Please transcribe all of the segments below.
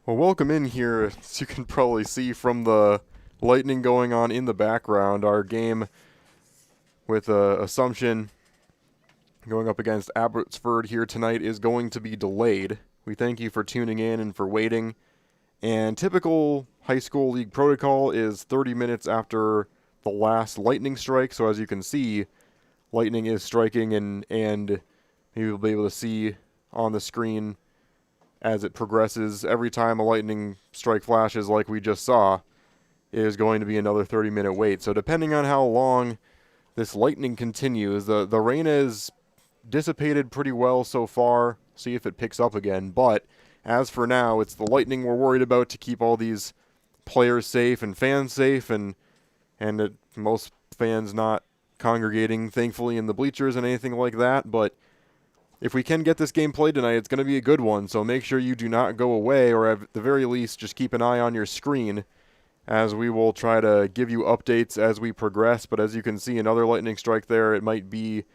Well, welcome in here. As you can probably see from the lightning going on in the background, our game with Assumption going up against Abbotsford here tonight is going to be delayed. We thank you for tuning in and for waiting. And typical high school league protocol is 30 minutes after the last lightning strike. So as you can see, lightning is striking, and you'll be able to see on the screen as it progresses. Every time a lightning strike flashes, like we just saw, is going to be another 30-minute wait. So depending on how long this lightning continues, the rain is dissipated pretty well so far. See if it picks up again. But as for now, it's the lightning we're worried about to keep all these players safe and fans safe, and most fans not congregating, thankfully, in the bleachers and anything like that. But if we can get this game played tonight, it's going to be a good one. So make sure you do not go away, or at the very least, just keep an eye on your screen, as we will try to give you updates as we progress. But as you can see, another lightning strike there. It might be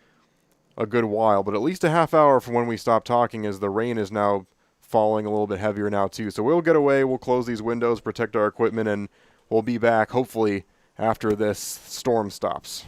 a good while, but at least a half hour from when we stop talking, as the rain is now falling a little bit heavier now too. So we'll get away, we'll close these windows, protect our equipment, and we'll be back hopefully after this storm stops.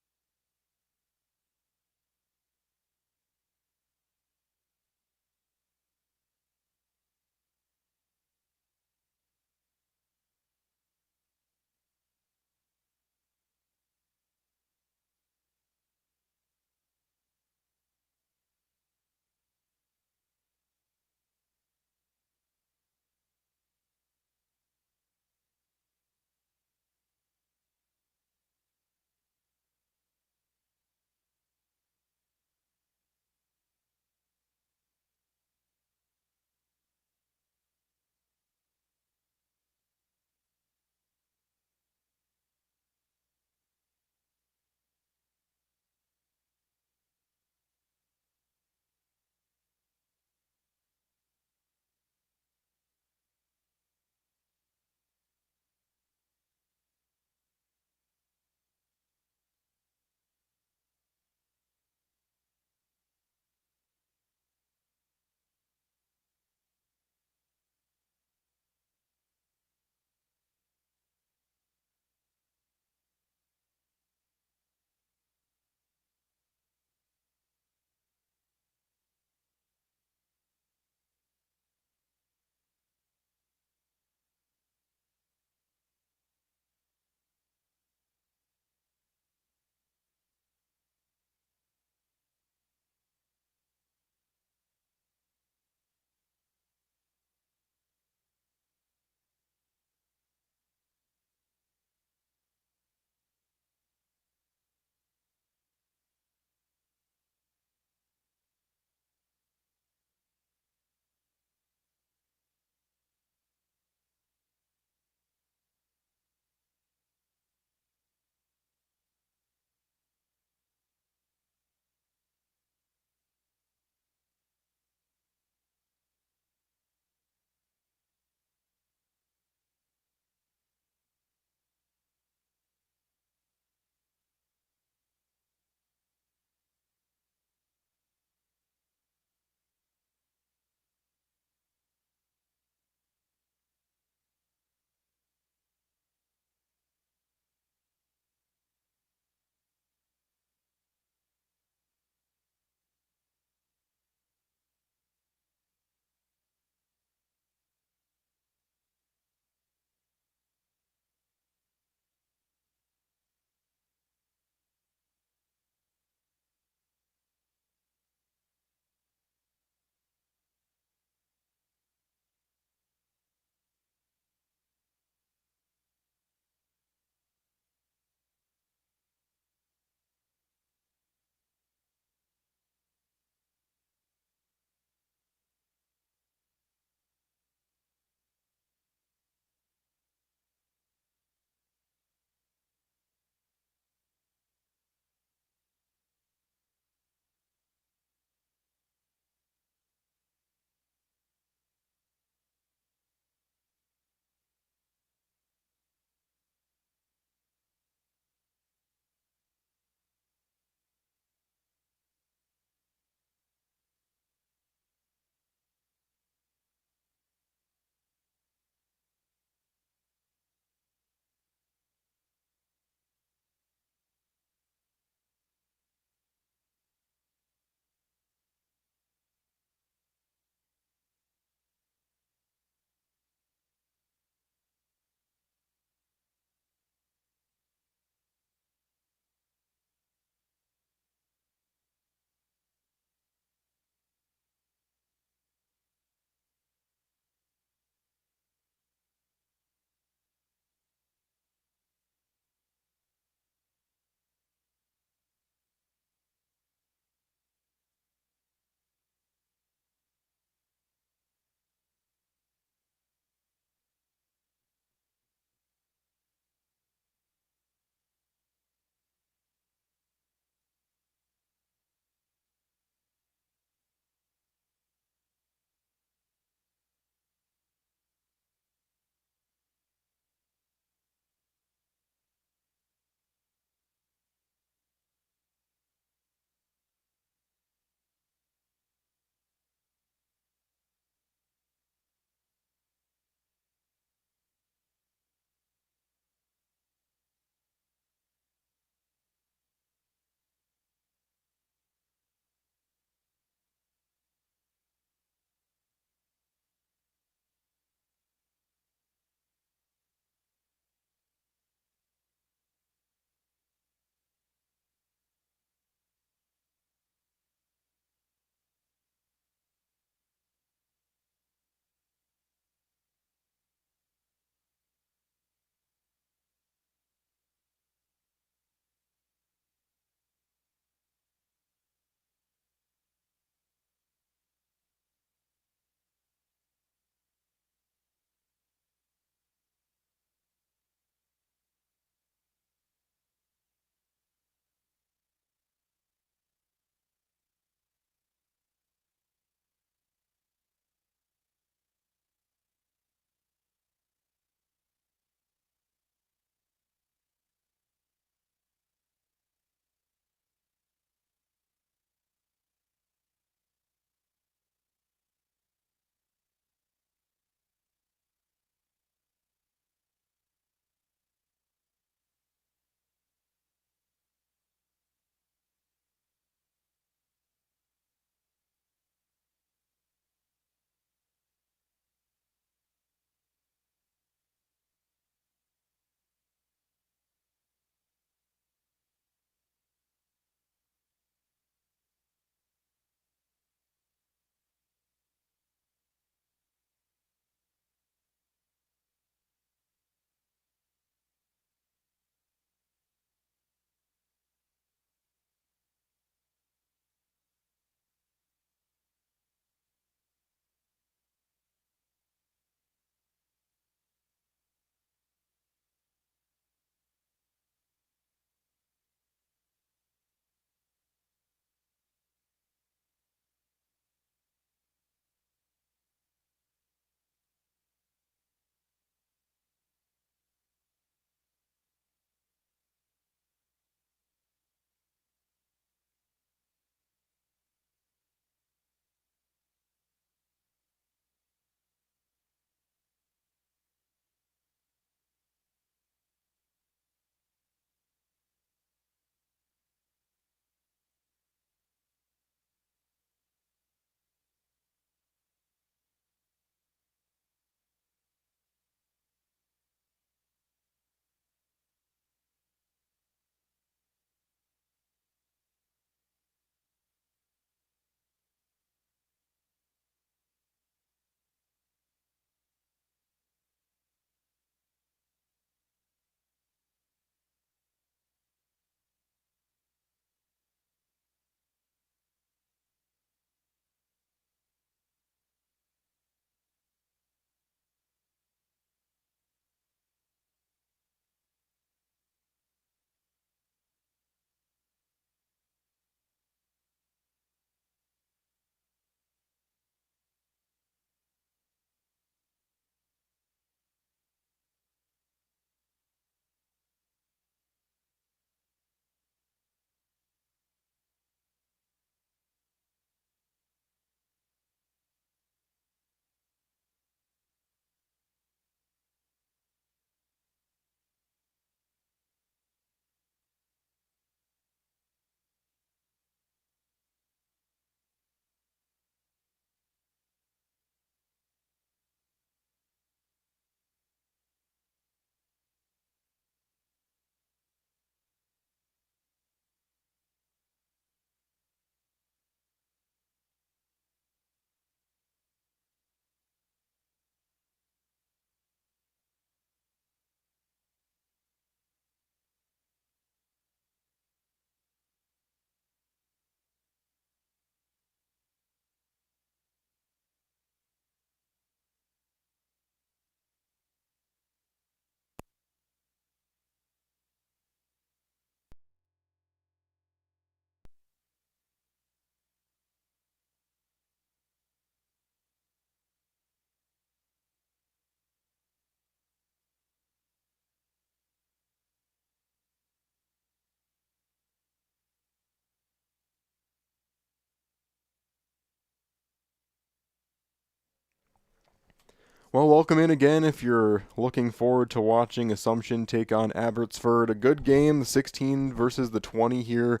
Well, welcome in again if you're looking forward to watching Assumption take on Abbotsford. A good game, the 16 versus the 20 here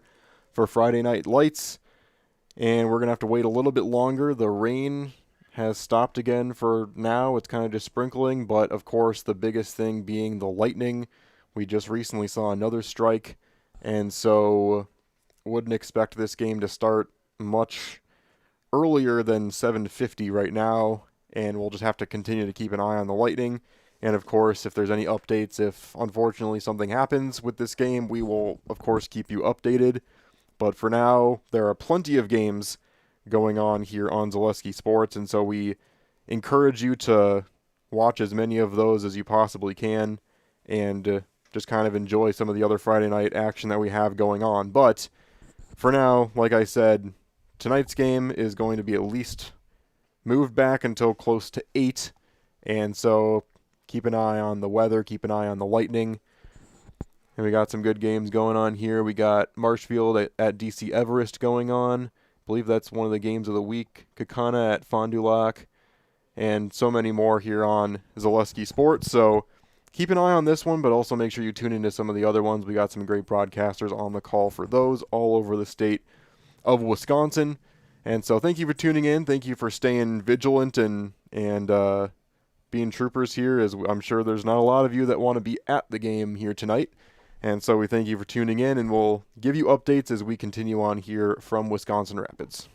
for Friday Night Lights. And we're going to have to wait a little bit longer. The rain has stopped again for now. It's kind of just sprinkling, but of course, the biggest thing being the lightning. We just recently saw another strike, and so wouldn't expect this game to start much earlier than 7:50 right now, and we'll just have to continue to keep an eye on the lightning. And of course, if there's any updates, if unfortunately something happens with this game, we will of course keep you updated. But for now, there are plenty of games going on here on Zaleski Sports, and so we encourage you to watch as many of those as you possibly can and just kind of enjoy some of the other Friday night action that we have going on. But for now, like I said, tonight's game is going to be at least moved back until close to 8, and so keep an eye on the weather, keep an eye on the lightning. And we got some good games going on here. We got Marshfield at DC Everest going on. I believe that's one of the games of the week. Kakana at Fond du Lac. And so many more here on Zaleski Sports. So keep an eye on this one, but also make sure you tune into some of the other ones. We got some great broadcasters on the call for those all over the state of Wisconsin. And so thank you for tuning in. Thank you for staying vigilant and being troopers here, as I'm sure there's not a lot of you that want to be at the game here tonight. And so we thank you for tuning in, and we'll give you updates as we continue on here from Wisconsin Rapids.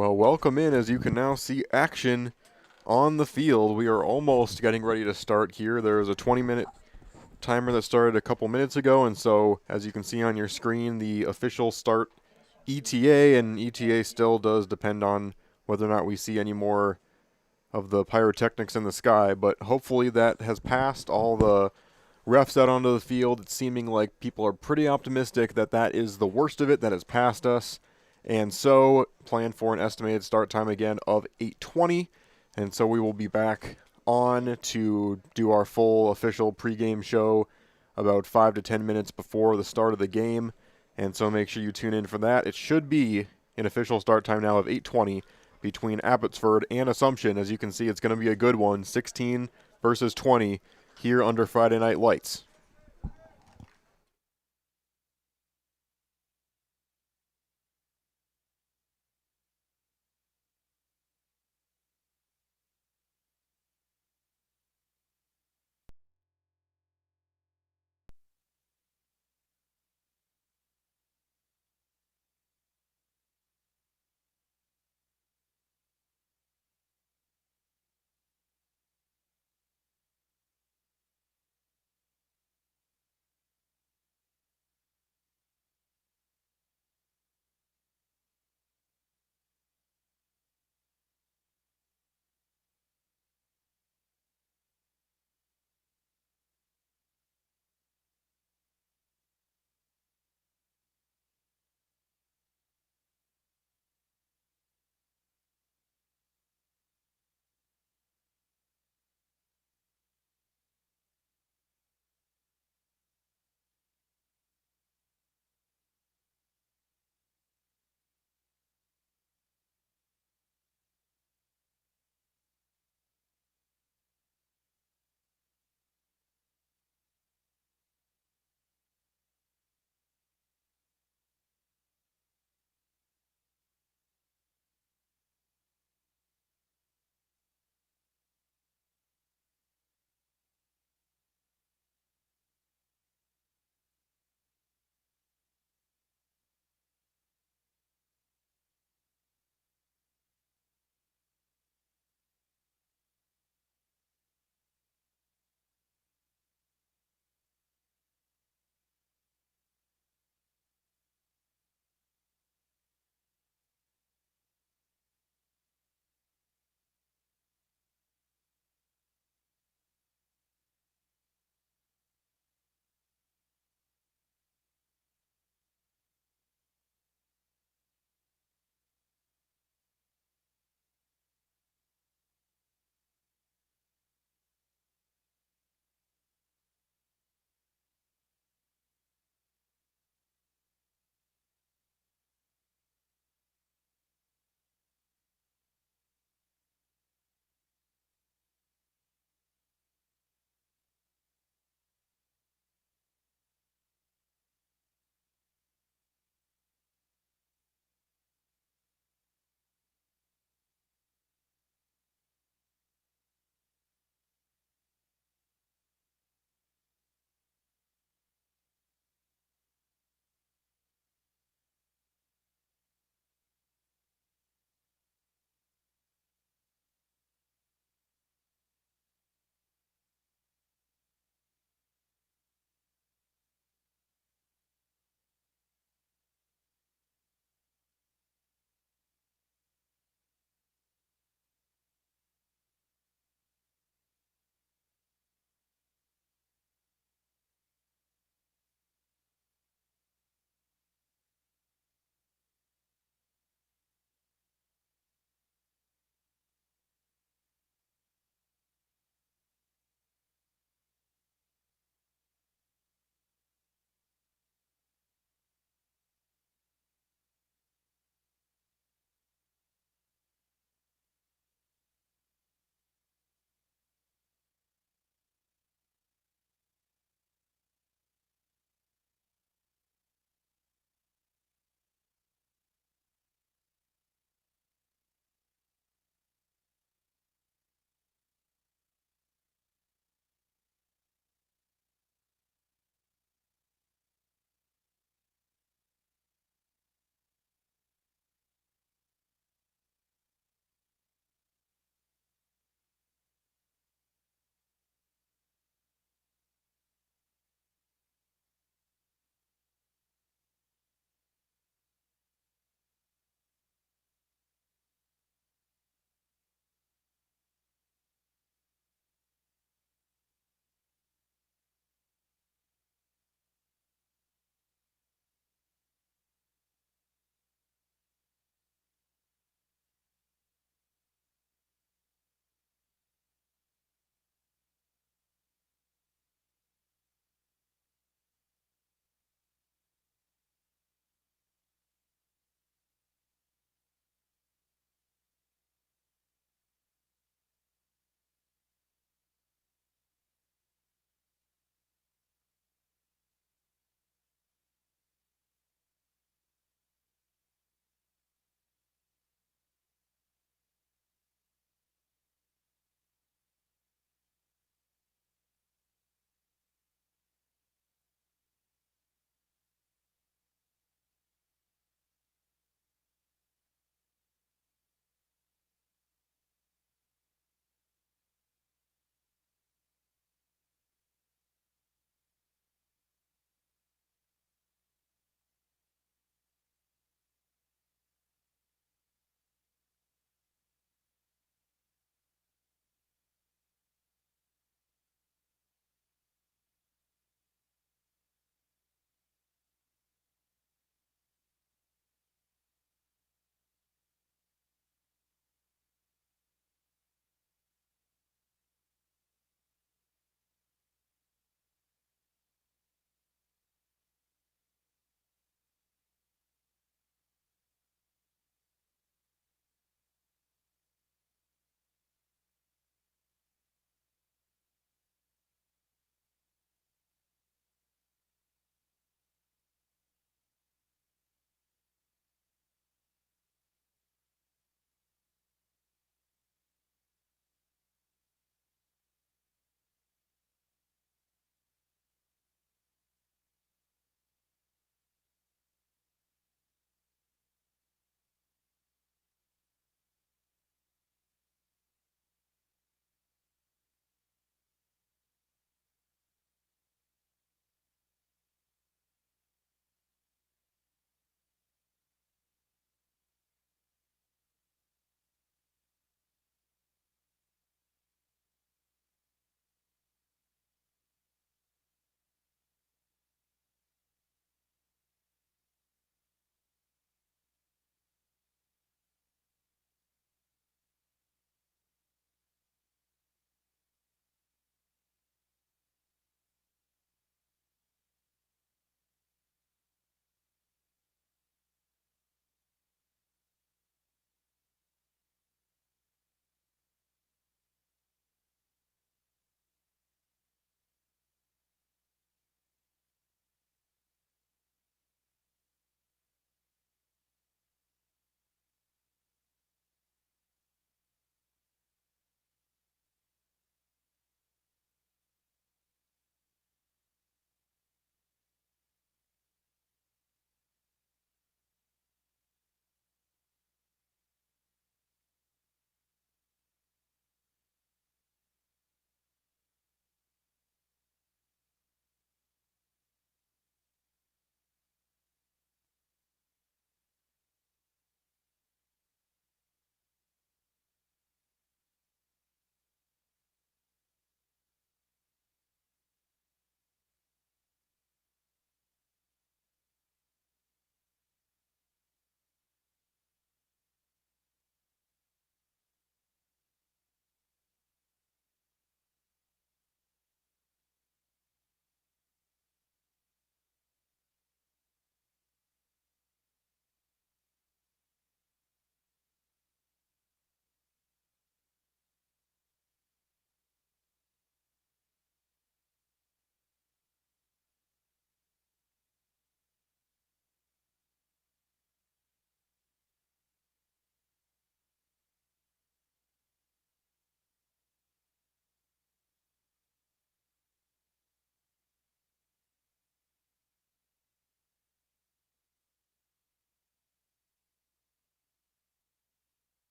Well, welcome in. As you can now see action on the field. We are almost getting ready to start here. There is a 20-minute timer that started a couple minutes ago, and so as you can see on your screen, the official start ETA, and ETA still does depend on whether or not we see any more of the pyrotechnics in the sky, but hopefully that has passed. All the refs out onto the field, it's seeming like people are pretty optimistic that that is the worst of it, that has passed us. And so plan for an estimated start time again of 8:20. And so we will be back on to do our full official pregame show about 5 to 10 minutes before the start of the game. And so make sure you tune in for that. It should be an official start time now of 8:20 between Abbotsford and Assumption. As you can see, it's going to be a good one, 16 versus 20 here under Friday Night Lights.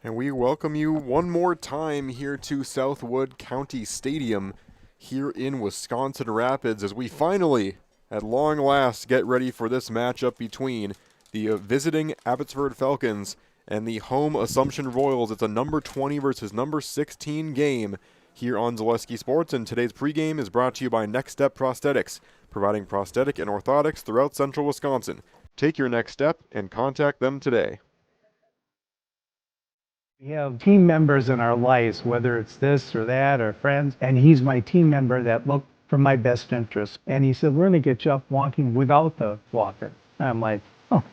And we welcome you one more time here to Southwood County Stadium here in Wisconsin Rapids as we finally, at long last, get ready for this matchup between the visiting Abbotsford Falcons and the home Assumption Royals. It's a number 20 versus number 16 game here on Zaleski Sports, and today's pregame is brought to you by Next Step Prosthetics, providing prosthetic and orthotics throughout central Wisconsin. Take your next step and contact them today. We have team members in our lives, whether it's this or that or friends, and he's my team member that looked for my best interest. And he said, we're going to get you up walking without the walker. I'm like, oh,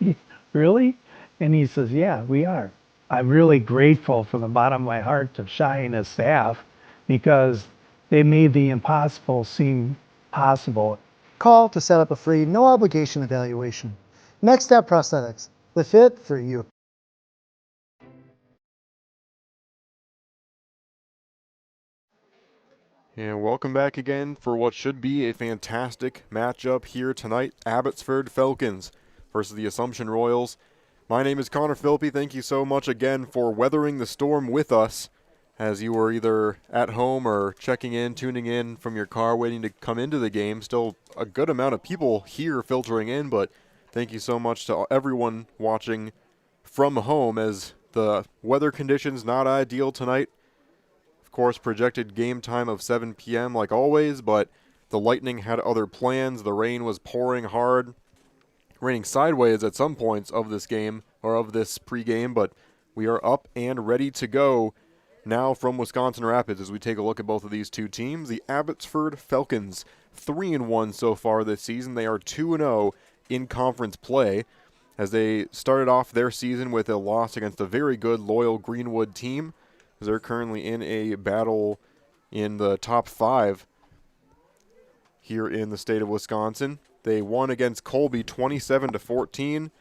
really? And he says, yeah, we are. I'm really grateful from the bottom of my heart to Shai and his staff because they made the impossible seem possible. Call to set up a free, no obligation evaluation. Next Step Prosthetics, the fit for you. And welcome back again for what should be a fantastic matchup here tonight. Abbotsford Falcons versus the Assumption Royals. My name is Connor Philpy. Thank you so much again for weathering the storm with us as you were either at home or checking in, tuning in from your car, waiting to come into the game. Still a good amount of people here filtering in, but thank you so much to everyone watching from home as the weather conditions not ideal tonight. Of course, projected game time of 7 p.m. like always, but the Lightning had other plans. The rain was pouring hard, raining sideways at some points of this game, or of this pregame, but we are up and ready to go now from Wisconsin Rapids as we take a look at both of these two teams. The Abbotsford Falcons, 3-1 so far this season. They are 2-0 in conference play as they started off their season with a loss against a very good Loyal Greenwood team. They're currently in a battle in the top 5 here in the state of Wisconsin. They won against Colby 27-14,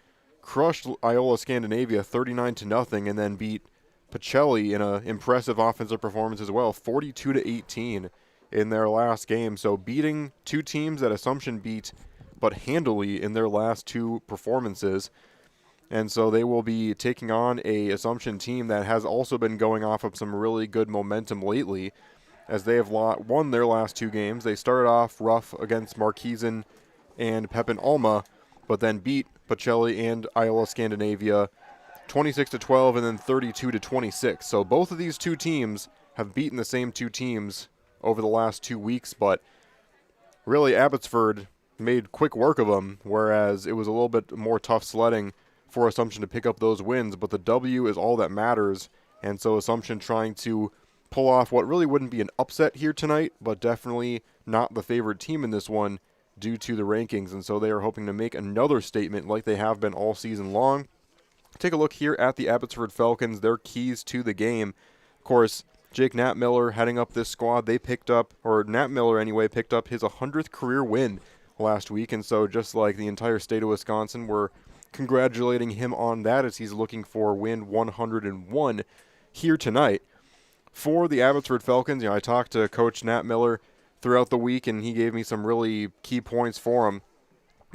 crushed Iola Scandinavia 39-0, and then beat Pacelli in an impressive offensive performance as well, 42-18 in their last game. So beating two teams that Assumption beat, but handily in their last two performances. And so they will be taking on a Assumption team that has also been going off of some really good momentum lately as they have won their last two games. They started off rough against Marquesan and Pepin Alma, but then beat Pacelli and Iola Scandinavia 26-12 and then 32-26. So both of these two teams have beaten the same two teams over the last 2 weeks, but really Abbotsford made quick work of them, whereas it was a little bit more tough sledding for Assumption to pick up those wins, but the W is all that matters, and so Assumption trying to pull off what really wouldn't be an upset here tonight, but definitely not the favored team in this one due to the rankings, and so they are hoping to make another statement like they have been all season long. Take a look here at the Abbotsford Falcons, their keys to the game. Of course, Jake Knapmiller heading up this squad, Knapmiller anyway, picked up his 100th career win last week, and so just like the entire state of Wisconsin, we're congratulating him on that as he's looking for win 101 here tonight. For the Abbotsford Falcons, I talked to Coach Knapmiller throughout the week, and he gave me some really key points for him.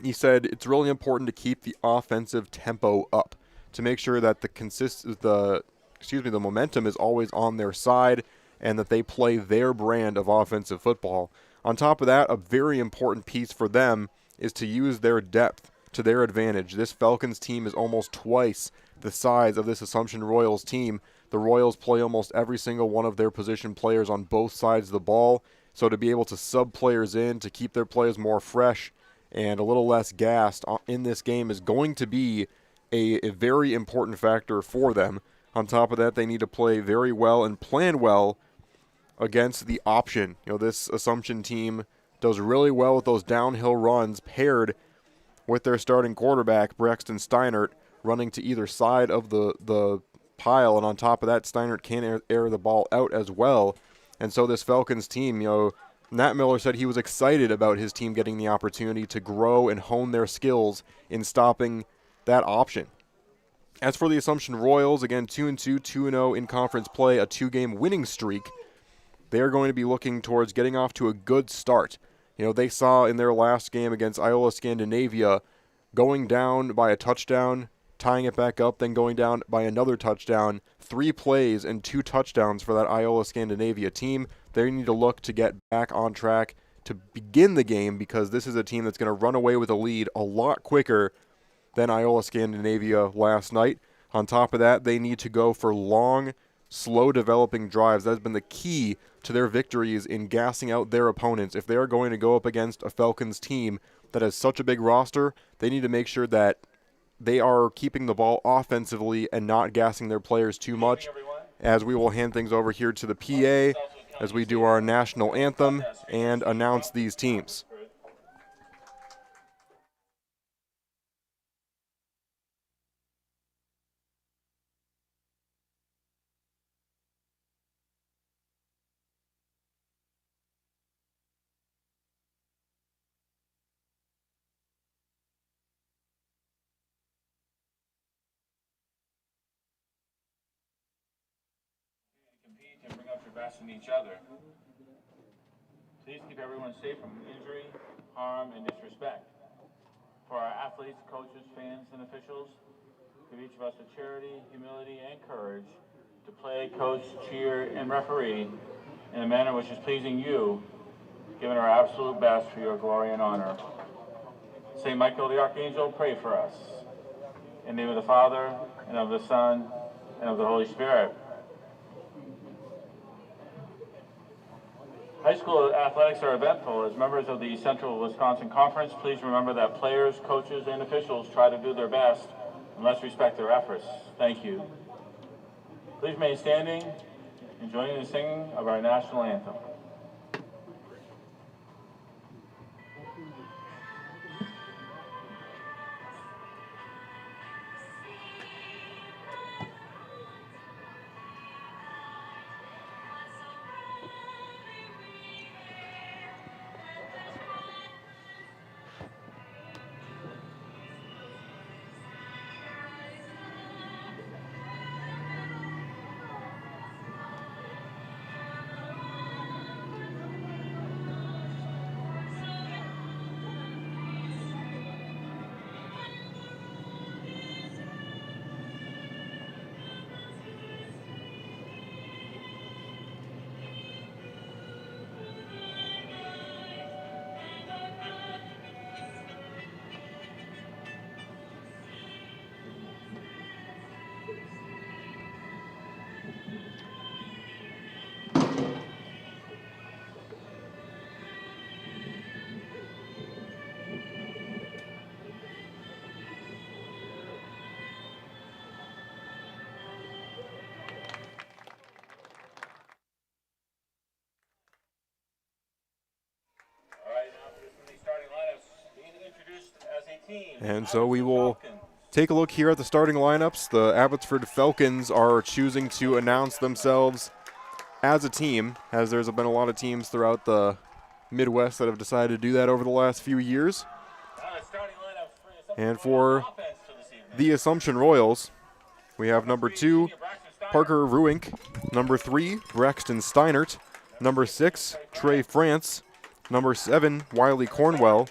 He said it's really important to keep the offensive tempo up to make sure that the momentum is always on their side and that they play their brand of offensive football. On top of that, a very important piece for them is to use their depth to their advantage. This Falcons team is almost twice the size of this Assumption Royals team. The Royals play almost every single one of their position players on both sides of the ball, so to be able to sub players in to keep their players more fresh and a little less gassed in this game is going to be a very important factor for them. On top of that, they need to play very well and plan well against the option. This Assumption team does really well with those downhill runs paired with their starting quarterback, Braxton Steinert, running to either side of the pile. And on top of that, Steinert can air the ball out as well. And so this Falcons team, Nat Miller said he was excited about his team getting the opportunity to grow and hone their skills in stopping that option. As for the Assumption Royals, again, 2-2, 2-0 in conference play, a 2-game winning streak. They are going to be looking towards getting off to a good start. They saw in their last game against Iola Scandinavia going down by a touchdown tying it back up, then going down by another touchdown. 3 plays and 2 touchdowns for that Iola Scandinavia team. They need to look to get back on track to begin the game, because this is a team that's going to run away with a lead a lot quicker than Iola Scandinavia last night. On top of that, they need to go for long, slow developing drives. That has been the key to their victories in gassing out their opponents. If they are going to go up against a Falcons team that has such a big roster, they need to make sure that they are keeping the ball offensively and not gassing their players too much. As we will hand things over here to the PA as we do our national anthem and announce these teams. Compete and bring out your best in each other. Please keep everyone safe from injury, harm, and disrespect. For our athletes, coaches, fans, and officials, give each of us the charity, humility, and courage to play, coach, cheer, and referee in a manner which is pleasing you, giving our absolute best for your glory and honor. Saint Michael the Archangel, pray for us. In the name of the Father, and of the Son, and of the Holy Spirit. High school athletics are eventful. As members of the Central Wisconsin Conference, please remember that players, coaches, and officials try to do their best, and let's respect their efforts. Thank you. Please remain standing and join in the singing of our national anthem. And so we will take a look here at the starting lineups. The Abbotsford Falcons are choosing to announce themselves as a team, as there's been a lot of teams throughout the Midwest that have decided to do that over the last few years. And for the Assumption Royals, we have number 2, Parker Ruink, number 3, Braxton Steinert, number 6, Trey France, number 7, Wiley Cornwell,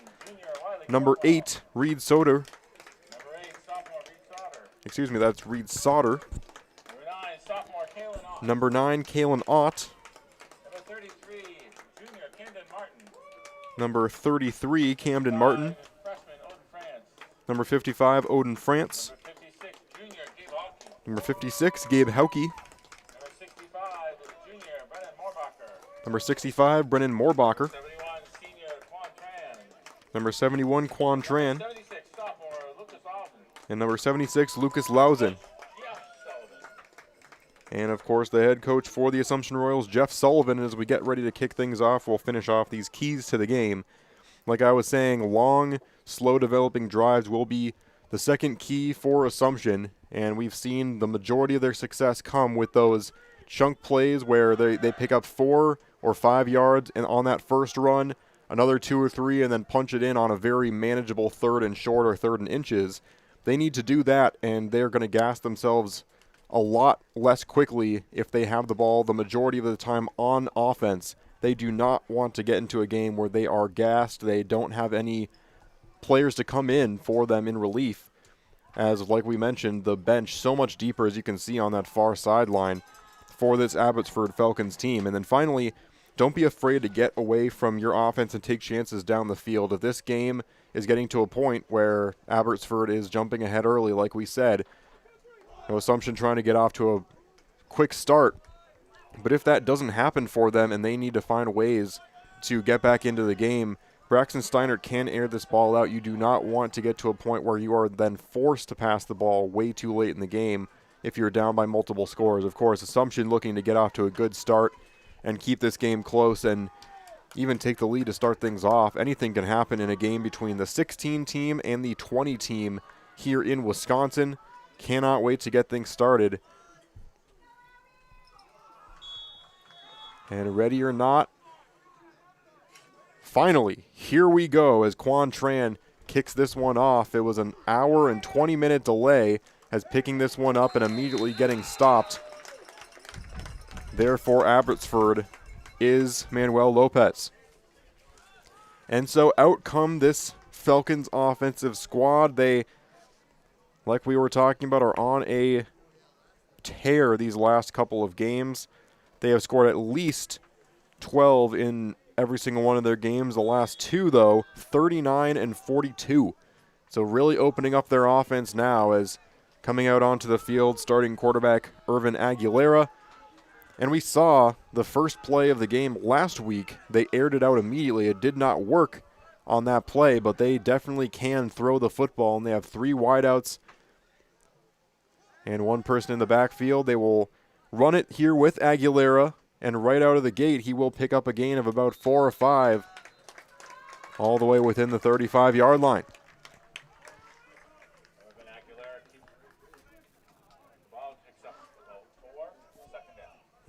number 8, Reed Soder. Excuse me, that's Reed Sauter. Number 9, Kalen Ott. Number 33, Camden Martin. Number 55, Odin France. Number 56, Gabe Hauke. Number 65, Brennan Moorbacher. Number 71, Quan Tran. And number 76, Lucas Lausen. And, of course, the head coach for the Assumption Royals, Jeff Sullivan. As we get ready to kick things off, we'll finish off these keys to the game. Like I was saying, long, slow developing drives will be the second key for Assumption. And we've seen the majority of their success come with those chunk plays where they pick up 4 or 5 yards and on that first run, another 2 or 3, and then punch it in on a very manageable 3rd and short or 3rd and inches. They need to do that, and they're going to gas themselves a lot less quickly if they have the ball the majority of the time on offense. They do not want to get into a game where they are gassed. They don't have any players to come in for them in relief. as, like we mentioned, the bench so much deeper, as you can see on that far sideline, for this Abbotsford Falcons team. And then finally, don't be afraid to get away from your offense and take chances down the field. If this game is getting to a point where Abbotsford is jumping ahead early, like we said, no Assumption trying to get off to a quick start, but if that doesn't happen for them and they need to find ways to get back into the game, Braxton Steiner can air this ball out. You do not want to get to a point where you are then forced to pass the ball way too late in the game if you're down by multiple scores. Of course, Assumption looking to get off to a good start and keep this game close and even take the lead to start things off. Anything can happen in a game between the 16 team and the 20 team here in Wisconsin. Cannot wait to get things started. And ready or not, finally, here we go as Quan Tran kicks this one off. It was an hour and 20-minute delay as picking this one up and immediately getting stopped. Therefore, Abbotsford is Manuel Lopez. And so out come this Falcons offensive squad. They, like we were talking about, are on a tear these last couple of games. They have scored at least 12 in every single one of their games. The last two, though, 39 and 42. So really opening up their offense now as coming out onto the field, starting quarterback Irvin Aguilera. And we saw the first play of the game last week. They aired it out immediately. It did not work on that play, but they definitely can throw the football, and they have 3 wideouts and 1 person in the backfield. They will run it here with Aguilera, and right out of the gate, he will pick up a gain of about 4 or 5, all the way within the 35-yard line.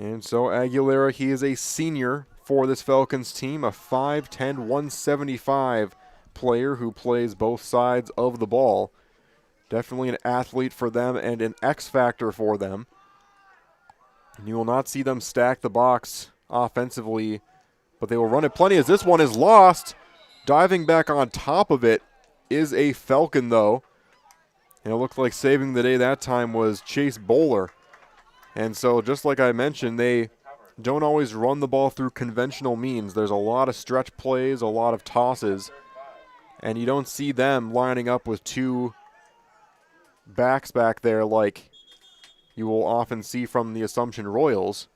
And so Aguilera, he is a senior for this Falcons team, a 5'10", 175 player who plays both sides of the ball. Definitely an athlete for them and an X factor for them. And you will not see them stack the box offensively, but they will run it plenty as this one is lost. Diving back on top of it is a Falcon, though. And it looked like saving the day that time was Chase Bowler. And so just like I mentioned, they don't always run the ball through conventional means. There's a lot of stretch plays, a lot of tosses, and you don't see them lining up with 2 backs back there like you will often see from the Assumption Royals,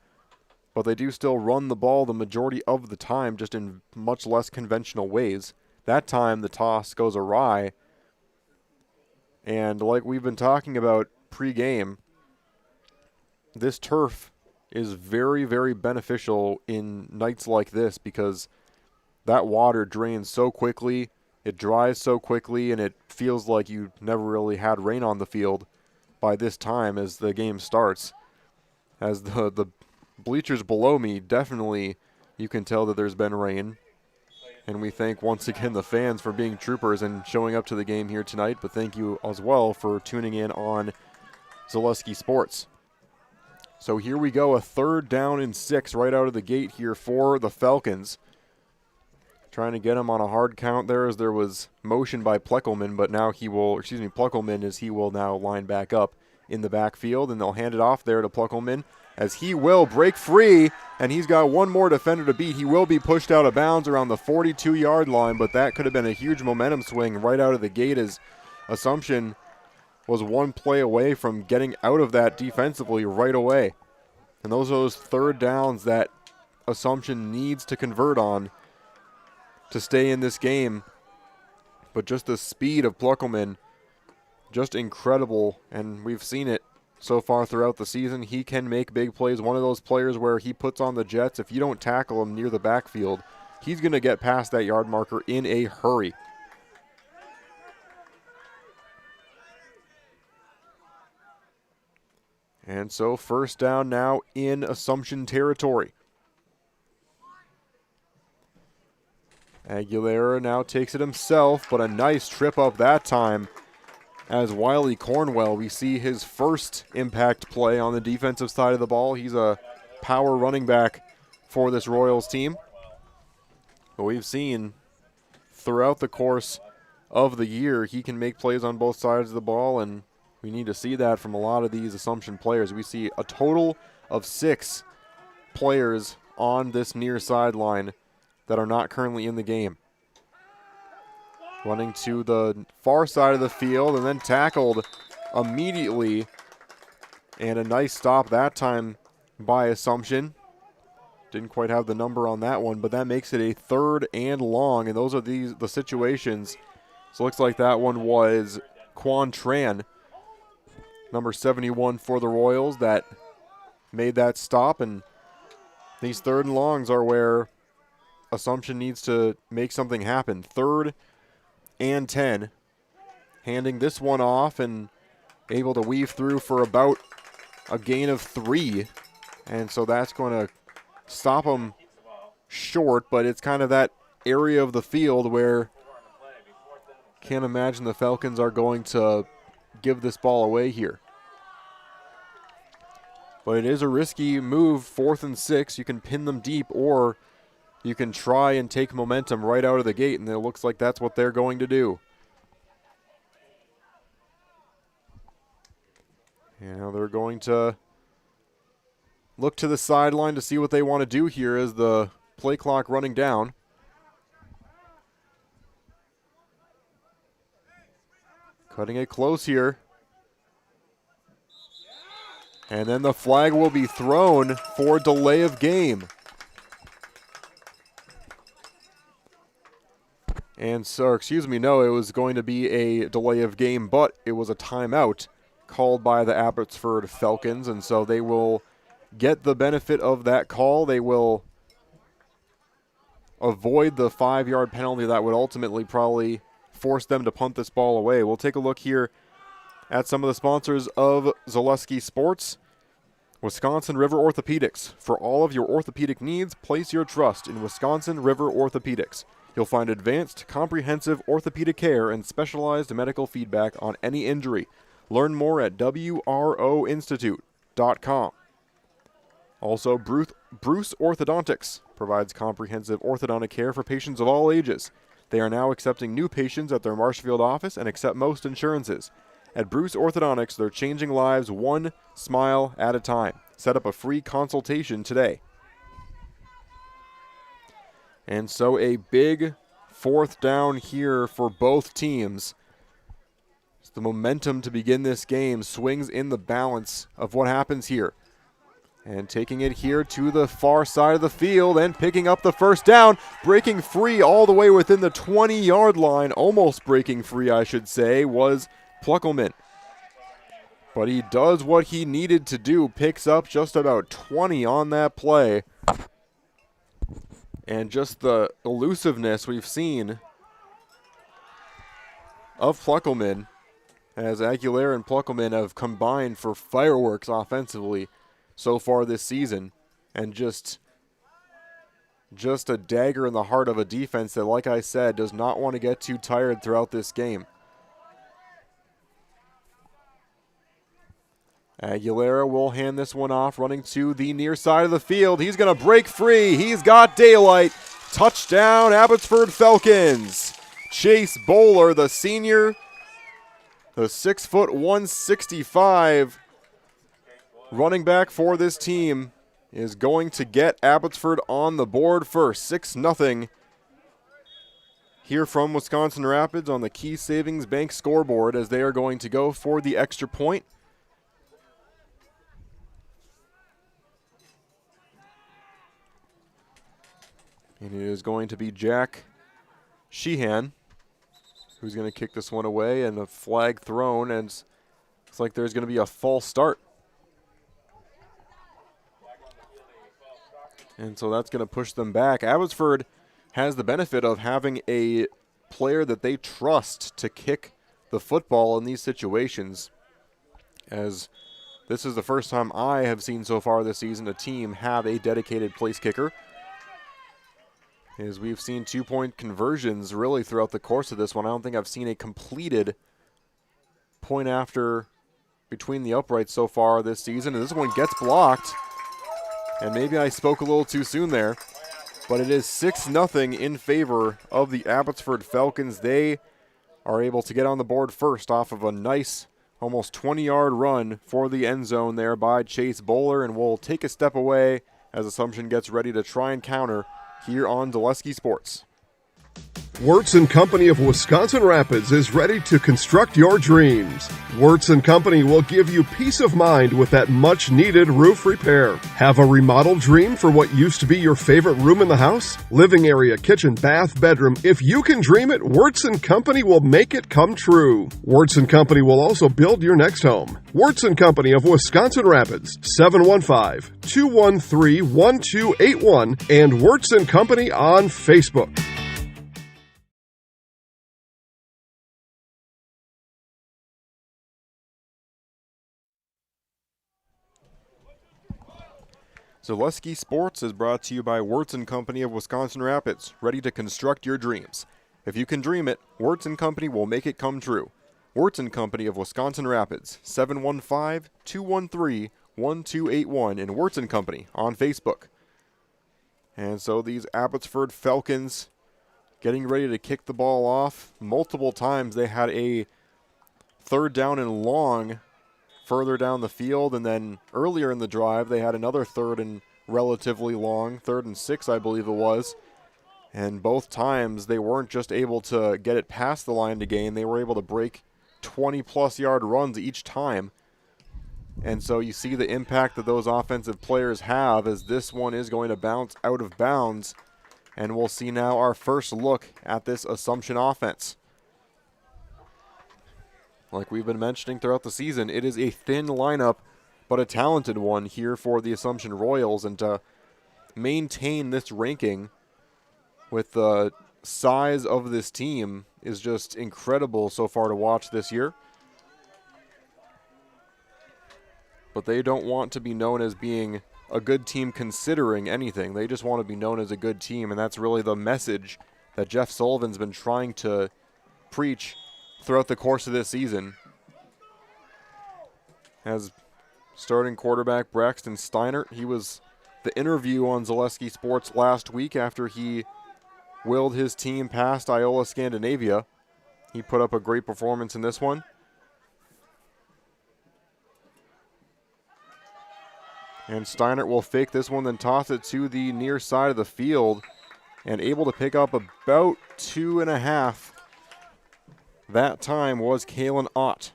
but they do still run the ball the majority of the time, just in much less conventional ways. That time the toss goes awry, and like we've been talking about pre-game, this turf is very, very beneficial in nights like this because that water drains so quickly, it dries so quickly, and it feels like you never really had rain on the field by this time as the game starts. As the bleachers below me, definitely you can tell that there's been rain. And we thank once again the fans for being troopers and showing up to the game here tonight, but thank you as well for tuning in on Zaleski Sports. So here we go, a 3rd down and 6 right out of the gate here for the Falcons. Trying to get him on a hard count there as there was motion by Pleckelman, but now Pleckelman as he will now line back up in the backfield, and they'll hand it off there to Pleckelman as he will break free, and he's got one more defender to beat. He will be pushed out of bounds around the 42-yard line, but that could have been a huge momentum swing right out of the gate as Assumption was one play away from getting out of that defensively right away. And those are those 3rd downs that Assumption needs to convert on to stay in this game. But just the speed of Pleckelman, just incredible, and we've seen it so far throughout the season. He can make big plays. One of those players where he puts on the Jets. If you don't tackle him near the backfield, he's going to get past that yard marker in a hurry. And so 1st down now in Assumption territory. Aguilera now takes it himself, but a nice trip up that time as Wiley Cornwell, we see his first impact play on the defensive side of the ball. He's a power running back for this Royals team. But we've seen throughout the course of the year. He can make plays on both sides of the ball, and we need to see that from a lot of these Assumption players. We see a total of 6 players on this near sideline that are not currently in the game. Running to the far side of the field and then tackled immediately. And a nice stop that time by Assumption. Didn't quite have the number on that one, but that makes it a 3rd and long, and those are the situations. So it looks like that one was Quan Tran, number 71 for the Royals, that made that stop, and these 3rd and longs are where Assumption needs to make something happen. 3rd and 10, handing this one off and able to weave through for about a gain of 3, and so that's going to stop them short, but it's kind of that area of the field where can't imagine the Falcons are going to give this ball away here. But it is a risky move, 4th and 6. You can pin them deep, or you can try and take momentum right out of the gate, and it looks like that's what they're going to do. And now they're going to look to the sideline to see what they want to do here as the play clock running down. Cutting it close here. And then the flag will be thrown for delay of game. And so, no, it was going to be a delay of game, but it was a timeout called by the Abbotsford Falcons, and so they will get the benefit of that call. They will avoid the 5-yard penalty that would ultimately probably force them to punt this ball away. We'll take a look here at some of the sponsors of Zaleski Sports. Wisconsin River Orthopedics. For all of your orthopedic needs, place your trust in Wisconsin River Orthopedics. You'll find advanced, comprehensive orthopedic care and specialized medical feedback on any injury. Learn more at WROinstitute.com. Also, Bruce Orthodontics provides comprehensive orthodontic care for patients of all ages. They are now accepting new patients at their Marshfield office and accept most insurances. At Bruce Orthodontics, they're changing lives one smile at a time. Set up a free consultation today. And so a big 4th down here for both teams. The momentum to begin this game swings in the balance of what happens here. And taking it here to the far side of the field and picking up the 1st down, breaking free all the way within the 20-yard line, almost breaking free, I should say, was Pluckelman. But he does what he needed to do, picks up just about 20 on that play. And just the elusiveness we've seen of Pluckelman, as Aguilera and Pluckelman have combined for fireworks offensively so far this season, and just a dagger in the heart of a defense that, like I said, does not want to get too tired throughout this game. Aguilera will hand this one off, running to the near side of the field. He's going to break free. He's got daylight. Touchdown, Abbotsford Falcons. Chase Bowler, the senior, the 6', 165 running back for this team, is going to get Abbotsford on the board for 6-0 here from Wisconsin Rapids on the Key Savings Bank scoreboard, as they are going to go for the extra point. And it is going to be Jack Sheehan who's going to kick this one away, and a flag thrown, and it's like there's going to be a false start. And so that's going to push them back. Abbotsford has the benefit of having a player that they trust to kick the football in these situations, as this is the first time I have seen so far this season a team have a dedicated place kicker. As we've seen 2-point conversions really throughout the course of this one. I don't think I've seen a completed point after between the uprights so far this season. And this one gets blocked. And maybe I spoke a little too soon there. But it is 6-0 in favor of the Abbotsford Falcons. They are able to get on the board first off of a nice almost 20-yard run for the end zone there by Chase Bowler, and we'll take a step away as Assumption gets ready to try and counter here on Dulesky Sports. Wirtz & Company of Wisconsin Rapids is ready to construct your dreams. Wirtz & Company will give you peace of mind with that much-needed roof repair. Have a remodel dream for what used to be your favorite room in the house? Living area, kitchen, bath, bedroom. If you can dream it, Wirtz & Company will make it come true. Wirtz & Company will also build your next home. Wirtz & Company of Wisconsin Rapids, 715-213-1281, and Wirtz & Company on Facebook. Dulesky Sports is brought to you by Wirtz & Company of Wisconsin Rapids, ready to construct your dreams. If you can dream it, Wirtz & Company will make it come true. Wirtz & Company of Wisconsin Rapids, 715-213-1281, and Wirtz & Company on Facebook. And so these Abbotsford Falcons getting ready to kick the ball off. Multiple times they had a third down and long further down the field, and then earlier in the drive they had another third and relatively long, 3rd and 6 I believe it was, and both times they weren't just able to get it past the line to gain, they were able to break 20-plus yard runs each time. And so you see the impact that those offensive players have, as this one is going to bounce out of bounds, and we'll see now our first look at this Assumption offense. Like we've been mentioning throughout the season, it is a thin lineup, but a talented one here for the Assumption Royals. And to maintain this ranking with the size of this team is just incredible so far to watch this year. But they don't want to be known as being a good team considering anything. They just want to be known as a good team, and that's really the message that Jeff Sullivan's been trying to preach throughout the course of this season. As starting quarterback Braxton Steinert, he was the interview on Dulesky Sports last week after he willed his team past Iola Scandinavia. He put up a great performance in this one. And Steinert will fake this one, then toss it to the near side of the field, and able to pick up about 2.5. That time was Kalen Ott.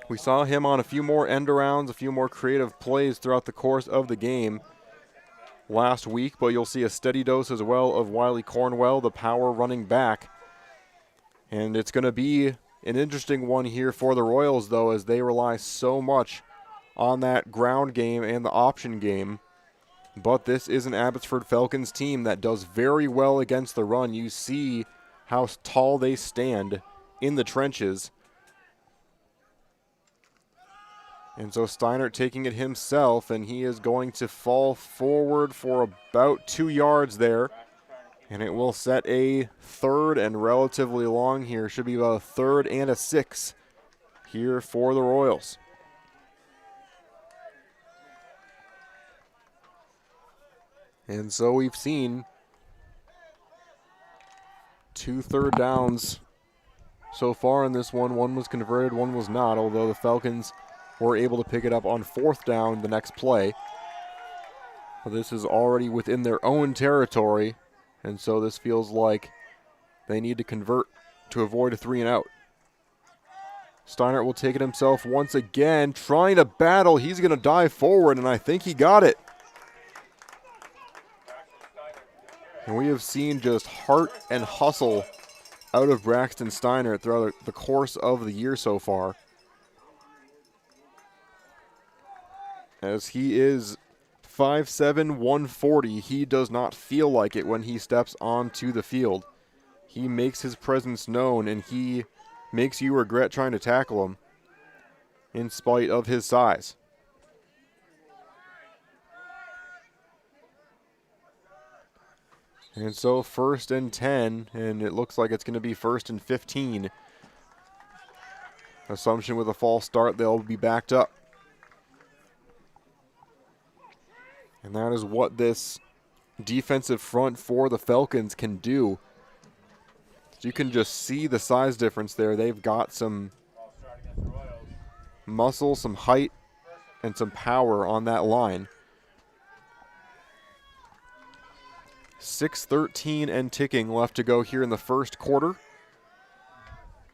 We saw him on a few more end arounds, a few more creative plays throughout the course of the game last week, but you'll see a steady dose as well of Wiley Cornwell, the power running back. And it's going to be an interesting one here for the Royals, though, as they rely so much on that ground game and the option game. But this is an Abbotsford Falcons team that does very well against the run. You see how tall they stand in the trenches. And so Steinert taking it himself, and he is going to fall forward for about 2 yards there. And it will set a 3rd and relatively long here. Should be about a 3rd and a 6 here for the Royals. And so we've seen 2 third downs so far in this one. One was converted, one was not, although the Falcons were able to pick it up on 4th down the next play. But this is already within their own territory, and so this feels like they need to convert to avoid a 3 and out. Steinert will take it himself once again, trying to battle. He's going to dive forward, and I think he got it. And we have seen just heart and hustle out of Braxton Steinert throughout the course of the year so far. As he is 5'7", 140, he does not feel like it when he steps onto the field. He makes his presence known, and he makes you regret trying to tackle him in spite of his size. And so 1st and 10, and it looks like it's going to be 1st and 15. Assumption with a false start, they'll be backed up. And that is what this defensive front for the Falcons can do. So you can just see the size difference there. They've got some muscle, some height, and some power on that line. 6:13 and ticking left to go here in the first quarter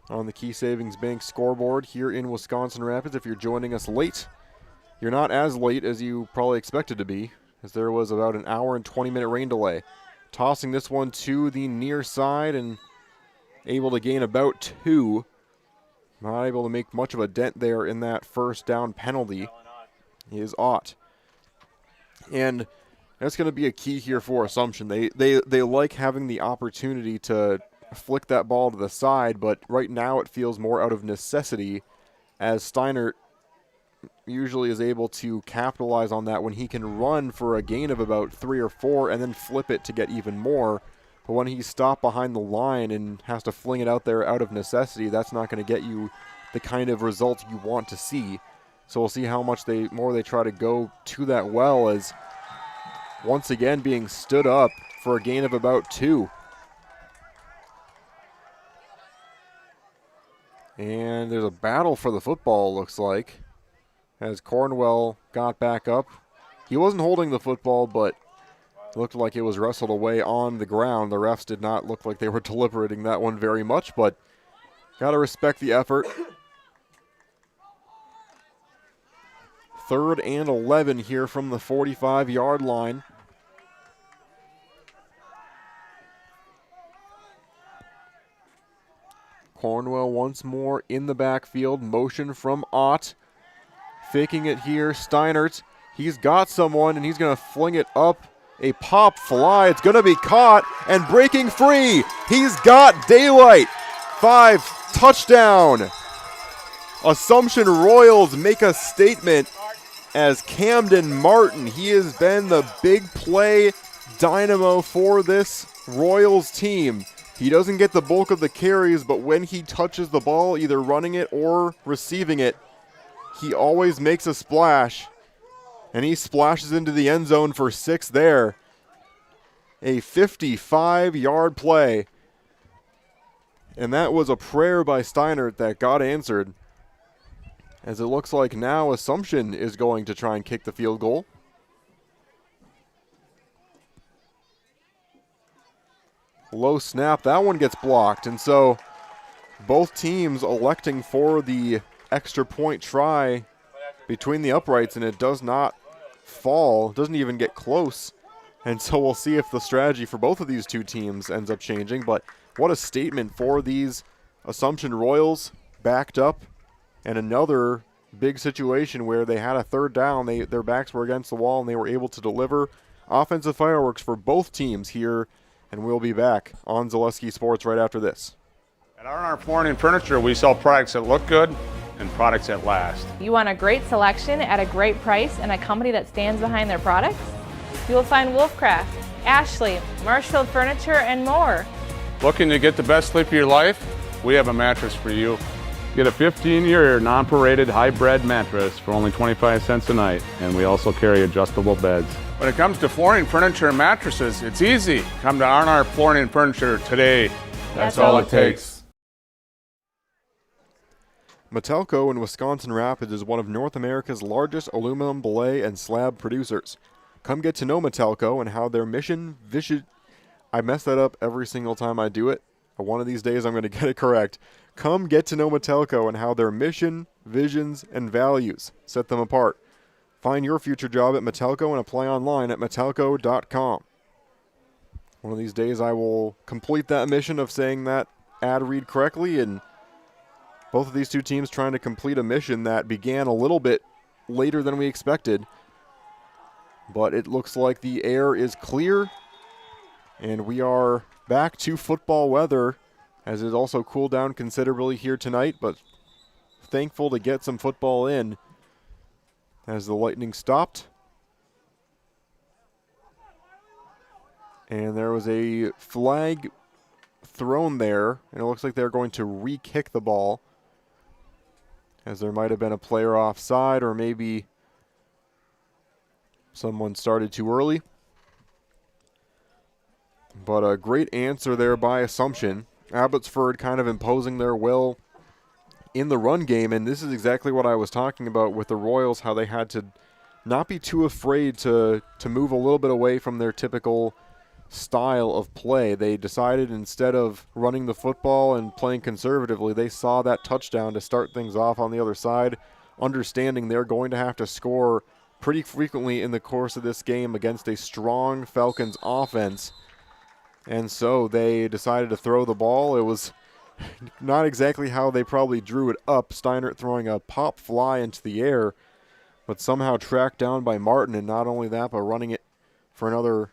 on the Key Savings Bank scoreboard here in Wisconsin Rapids. If you're joining us late, you're not as late as you probably expected to be, as there was about an hour and 20-minute rain delay. Tossing this one to the near side and able to gain about 2. Not able to make much of a dent there in that first down penalty is Ott. And that's going to be a key here for Assumption. They like having the opportunity to flick that ball to the side, but right now it feels more out of necessity, as Steinert usually is able to capitalize on that when he can run for a gain of about 3 or 4 and then flip it to get even more. But when he's stopped behind the line and has to fling it out there out of necessity, that's not going to get you the kind of results you want to see. So we'll see how much more they try to go to that well, as once again being stood up for a gain of about 2. And there's a battle for the football, looks like, as Cornwell got back up. He wasn't holding the football, but it looked like it was wrestled away on the ground. The refs did not look like they were deliberating that one very much, but got to respect the effort. 3rd and 11 here from the 45-yard line. Cornwell once more in the backfield. Motion from Ott. Faking it here. Steinert. He's got someone, and he's going to fling it up. A pop fly. It's going to be caught and breaking free. He's got daylight. 5 touchdown. Assumption Royals make a statement as Camden Martin. He has been the big play dynamo for this Royals team. He doesn't get the bulk of the carries, but when he touches the ball, either running it or receiving it, he always makes a splash. And he splashes into the end zone for 6 there. A 55-yard play. And that was a prayer by Steinert that got answered, as it looks like now Assumption is going to try and kick the field goal. Low snap, that one gets blocked, and so both teams electing for the extra point try between the uprights, and it does not fall, doesn't even get close. And so we'll see if the strategy for both of these two teams ends up changing. But what a statement for these Assumption Royals, backed up, and another big situation where they had a 3rd down, their backs were against the wall, and they were able to deliver offensive fireworks for both teams here. And we'll be back on Zaleski Sports right after this. At R&R Flooring and Furniture, we sell products that look good and products that last. You want a great selection at a great price and a company that stands behind their products? You will find Wolfcraft, Ashley, Marshfield Furniture, and more. Looking to get the best sleep of your life? We have a mattress for you. Get a 15-year non-paraded hybrid mattress for only 25 cents a night, and we also carry adjustable beds. When it comes to flooring, furniture, and mattresses, it's easy. Come to R&R Flooring and Furniture today. That's all it takes. Metelco in Wisconsin Rapids is one of North America's largest aluminum belay and slab producers. Come get to know Metelco and how their mission, vision... I mess that up every single time I do it. One of these days I'm going to get it correct. Come get to know Metelco and how their mission, visions, and values set them apart. Find your future job at Metelco and apply online at metelco.com. One of these days I will complete that mission of saying that ad read correctly, and both of these two teams trying to complete a mission that began a little bit later than we expected. But it looks like the air is clear, and we are back to football weather, as it also cooled down considerably here tonight, but thankful to get some football in as the Lightning stopped. And there was a flag thrown there, and it looks like they're going to re-kick the ball, as there might have been a player offside, or maybe someone started too early. But a great answer there by Assumption Abbotsford kind of imposing their will in the run game, and this is exactly what I was talking about with the Royals, how they had to not be too afraid to move a little bit away from their typical style of play. They decided instead of running the football and playing conservatively, they saw that touchdown to start things off on the other side, understanding they're going to have to score pretty frequently in the course of this game against a strong Falcons offense. And so they decided to throw the ball. It was not exactly how they probably drew it up. Steinert throwing a pop fly into the air, but somehow tracked down by Martin, and not only that, but running it for another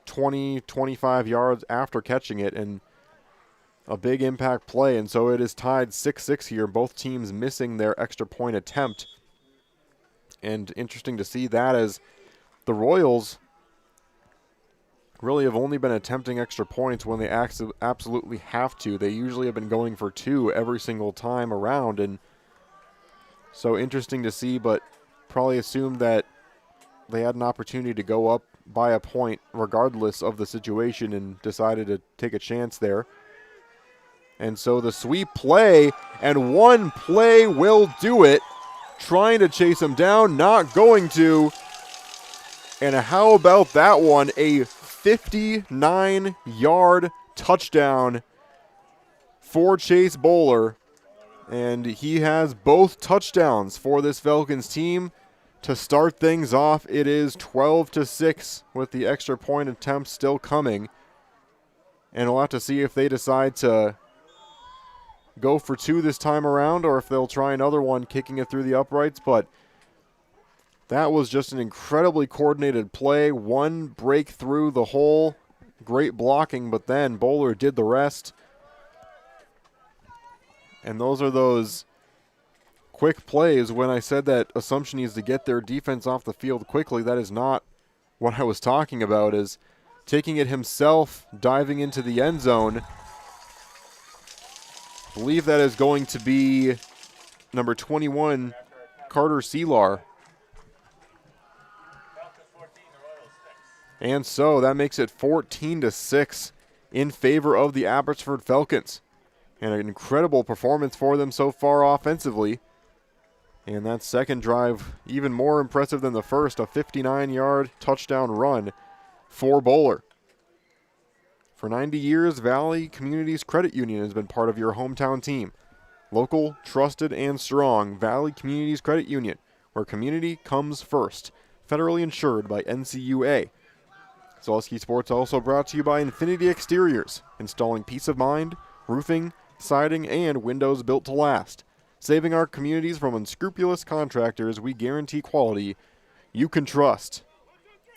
20, 25 yards after catching it, and a big impact play. And so it is tied 6-6 here, both teams missing their extra point attempt. And interesting to see that, as the Royals really have only been attempting extra points when they absolutely have to. They usually have been going for 2 every single time around, and so interesting to see, but probably assumed that they had an opportunity to go up by a point regardless of the situation and decided to take a chance there. And so the sweep play, and one play will do it. Trying to chase him down, not going to. And how about that one? A 59-yard touchdown for Chase Bowler. And he has both touchdowns for this Falcons team. To start things off, it is 12-6 with the extra point attempt still coming. And we'll have to see if they decide to go for 2 this time around, or if they'll try another one kicking it through the uprights. But that was just an incredibly coordinated play. One break through the hole. Great blocking, but then Bowler did the rest. And those are those quick plays. When I said that Assumption needs to get their defense off the field quickly, that is not what I was talking about, is taking it himself, diving into the end zone. I believe that is going to be number 21, Carter Selar. And so that makes it 14-6 in favor of the Abbotsford Falcons. And an incredible performance for them so far offensively. And that second drive, even more impressive than the first, a 59-yard touchdown run for Bowler. For 90 years, Valley Communities Credit Union has been part of your hometown team. Local, trusted, and strong, Valley Communities Credit Union, where community comes first. Federally insured by NCUA. Zaleski Sports also brought to you by Infinity Exteriors, installing peace of mind, roofing, siding, and windows built to last. Saving our communities from unscrupulous contractors, we guarantee quality you can trust.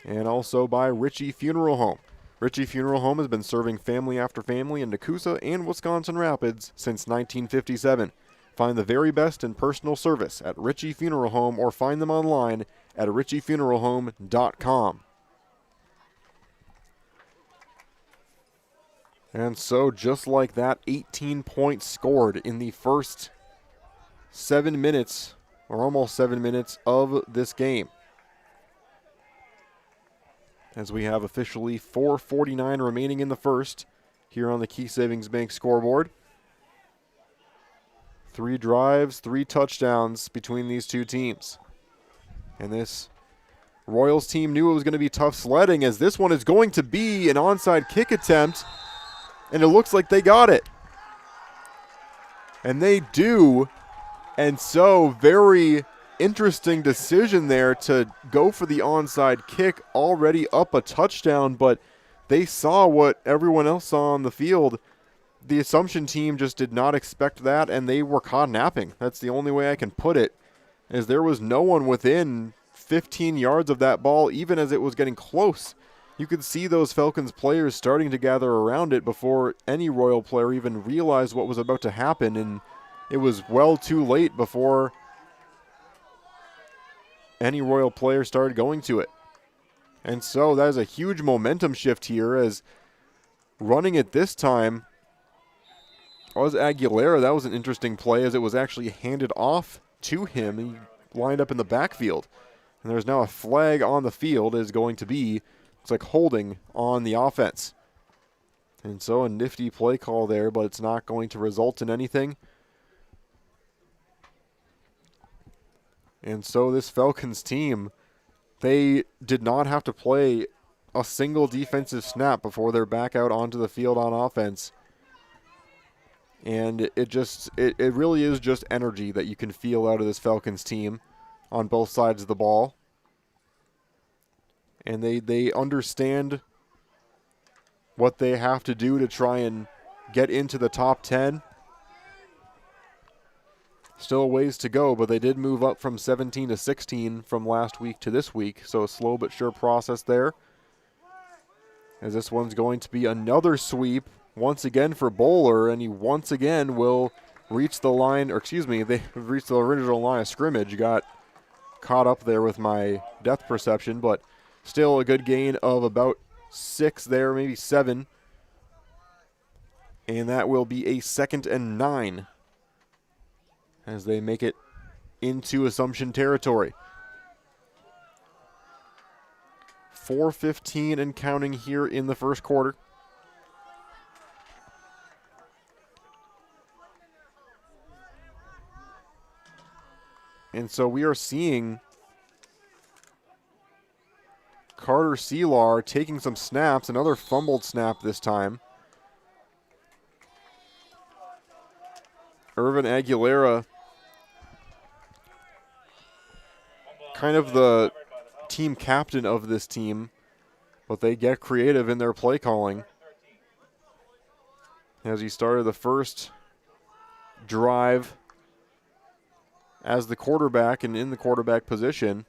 And also by Ritchie Funeral Home. Ritchie Funeral Home has been serving family after family in Nakusa and Wisconsin Rapids since 1957. Find the very best in personal service at Ritchie Funeral Home, or find them online at ritchiefuneralhome.com. And so just like that, 18 points scored in the first 7 minutes, or almost 7 minutes, of this game. As we have officially 4:49 remaining in the first here on the Key Savings Bank scoreboard. 3 drives, 3 touchdowns between these two teams. And this Royals team knew it was going to be tough sledding, as this one is going to be an onside kick attempt, and it looks like they got it. And they do. And so very interesting decision there to go for the onside kick, already up a touchdown, but they saw what everyone else saw on the field. The Assumption team just did not expect that, and they were caught napping. That's the only way I can put it, as there was no one within 15 yards of that ball, even as it was getting close. You could see those Falcons players starting to gather around it before any Royal player even realized what was about to happen, and it was well too late before any Royal player started going to it. And so that is a huge momentum shift here, as running it this time was Aguilera. That was an interesting play, as it was actually handed off to him. He lined up in the backfield. And there's now a flag on the field, is going to be, looks like, holding on the offense. And so a nifty play call there, but it's not going to result in anything. And so this Falcons team, they did not have to play a single defensive snap before they're back out onto the field on offense. And it really is just energy that you can feel out of this Falcons team on both sides of the ball. And they understand what they have to do to try and get into the top 10. Still a ways to go, but they did move up from 17 to 16 from last week to this week, so a slow but sure process there. As this one's going to be another sweep once again for Bowler, and he once again will reach the line, or excuse me, they reached the original line of scrimmage. Got caught up there with my depth perception, but still a good gain of about 6 there, maybe 7. And that will be a 2nd and 9 as they make it into Assumption territory. 4:15 and counting here in the first quarter. And so we are seeing Carter Selar taking some snaps, another fumbled snap this time. Irvin Aguilera, kind of the team captain of this team, but they get creative in their play calling. As he started the first drive as the quarterback and in the quarterback position.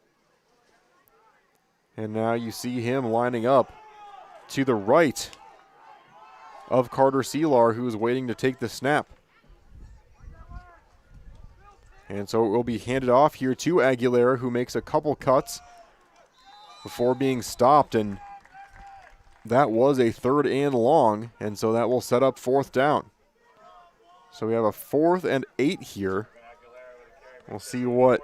And now you see him lining up to the right of Carter Selar, who is waiting to take the snap. And so it will be handed off here to Aguilera, who makes a couple cuts before being stopped. And that was a 3rd and long, and so that will set up 4th down. So we have a 4th and 8 here. We'll see what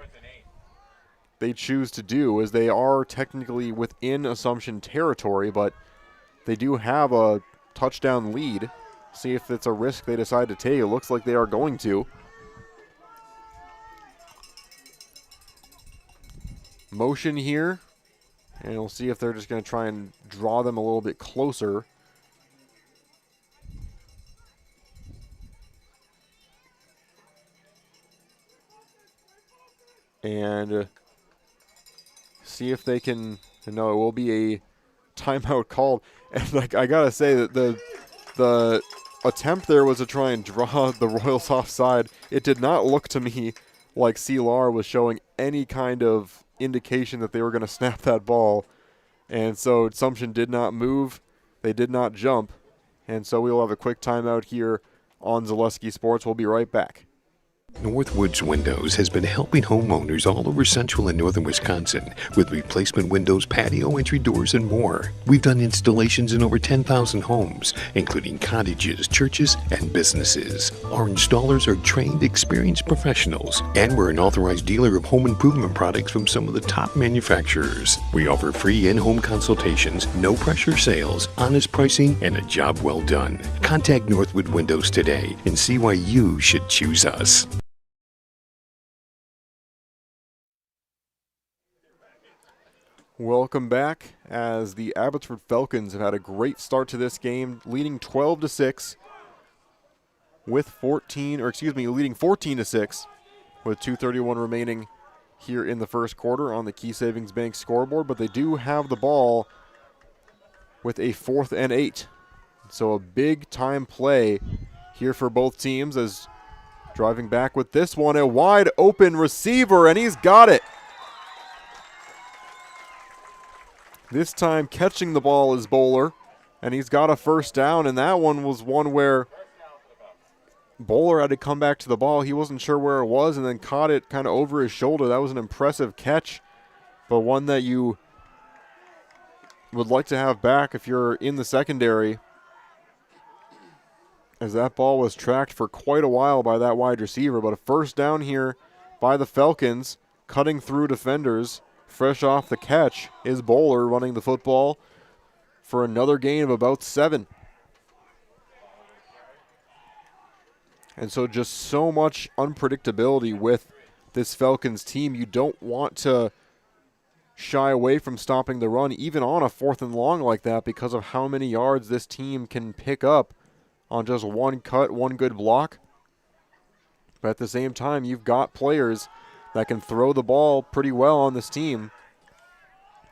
they choose to do, as they are technically within Assumption territory, but they do have a touchdown lead. See if it's a risk they decide to take. It looks like they are going to. Motion here, and we'll see if they're just going to try and draw them a little bit closer. And see if they can. No, it will be a timeout called. And like I gotta say that the attempt there was to try and draw the Royals offside. It did not look to me like Selar was showing any kind of indication that they were going to snap that ball. And so Assumption did not move. They did not jump. And so we will have a quick timeout here on Zaleski Sports. We'll be right back. Northwoods Windows has been helping homeowners all over central and northern Wisconsin with replacement windows, patio entry doors, and more. We've done installations in over 10,000 homes, including cottages, churches, and businesses. Our installers are trained, experienced professionals, and we're an authorized dealer of home improvement products from some of the top manufacturers. We offer free in-home consultations, no-pressure sales, honest pricing, and a job well done. Contact Northwood Windows today and see why you should choose us. Welcome back, as the Abbotsford Falcons have had a great start to this game, leading 12-6 with leading 14-6 with 2:31 remaining here in the first quarter on the Key Savings Bank scoreboard, but they do have the ball with a 4th and 8. So a big time play here for both teams, as driving back with this one, a wide open receiver, and he's got it. This time catching the ball is Bowler, and he's got a 1st down, and that one was one where Bowler had to come back to the ball. He wasn't sure where it was and then caught it kind of over his shoulder. That was an impressive catch, but one that you would like to have back if you're in the secondary, as that ball was tracked for quite a while by that wide receiver. But a 1st down here by the Falcons, cutting through defenders. Fresh off the catch is Bowler, running the football for another gain of about 7. And so just so much unpredictability with this Falcons team. You don't want to shy away from stopping the run, even on a 4th and long like that, because of how many yards this team can pick up on just one cut, one good block. But at the same time, you've got players that can throw the ball pretty well on this team.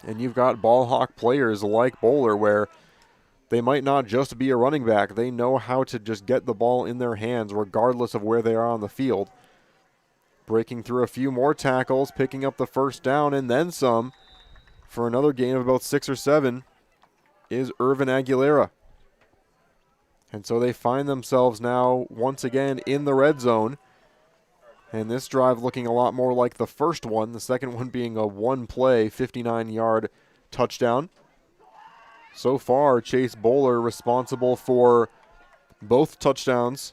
And you've got ball hawk players like Bowler, where they might not just be a running back. They know how to just get the ball in their hands regardless of where they are on the field. Breaking through a few more tackles, picking up the first down and then some for another gain of about 6 or 7 is Irvin Aguilera. And so they find themselves now once again in the red zone. And this drive looking a lot more like the first one, the second one being a one-play, 59-yard touchdown. So far, Chase Bowler responsible for both touchdowns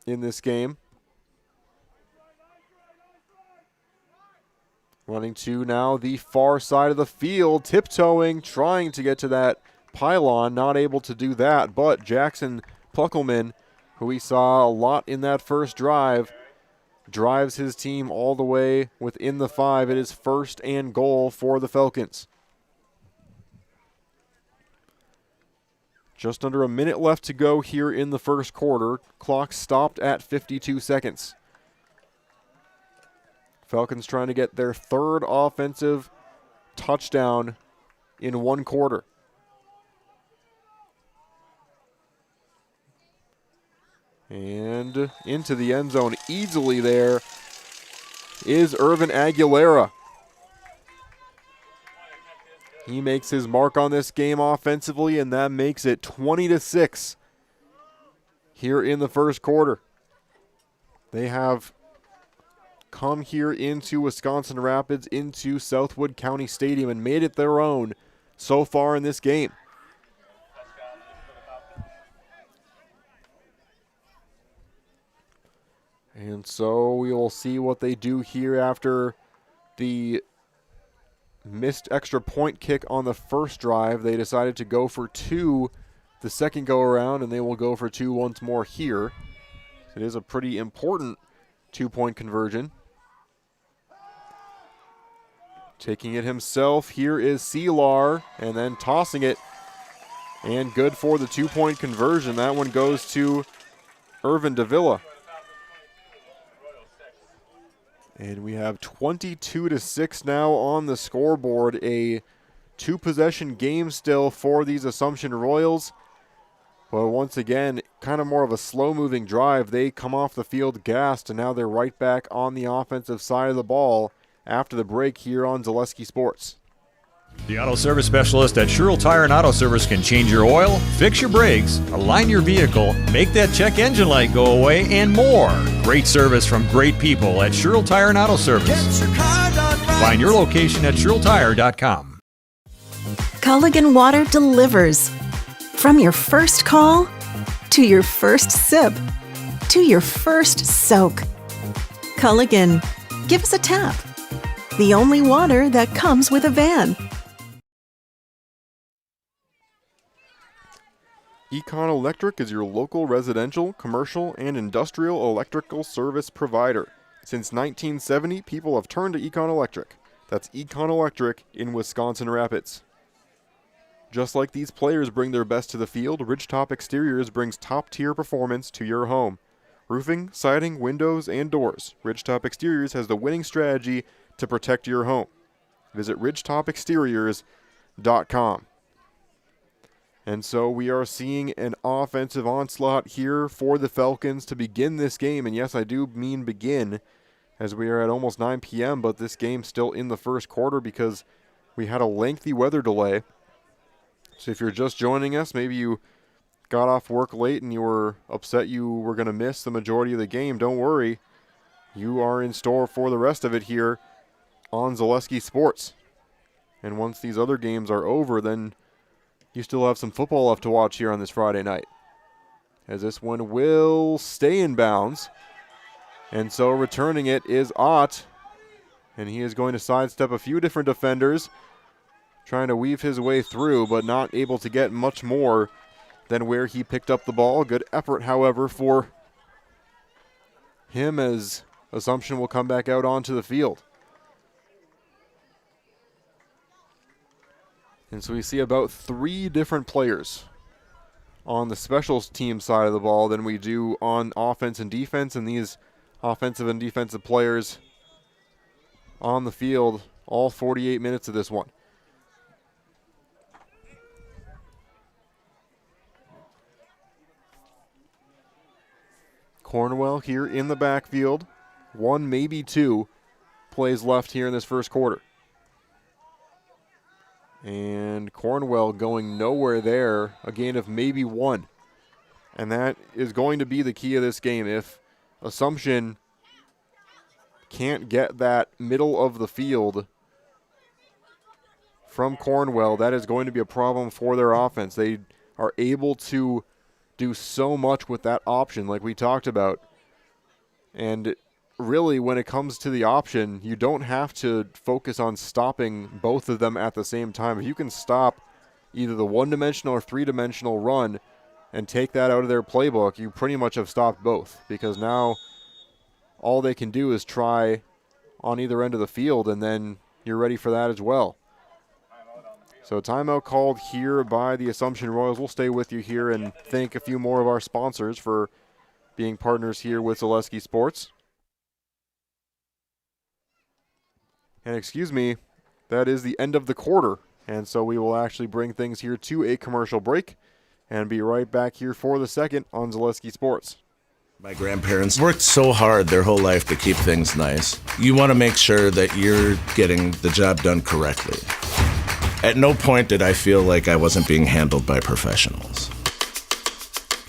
in this game. Running to now the far side of the field, tiptoeing, trying to get to that pylon, not able to do that, but Jackson Puckelman, who we saw a lot in that first drive, drives his team all the way within the 5. It is 1st and goal for the Falcons. Just under a minute left to go here in the first quarter. Clock stopped at 52 seconds. Falcons trying to get their 3rd offensive touchdown in 1 quarter. And into the end zone easily there is Irvin Aguilera. He makes his mark on this game offensively, and that makes it 20-6 here in the first quarter. They have come here into Wisconsin Rapids, into Southwood County Stadium, and made it their own so far in this game. And so we will see what they do here after the missed extra point kick on the first drive. They decided to go for 2 the second go around, and they will go for 2 once more here. It is a pretty important 2-point conversion. Taking it himself, here is Selar, and then tossing it, and good for the 2-point conversion. That one goes to Irvin Davila. And we have 22-6 now on the scoreboard. A 2-possession game still for these Assumption Royals. But once again, kind of more of a slow-moving drive. They come off the field gassed, and now they're right back on the offensive side of the ball after the break here on Zaleski Sports. The Auto Service Specialist at Sherrill Tire and Auto Service can change your oil, fix your brakes, align your vehicle, make that check engine light go away, and more. Great service from great people at Sherrill Tire and Auto Service. Find your location at SherrillTire.com. Culligan Water delivers. From your first call, to your first sip, to your first soak. Culligan, give us a tap. The only water that comes with a van. Econ Electric is your local residential, commercial, and industrial electrical service provider. Since 1970, people have turned to Econ Electric. That's Econ Electric in Wisconsin Rapids. Just like these players bring their best to the field, Ridgetop Exteriors brings top-tier performance to your home. Roofing, siding, windows, and doors. Ridgetop Exteriors has the winning strategy to protect your home. Visit ridgetopexteriors.com. And so we are seeing an offensive onslaught here for the Falcons to begin this game. And yes, I do mean begin, as we are at almost 9 p.m., but this game's still in the first quarter because we had a lengthy weather delay. So if you're just joining us, maybe you got off work late and you were upset you were going to miss the majority of the game, don't worry. You are in store for the rest of it here on Zaleski Sports. And once these other games are over, then you still have some football left to watch here on this Friday night. As this one will stay in bounds. And so returning it is Ott. And he is going to sidestep a few different defenders, trying to weave his way through, but not able to get much more than where he picked up the ball. Good effort, however, for him as Assumption will come back out onto the field. And so we see about 3 different players on the specials team side of the ball than we do on offense and defense, and these offensive and defensive players on the field all 48 minutes of this one. Cornwell here in the backfield. 1, maybe 2 plays left here in this first quarter. And Cornwell going nowhere there, a gain of maybe 1. And that is going to be the key of this game. If Assumption can't get that middle of the field from Cornwell, that is going to be a problem for their offense. They are able to do so much with that option like we talked about. And really, when it comes to the option, you don't have to focus on stopping both of them at the same time. If you can stop either the one-dimensional or three-dimensional run and take that out of their playbook, you pretty much have stopped both, because now all they can do is try on either end of the field, and then you're ready for that as well. So timeout called here by the Assumption Royals. We'll stay with you here and thank a few more of our sponsors for being partners here with Zaleski Sports. And excuse me, that is the end of the quarter. And so we will actually bring things here to a commercial break and be right back here for the second on Zaleski Sports. My grandparents worked so hard their whole life to keep things nice. You want to make sure that you're getting the job done correctly. At no point did I feel like I wasn't being handled by professionals.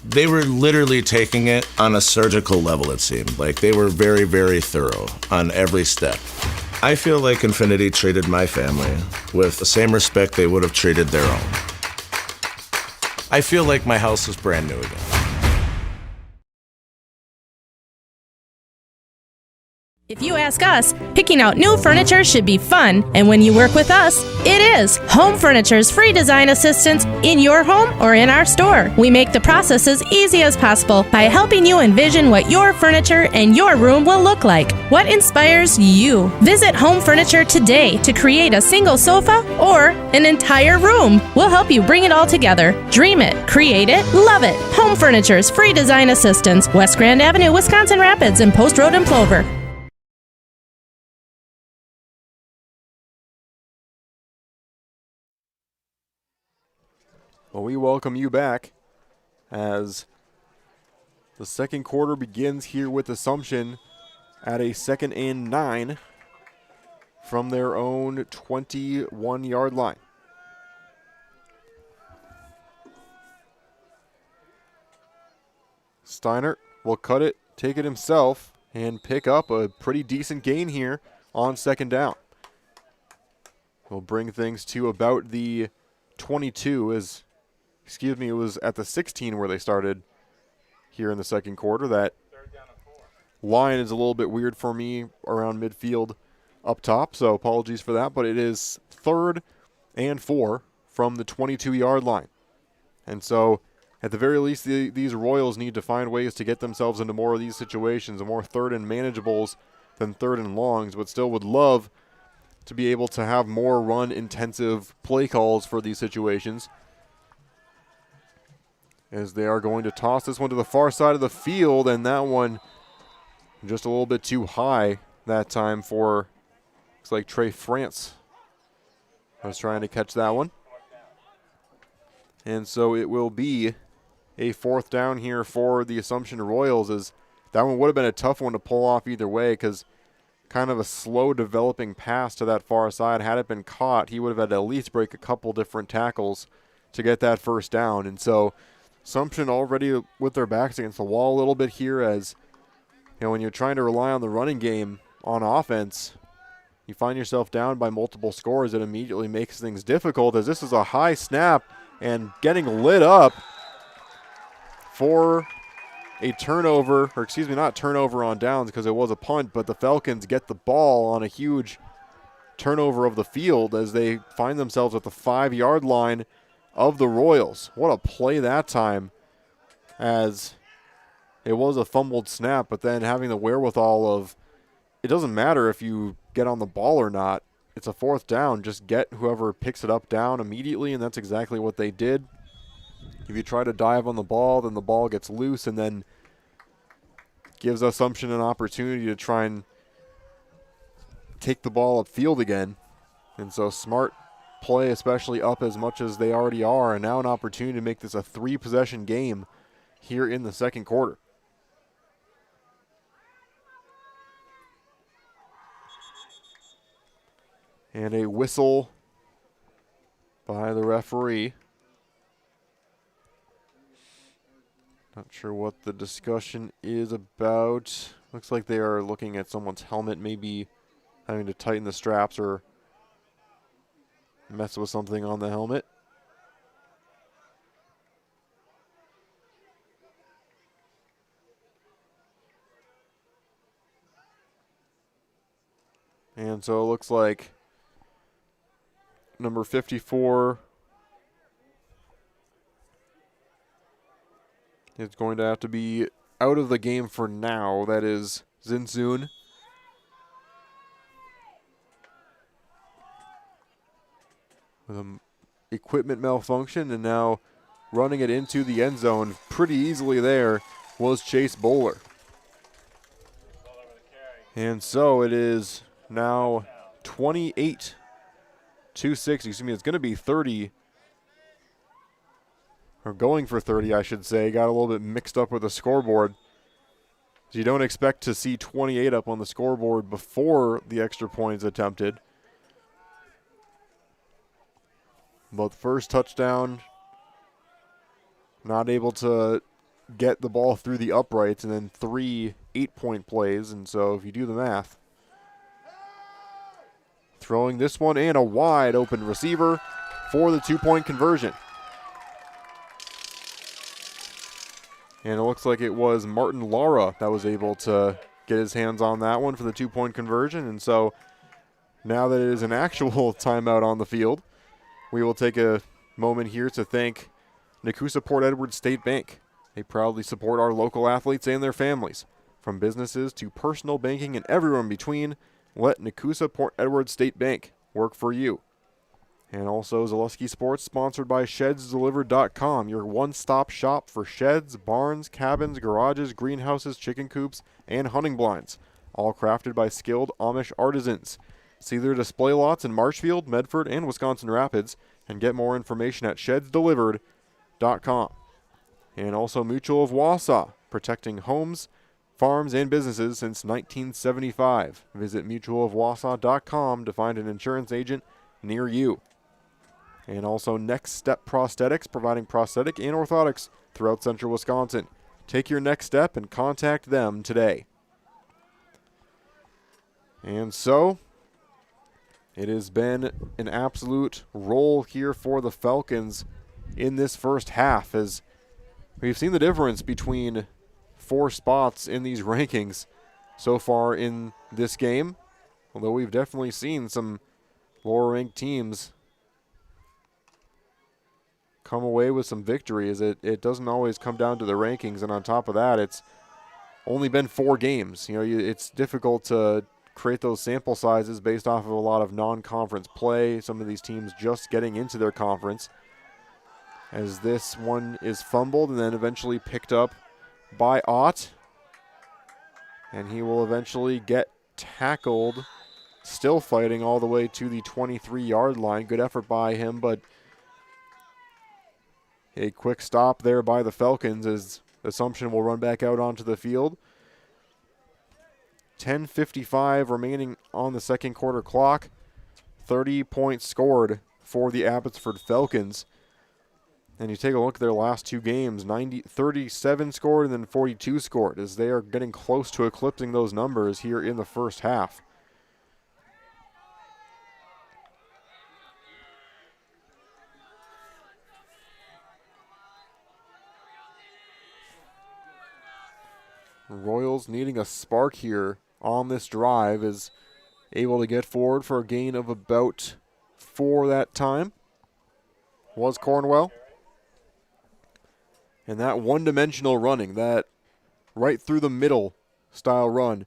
They were literally taking it on a surgical level, it seemed. Like they were very, very thorough on every step. I feel like Infinity treated my family with the same respect they would have treated their own. I feel like my house is brand new again. If you ask us, picking out new furniture should be fun, and when you work with us, it is. Home Furniture's free design assistance in your home or in our store. We make the process as easy as possible by helping you envision what your furniture and your room will look like. What inspires you? Visit Home Furniture today to create a single sofa or an entire room. We'll help you bring it all together. Dream it, create it, love it. Home Furniture's free design assistance, West Grand Avenue, Wisconsin Rapids, and Post Road in Plover. Well, we welcome you back as the second quarter begins here with Assumption at a 2nd and 9 from their own 21-yard line. Steiner will cut it, take it himself, and pick up a pretty decent gain here on 2nd down. We'll bring things to about the 22 as... Excuse me, it was at the 16 where they started here in the second quarter. That line is a little bit weird for me around midfield up top, so apologies for that. But it is 3rd and 4 from the 22-yard line. And so at the very least, these Royals need to find ways to get themselves into more of these situations, more 3rd and manageables than 3rd and longs, but still would love to be able to have more run-intensive play calls for these situations, as they are going to toss this one to the far side of the field, and that one just a little bit too high that time for, looks like Trey France was trying to catch that one. And so it will be a 4th down here for the Assumption Royals, as that one would have been a tough one to pull off either way, because kind of a slow developing pass to that far side. Had it been caught, he would have had to at least break a couple different tackles to get that 1st down. And so Assumption already with their backs against the wall a little bit here, as you know, when you're trying to rely on the running game on offense, you find yourself down by multiple scores. It immediately makes things difficult, as this is a high snap and getting lit up for a turnover, or excuse me, not turnover on downs because it was a punt, but the Falcons get the ball on a huge turnover of the field as they find themselves at the 5-yard line of the Royals. What a play that time, as it was a fumbled snap, but then having the wherewithal of, it doesn't matter if you get on the ball or not. It's a 4th down. Just get whoever picks it up down immediately, and that's exactly what they did. If you try to dive on the ball, then the ball gets loose and then gives Assumption an opportunity to try and take the ball upfield again. And so smart play, especially up as much as they already are, and now an opportunity to make this a 3-possession game here in the second quarter. And a whistle by the referee. Not sure what the discussion is about. Looks like they are looking at someone's helmet, maybe having to tighten the straps or mess with something on the helmet. And so it looks like number 54 is going to have to be out of the game for now. That is Zinsun. With an equipment malfunction, and now running it into the end zone pretty easily there was Chase Bowler. And so it is now 28-6. Excuse me, it's going to be 30. Or going for 30, I should say. Got a little bit mixed up with the scoreboard. So you don't expect to see 28 up on the scoreboard before the extra point is attempted. But first touchdown, not able to get the ball through the uprights, and then 3 8-point plays. And so if you do the math, throwing this one and a wide open receiver for the 2-point conversion. And it looks like it was Martin Lara that was able to get his hands on that one for the 2-point conversion. And so now that it is an actual timeout on the field, we will take a moment here to thank Nakusa Port Edward State Bank. They proudly support our local athletes and their families. From businesses to personal banking and everywhere in between, let Nakusa Port Edward State Bank work for you. And also Zaleski Sports, sponsored by ShedsDelivered.com, your one-stop shop for sheds, barns, cabins, garages, greenhouses, chicken coops, and hunting blinds, all crafted by skilled Amish artisans. See their display lots in Marshfield, Medford, and Wisconsin Rapids, and get more information at ShedsDelivered.com. And also Mutual of Wausau, protecting homes, farms, and businesses since 1975. Visit mutualofwausau.com to find an insurance agent near you. And also Next Step Prosthetics, providing prosthetic and orthotics throughout central Wisconsin. Take your next step and contact them today. And so it has been an absolute roll here for the Falcons in this first half, as we've seen the difference between 4 spots in these rankings so far in this game, although we've definitely seen some lower ranked teams come away with some victories. It doesn't always come down to the rankings, and on top of that, it's only been 4 games. You know, it's difficult to create those sample sizes based off of a lot of non-conference play. Some of these teams just getting into their conference, as this one is fumbled and then eventually picked up by Ott, and he will eventually get tackled, still fighting all the way to the 23-yard line. Good effort by him, but a quick stop there by the Falcons as Assumption will run back out onto the field. 10:55 remaining on the second quarter clock. 30 points scored for the Abbotsford Falcons. And you take a look at their last 2 games, 37 scored and then 42 scored, as they are getting close to eclipsing those numbers here in the first half. Royals needing a spark here on this drive, is able to get forward for a gain of about 4 that time. was Cornwell. And that one-dimensional running, that right through the middle style run,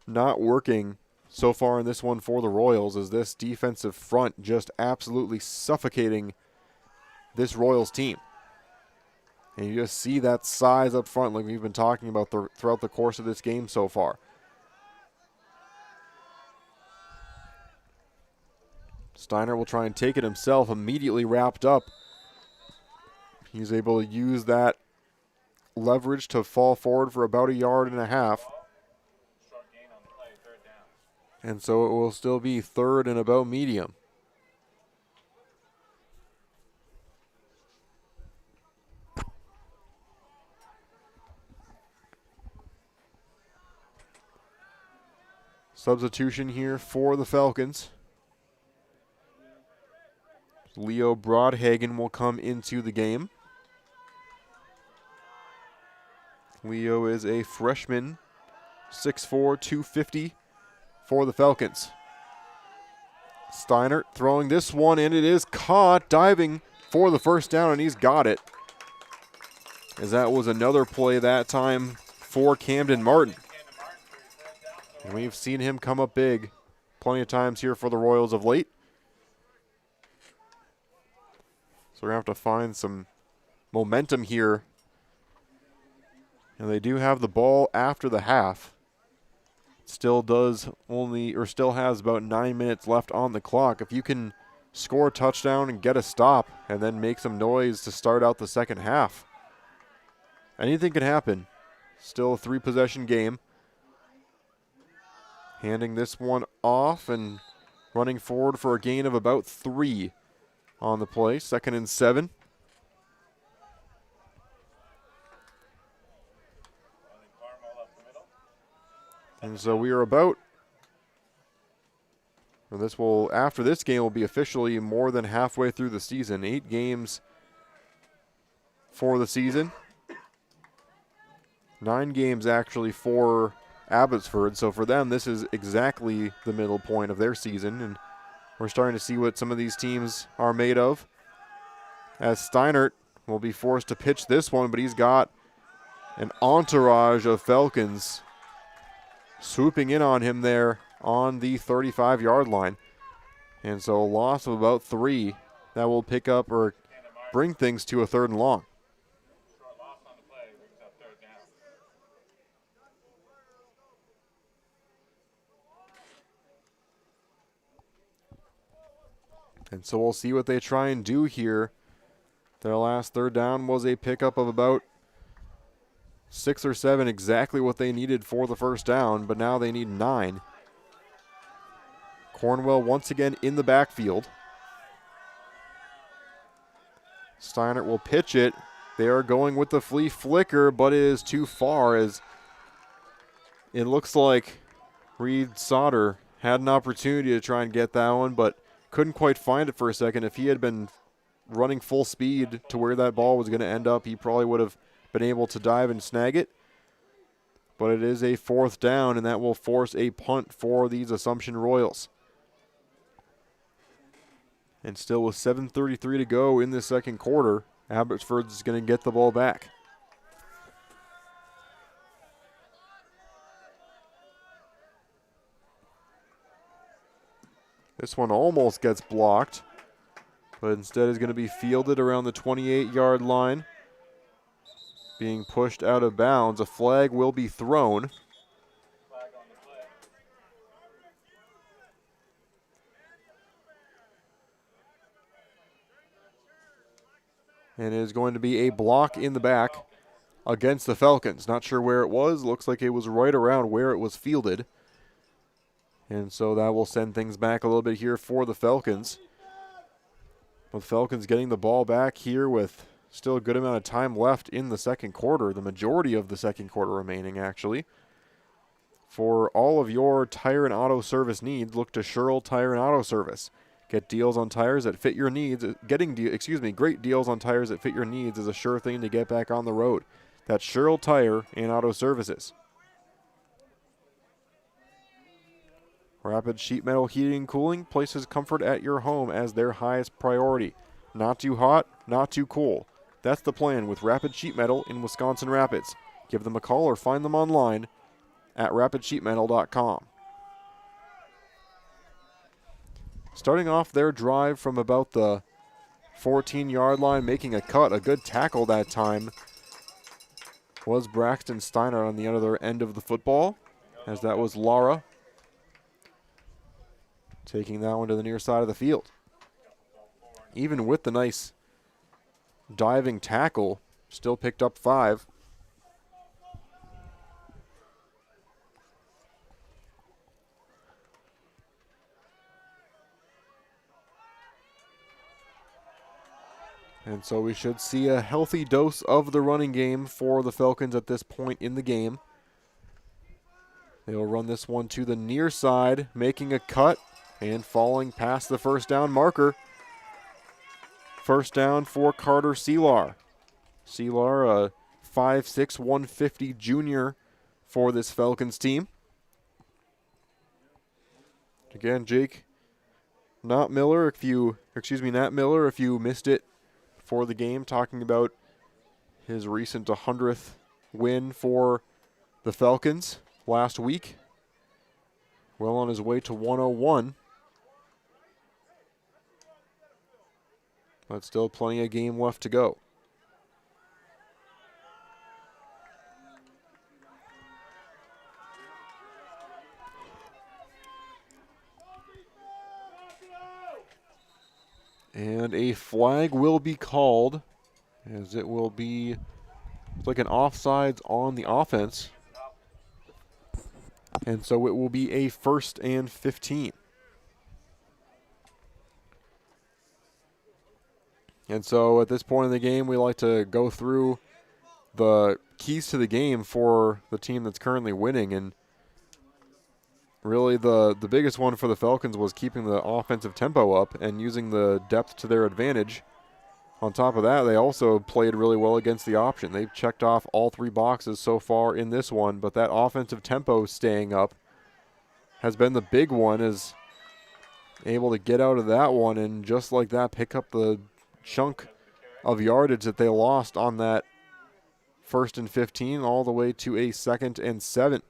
not working so far in this one for the Royals, as this defensive front just absolutely suffocating this Royals team. And you just see that size up front like we've been talking about throughout the course of this game so far. Steiner will try and take it himself, immediately wrapped up. He's able to use that leverage to fall forward for about 1.5 yards. And so it will still be 3rd and about medium. Substitution here for the Falcons. Leo Broadhagen will come into the game. Leo is a freshman, 6'4", 250 for the Falcons. Steiner throwing this one, and it is caught, diving for the first down, and he's got it. As that was another play that time for Camden Martin. And we've seen him come up big plenty of times here for the Royals of late. So we're going to have to find some momentum here. And they do have the ball after the half. Still has about 9 minutes left on the clock. If you can score a touchdown and get a stop and then make some noise to start out the second half, anything can happen. Still a 3-possession game. Handing this one off and running forward for a gain of about 3 on the play. 2nd and 7. And so we are after this game will be officially more than halfway through the season. 8 games for the season. 9 games actually for Abbotsford. So for them, this is exactly the middle point of their season. And we're starting to see what some of these teams are made of. As Steinert will be forced to pitch this one, but he's got an entourage of Falcons swooping in on him there on the 35-yard line. And so a loss of about 3 that will pick up or bring things to a 3rd and long. And so we'll see what they try and do here. Their last 3rd down was a pickup of about 6 or 7, exactly what they needed for the first down, but now they need 9. Cornwell once again in the backfield. Steiner will pitch it. They are going with the flea flicker, but it is too far, as it looks like Reed Sauter had an opportunity to try and get that one, but couldn't quite find it for a second. If he had been running full speed to where that ball was going to end up, he probably would have been able to dive and snag it. But it is a 4th down, and that will force a punt for these Assumption Royals. And still with 7:33 to go in the second quarter, Abbotsford is going to get the ball back. This one almost gets blocked, but instead is going to be fielded around the 28-yard line. Being pushed out of bounds. A flag will be thrown. And it is going to be a block in the back against the Falcons. Not sure where it was. Looks like it was right around where it was fielded. And so that will send things back a little bit here for the Falcons. With Falcons getting the ball back here with still a good amount of time left in the second quarter, the majority of the second quarter remaining, actually. For all of your tire and auto service needs, look to Sherrill Tire and Auto Service. Get deals on tires that fit your needs. Great deals on tires that fit your needs is a sure thing to get back on the road. That's Sherrill Tire and Auto Services. Rapid Sheet Metal Heating and Cooling places comfort at your home as their highest priority. Not too hot, not too cool. That's the plan with Rapid Sheet Metal in Wisconsin Rapids. Give them a call or find them online at rapidsheetmetal.com. Starting off their drive from about the 14-yard line, making a cut, a good tackle that time, was Braxton Steiner on the other end of the football, as that was Lara taking that one to the near side of the field. Even with the nice diving tackle, still picked up 5. And so we should see a healthy dose of the running game for the Falcons at this point in the game. They will run this one to the near side, making a cut and falling past the first down marker. First down for Carter Selar. Selar, a 5'6", 150 junior for this Falcons team. Again, Jake, Nat Miller, if you missed it for the game, talking about his recent 100th win for the Falcons last week. Well on his way to 101. But still plenty of game left to go. And a flag will be called, as it will be, it's like an offsides on the offense. And so it will be a 1st and 15. And so at this point in the game, we like to go through the keys to the game for the team that's currently winning. And really the biggest one for the Falcons was keeping the offensive tempo up and using the depth to their advantage. On top of that, they also played really well against the option. They've checked off all 3 boxes so far in this one, but that offensive tempo staying up has been the big one, is able to get out of that one and just like that pick up the chunk of yardage that they lost on that 1st and 15 all the way to a 2nd and 7.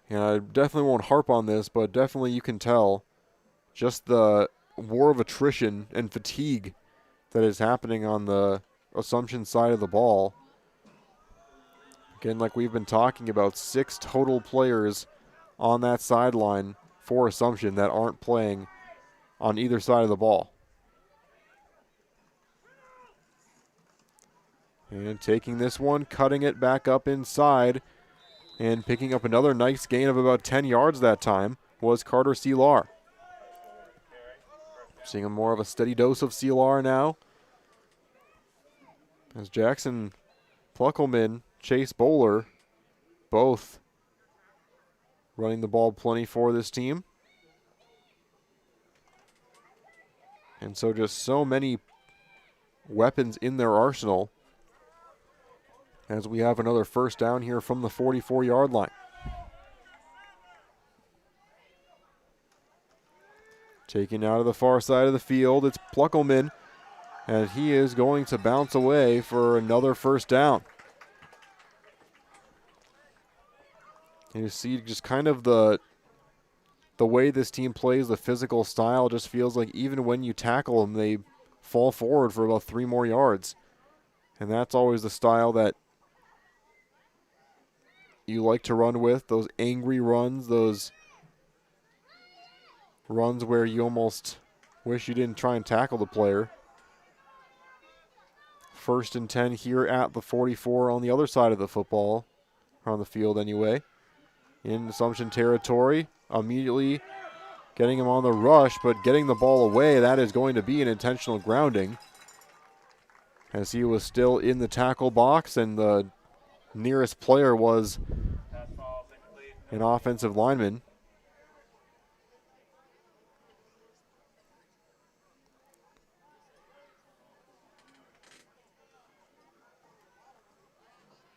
And I definitely won't harp on this, but definitely you can tell just the war of attrition and fatigue that is happening on the Assumption side of the ball. Again, like we've been talking about, 6 total players on that sideline for Assumption that aren't playing on either side of the ball. And taking this one, cutting it back up inside, and picking up another nice gain of about 10 yards that time was Carter Selar. Seeing more of a steady dose of Selar now, as Jackson Pluckelman, Chase Bowler, both running the ball plenty for this team. And so just so many weapons in their arsenal, as we have another first down here from the 44-yard line. Taking out of the far side of the field, it's Pluckelman, and he is going to bounce away for another first down. And you see just kind of the way this team plays, the physical style, just feels like even when you tackle them, they fall forward for about 3 more yards. And that's always the style that you like to run with, those angry runs, those runs where you almost wish you didn't try and tackle the player. 1st and 10 here at the 44 on the other side of the football, or on the field anyway. In Assumption territory, immediately getting him on the rush, but getting the ball away, that is going to be an intentional grounding, as he was still in the tackle box and the nearest player was an offensive lineman.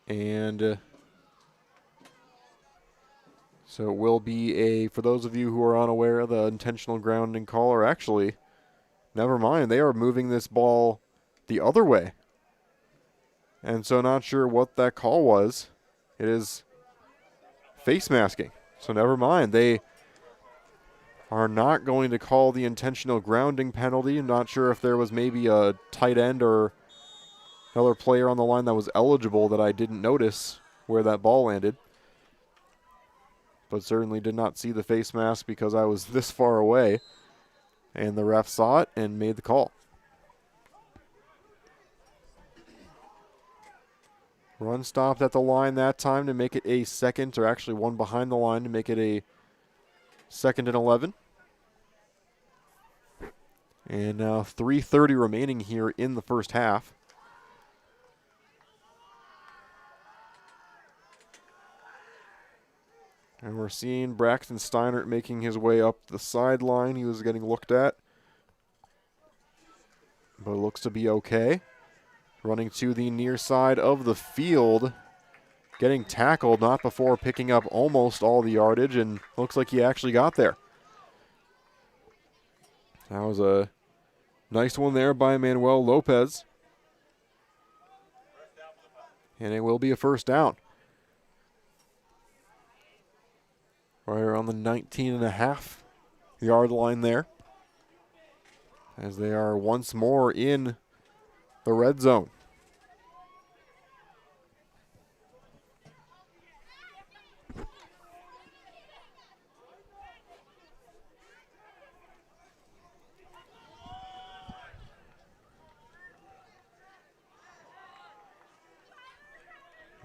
And So it will be for those of you who are unaware, the intentional grounding call, or actually, never mind, they are moving this ball the other way. And so not sure what that call was. It is face masking. So never mind. They are not going to call the intentional grounding penalty. I'm not sure if there was maybe a tight end or another player on the line that was eligible that I didn't notice where that ball landed. But certainly did not see the face mask because I was this far away. And the ref saw it and made the call. Run stopped at the line that time to make it a second, or actually one behind the line to make it a 2nd and 11. And now 3:30 remaining here in the first half. And we're seeing Braxton Steinert making his way up the sideline. He was getting looked at, but it looks to be okay. Running to the near side of the field, getting tackled, not before picking up almost all the yardage, and looks like he actually got there. That was a nice one there by Manuel Lopez. And it will be a first down. Right around the 19.5-yard line there, as they are once more in the red zone.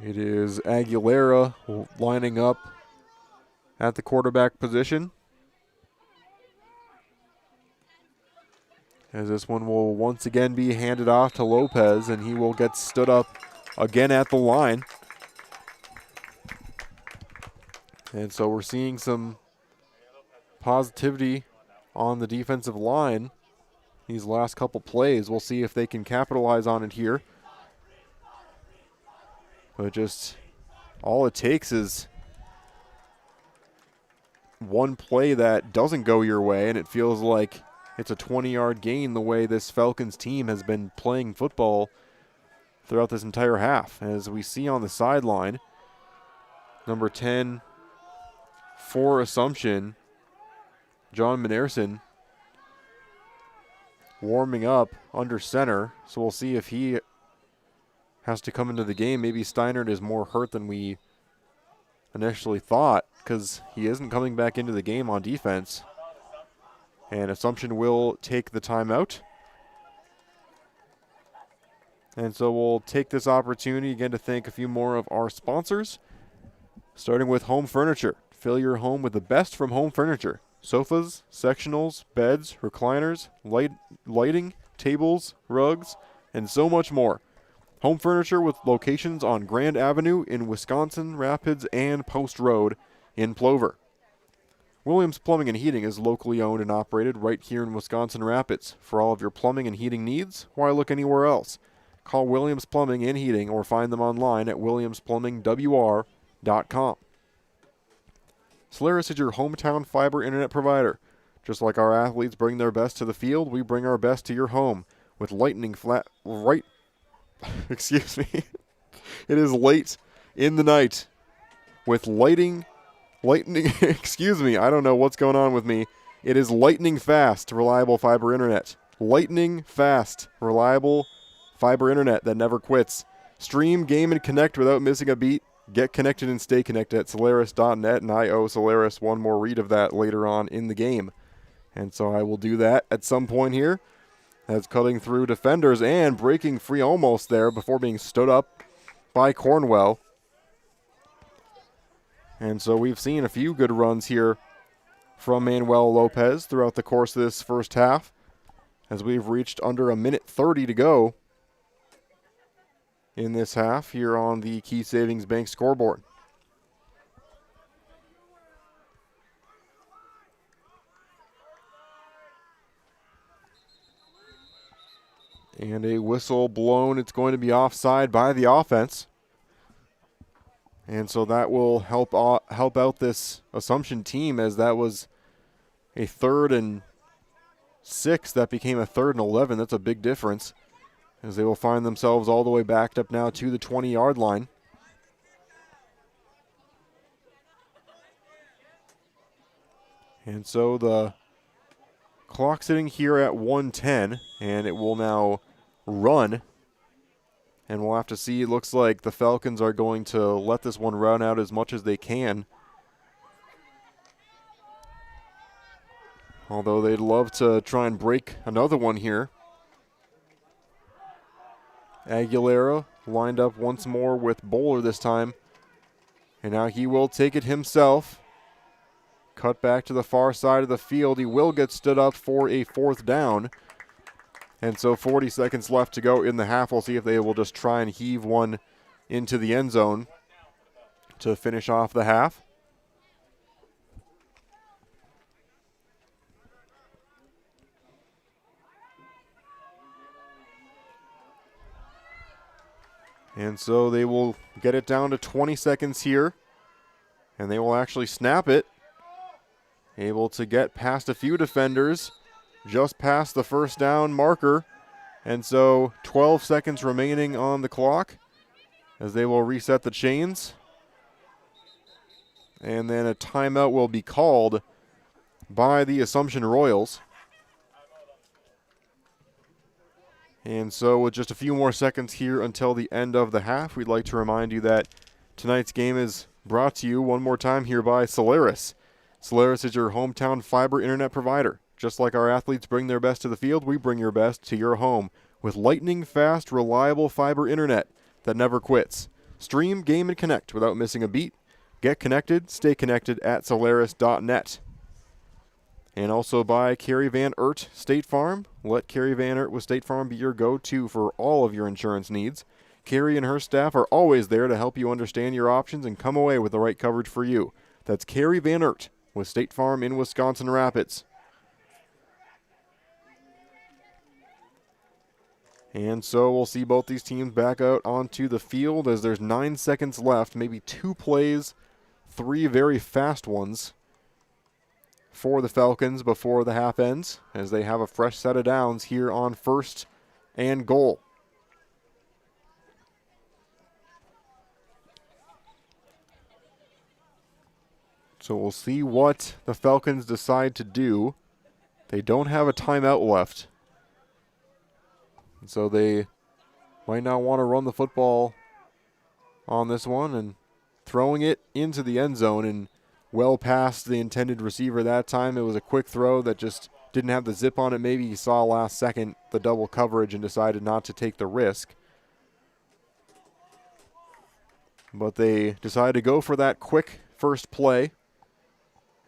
It is Aguilera lining up at the quarterback position, as this one will once again be handed off to Lopez, and he will get stood up again at the line. And so we're seeing some positivity on the defensive line these last couple plays. We'll see if they can capitalize on it here. But just all it takes is one play that doesn't go your way, and it feels like it's a 20-yard gain the way this Falcons team has been playing football throughout this entire half. As we see on the sideline, number 10 for Assumption, John Manerson, warming up under center. So we'll see if he has to come into the game. Maybe Steinert is more hurt than we initially thought, because he isn't coming back into the game on defense. And Assumption will take the timeout. And so we'll take this opportunity again to thank a few more of our sponsors, starting with Home Furniture. Fill your home with the best from Home Furniture. Sofas, sectionals, beds, recliners, lighting, tables, rugs, and so much more. Home Furniture with locations on Grand Avenue in Wisconsin Rapids and Post Road in Plover. Williams Plumbing and Heating is locally owned and operated right here in Wisconsin Rapids. For all of your plumbing and heating needs, why look anywhere else? Call Williams Plumbing and Heating or find them online at williamsplumbingwr.com. Solaris is your hometown fiber internet provider. Just like our athletes bring their best to the field, we bring our best to your home with excuse me. It is late in the night with lightning, excuse me, I don't know what's going on with me. It is lightning fast, reliable fiber internet. Lightning fast, reliable fiber internet that never quits. Stream, game, and connect without missing a beat. Get connected and stay connected at Solaris.net, and I owe Solaris one more read of that later on in the game. And so I will do that at some point here. As cutting through defenders and breaking free almost there before being stood up by Cornwell. And so we've seen a few good runs here from Manuel Lopez throughout the course of this first half, as we've reached under a minute 30 to go in this half here on the Key Savings Bank scoreboard. And a whistle blown. It's going to be offside by the offense. And so that will help out this Assumption team, as that was a 3rd and 6 that became a 3rd and 11. That's a big difference, as they will find themselves all the way backed up now to the 20-yard line. And so the clock sitting here at 1:10, and it will now run. And we'll have to see. It looks like the Falcons are going to let this one run out as much as they can. Although they'd love to try and break another one here. Aguilera lined up once more with Bowler this time. And now he will take it himself. Cut back to the far side of the field. He will get stood up for a 4th down. And so 40 seconds left to go in the half. We'll see if they will just try and heave one into the end zone to finish off the half. And so they will get it down to 20 seconds here. And they will actually snap it. Able to get past a few defenders. Just past the 1st down marker. And so 12 seconds remaining on the clock as they will reset the chains. And then a timeout will be called by the Assumption Royals. And so with just a few more seconds here until the end of the half, we'd like to remind you that tonight's game is brought to you one more time here by Solaris. Solaris is your hometown fiber internet provider. Just like our athletes bring their best to the field, we bring your best to your home with lightning-fast, reliable fiber internet that never quits. Stream, game, and connect without missing a beat. Get connected, stay connected at Solaris.net. And also by Carrie Van Eert State Farm. Let Carrie Van Eert with State Farm be your go-to for all of your insurance needs. Carrie and her staff are always there to help you understand your options and come away with the right coverage for you. That's Carrie Van Eert with State Farm in Wisconsin Rapids. And so we'll see both these teams back out onto the field as there's 9 seconds left, maybe 2 plays, 3 very fast ones for the Falcons before the half ends, as they have a fresh set of downs here on 1st and goal. So we'll see what the Falcons decide to do. They don't have a timeout left. So they might not want to run the football on this one, and throwing it into the end zone and well past the intended receiver that time. It was a quick throw that just didn't have the zip on it. Maybe he saw last second the double coverage and decided not to take the risk. But they decided to go for that quick first play.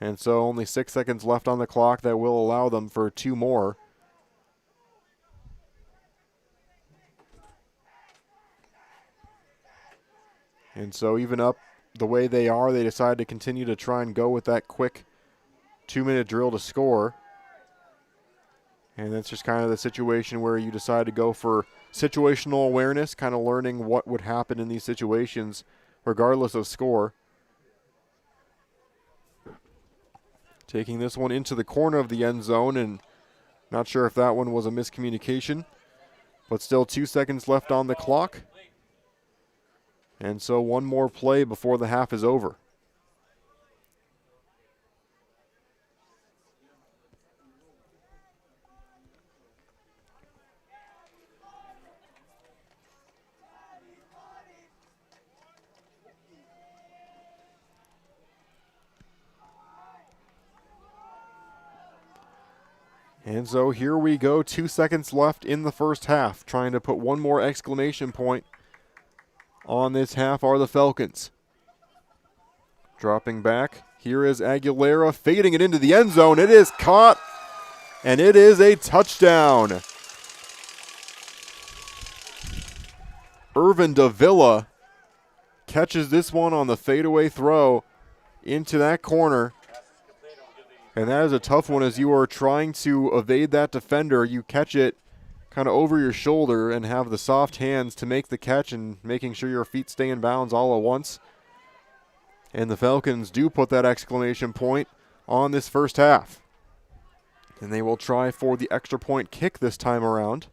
And so only 6 seconds left on the clock. That will allow them for 2 more. And so even up the way they are, they decide to continue to try and go with that quick 2-minute drill to score. And that's just kind of the situation where you decide to go for situational awareness, kind of learning what would happen in these situations regardless of score. Taking this one into the corner of the end zone, and not sure if that one was a miscommunication, but still 2 seconds left on the clock. And so one more play before the half is over. And so here we go, 2 seconds left in the first half. Trying to put one more exclamation point on this half are the Falcons. Dropping back, here is Aguilera fading it into the end zone. It is caught, and it is a touchdown. Irvin Davila catches this one on the fadeaway throw into that corner. And that is a tough one as you are trying to evade that defender. You catch it kind of over your shoulder and have the soft hands to make the catch and making sure your feet stay in bounds all at once. And the Falcons do put that exclamation point on this first half. And they will try for the extra point kick this time around.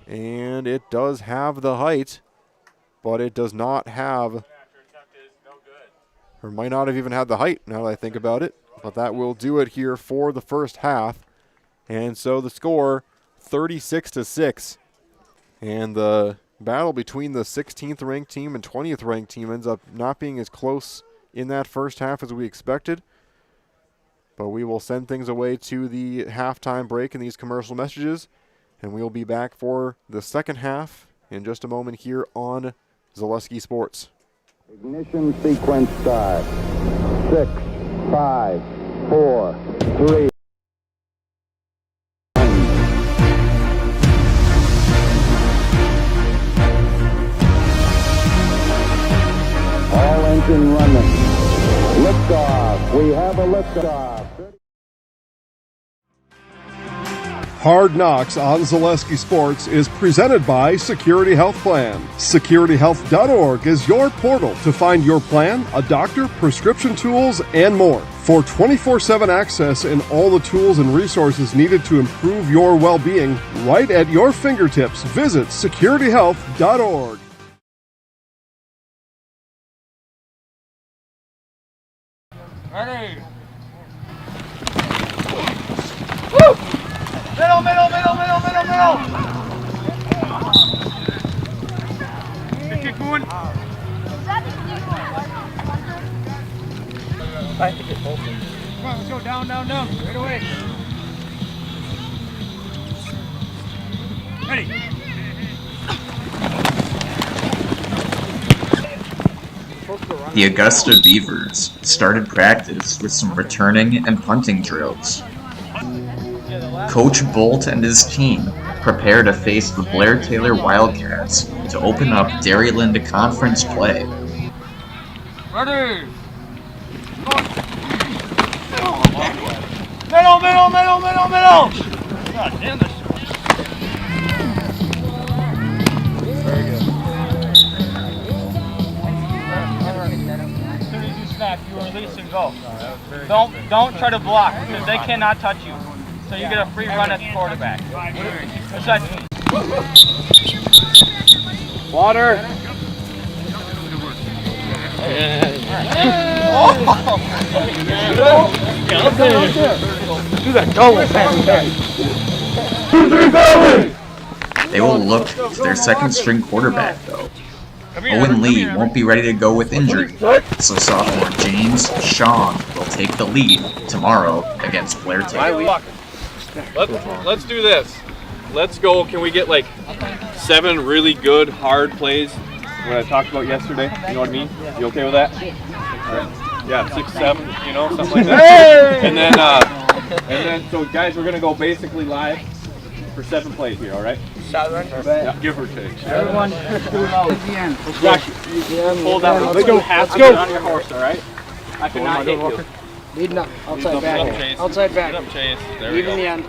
And it does have the height, but it does not have, or might not have even had the height now that I think about it. But that will do it here for the first half. And so the score, 36-6. And the battle between the 16th ranked team and 20th ranked team ends up not being as close in that first half as we expected. But we will send things away to the halftime break and these commercial messages. And we'll be back for the second half in just a moment here on Zaleski Sports. Ignition sequence start. 6, 5, 4, 3. All engine running. Liftoff. We have a liftoff. Hard Knocks on Zaleski Sports is presented by Security Health Plan. SecurityHealth.org is your portal to find your plan, a doctor, prescription tools, and more. For 24/7 access and all the tools and resources needed to improve your well-being, right at your fingertips, visit SecurityHealth.org. Ready. Woo! Middle, middle, middle, middle, middle, middle. Good kick going. I think it's open. Come on, let's go down, down, down. Right away. Ready. The Augusta Beavers started practice with some returning and punting drills. Coach Bolt and his team prepare to face the Blair Taylor Wildcats to open up Dairyland Conference play. Ready. Middle, middle, middle, middle, middle. God damn this. Very good. As soon as you snap, you release and go. Don't try to block because they cannot touch you. So you get a free run at the quarterback. Water. Do that double They will look to their second string quarterback though. Owen Lee won't be ready to go with injury, so sophomore James Shawn will take the lead tomorrow against Blair Taylor. Let's do this. Let's go. Can we get like 7 really good hard plays? What I talked about yesterday. You know what I mean? You okay with that? Right. Yeah, 6, 7. You know, something like that. And then, so guys, we're gonna go basically live for 7 plays here. All right? 7. Yeah, give or take. Everyone, Josh, hold that. Let's go. Let's go. On your horse. All right? I cannot hit you. Leading up, outside back. Outside back. Lead up, Chase. There we go. Lead in the end.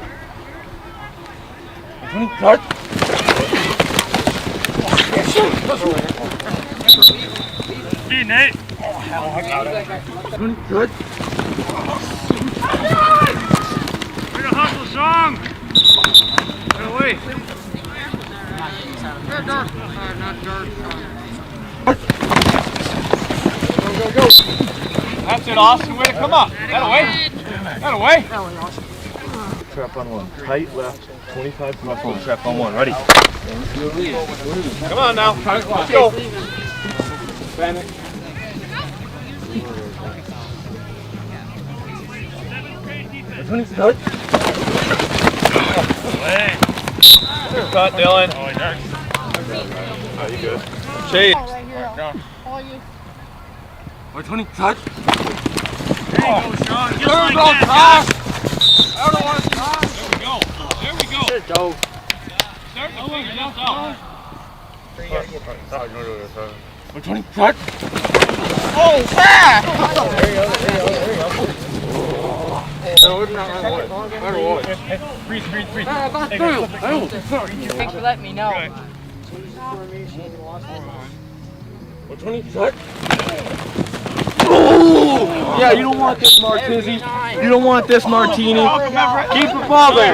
Be Nate. Good. Way to hustle, song. Get away. Not dirt. Go. That's it, Austin. Way to come up. That away. That away. Trap on 1. Tight left. 25 muscle. Trap on 1. Ready. Come on now. Let's go. Panic. Good cut, Dylan. Oh, you good? Chase. We're 20. Cut. There you go, Sean. Just like that. I don't want to stop. There we go. There we go. Start to figure this out. We're 20. Cut. Oh, fast! There you go. No, we're not running away. Freeze. Thanks for letting me know. Oh! Yeah, you don't want this, Martizzi. You don't want this, Martini. Keep the ball there.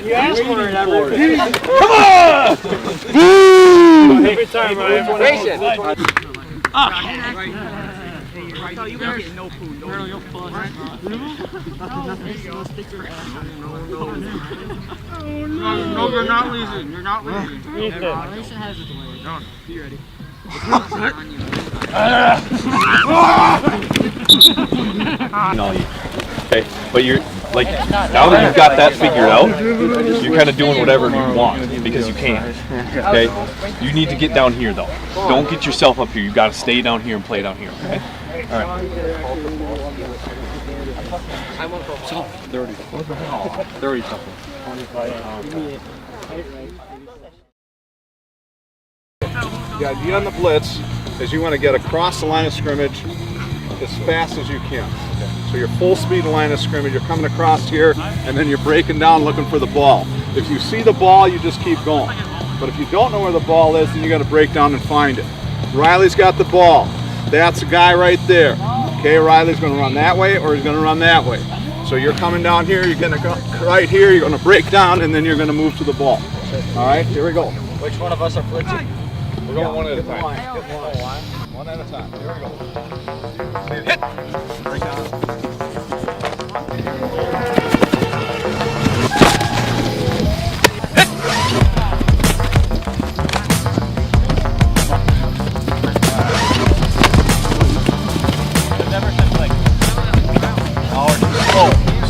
You asked for it, Everett. Come on! Boom! Every time, Ryan. Patient. No, you're not losing. You're not losing. Be ready. Okay, but you're like, now that you've got that figured out, you're kind of doing whatever you want because you can. Okay, you need to get down here though. Don't get yourself up here. You got to stay down here and play down here. Okay. All right. 30. 30 something. 25. The idea on the blitz is you want to get across the line of scrimmage as fast as you can. So you're full speed line of scrimmage, you're coming across here, and then you're breaking down looking for the ball. If you see the ball, you just keep going. But if you don't know where the ball is, then you got to break down and find it. Riley's got the ball. That's the guy right there. Okay, Riley's going to run that way or he's going to run that way. So you're coming down here, you're going to go right here, you're going to break down, and then you're going to move to the ball. All right, here we go. Which one of us are blitzing? We're going one at a time. One at a time. Here we go. Hit. Break down.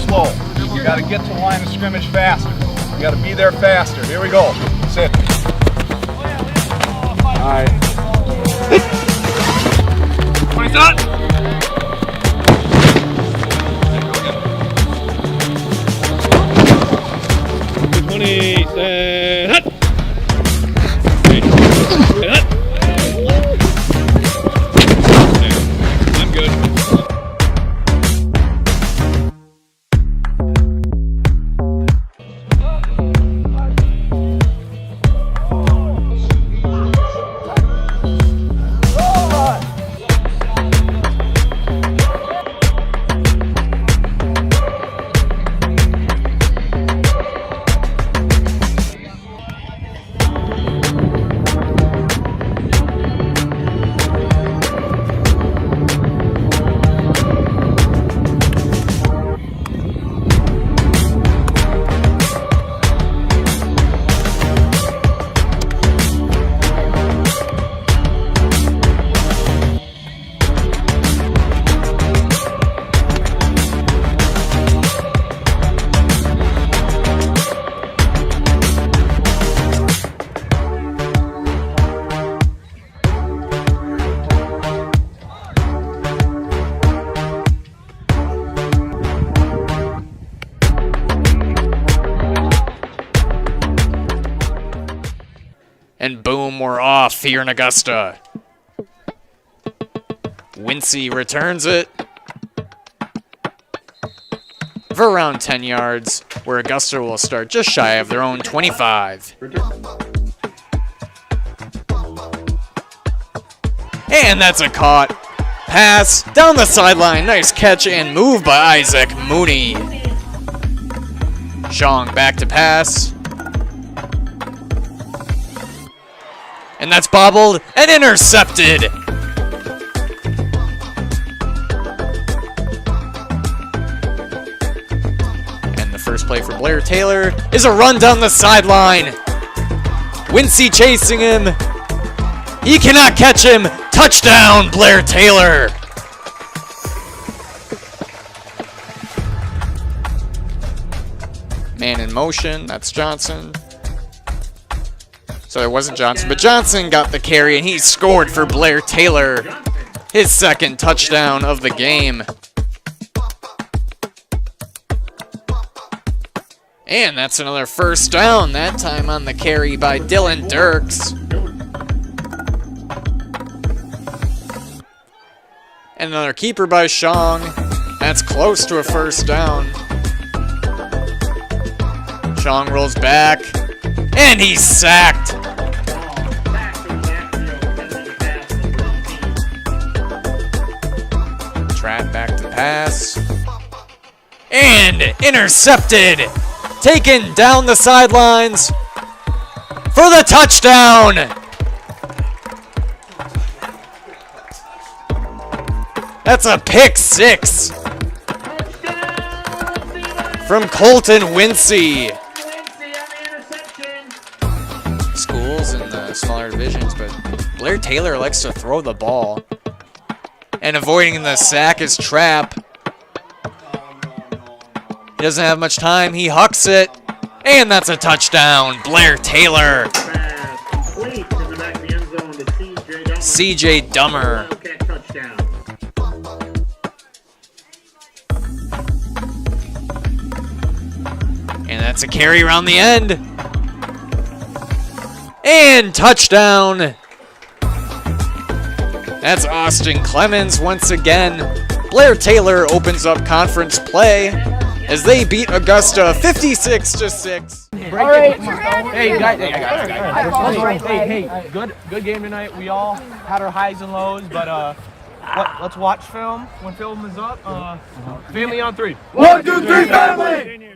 Slow. You got to get to the line of scrimmage faster. You got to be there faster. Here we go. Sit. All right. 20 shot. 20. Hut. I'm good. And boom, we're off here in Augusta. Wincy returns it for around 10 yards, where Augusta will start just shy of their own 25. And that's a caught pass down the sideline. Nice catch and move by Isaac Mooney. Shong back to pass. And that's bobbled and intercepted. And the first play for Blair Taylor is a run down the sideline. Wincy chasing him. He cannot catch him. Touchdown, Blair Taylor. Man in motion, that's Johnson. So it wasn't Johnson, but Johnson got the carry, and he scored for Blair Taylor. His second touchdown of the game. And that's another first down, that time on the carry by Dylan Dirks. And another keeper by Shong. That's close to a first down. Shong rolls back, and he's sacked. pass. And intercepted. Taken down the sidelines for the touchdown. That's a pick six from Colton Wincy. Schools in the smaller divisions, but Blair Taylor likes to throw the ball. And avoiding the sack is Trapp. He doesn't have much time. He hucks it. And that's a touchdown. Blair Taylor. CJ Dummer. And that's a carry around the end. And touchdown. That's Austin Clemens once again. Blair Taylor opens up conference play as they beat Augusta 56-6. All right. Hey, guys. Hey, good game tonight. We all had our highs and lows, but let's watch film when film is up. Family on three. 1, 2, 3, family!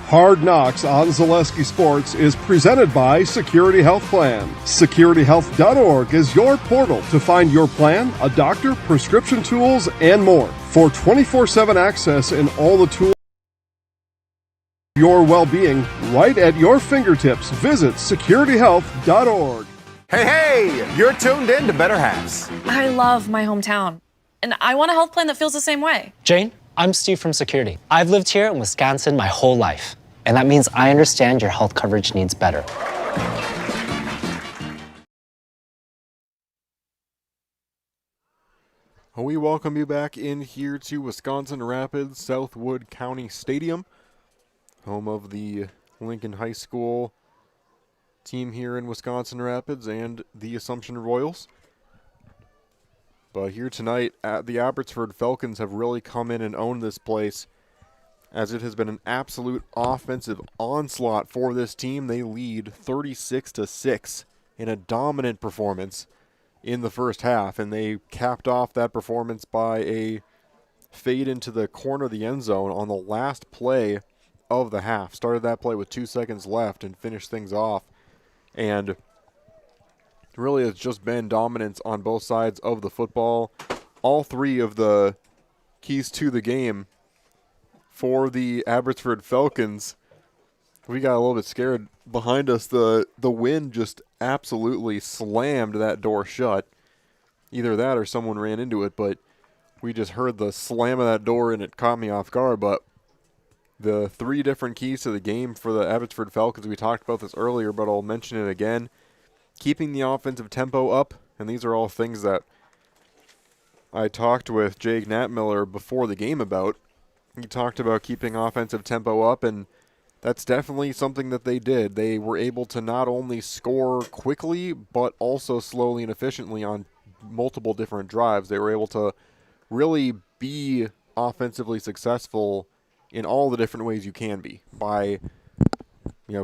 Hard Knocks on Zaleski Sports is presented by Security Health Plan. SecurityHealth.org is your portal to find your plan, a doctor, prescription tools, and more. For 24/7 access and all the tools for your well-being right at your fingertips, visit SecurityHealth.org. Hey, you're tuned in to Better Halves. I love my hometown, and I want a health plan that feels the same way. Jane, I'm Steve from Security. I've lived here in Wisconsin my whole life, and that means I understand your health coverage needs better. We welcome you back in here to Wisconsin Rapids Southwood County Stadium, home of the Lincoln High School team here in Wisconsin Rapids and the Assumption Royals. But here tonight, the Abbotsford Falcons have really come in and owned this place, as it has been an absolute offensive onslaught for this team. They lead 36-6 in a dominant performance in the first half, and they capped off that performance by a fade into the corner of the end zone on the last play of the half. Started that play with 2 seconds left and finished things off. And really, it's just been dominance on both sides of the football. All three of the keys to the game for the Abbotsford Falcons, we got a little bit scared behind us. The wind just absolutely slammed that door shut. Either that or someone ran into it, but we just heard the slam of that door and it caught me off guard. But the three different keys to the game for the Abbotsford Falcons, we talked about this earlier, but I'll mention it again. Keeping the offensive tempo up, and these are all things that I talked with Jake Natmiller before the game about. He talked about keeping offensive tempo up, and that's definitely something that they did. They were able to not only score quickly, but also slowly and efficiently on multiple different drives. They were able to really be offensively successful in all the different ways you can be by,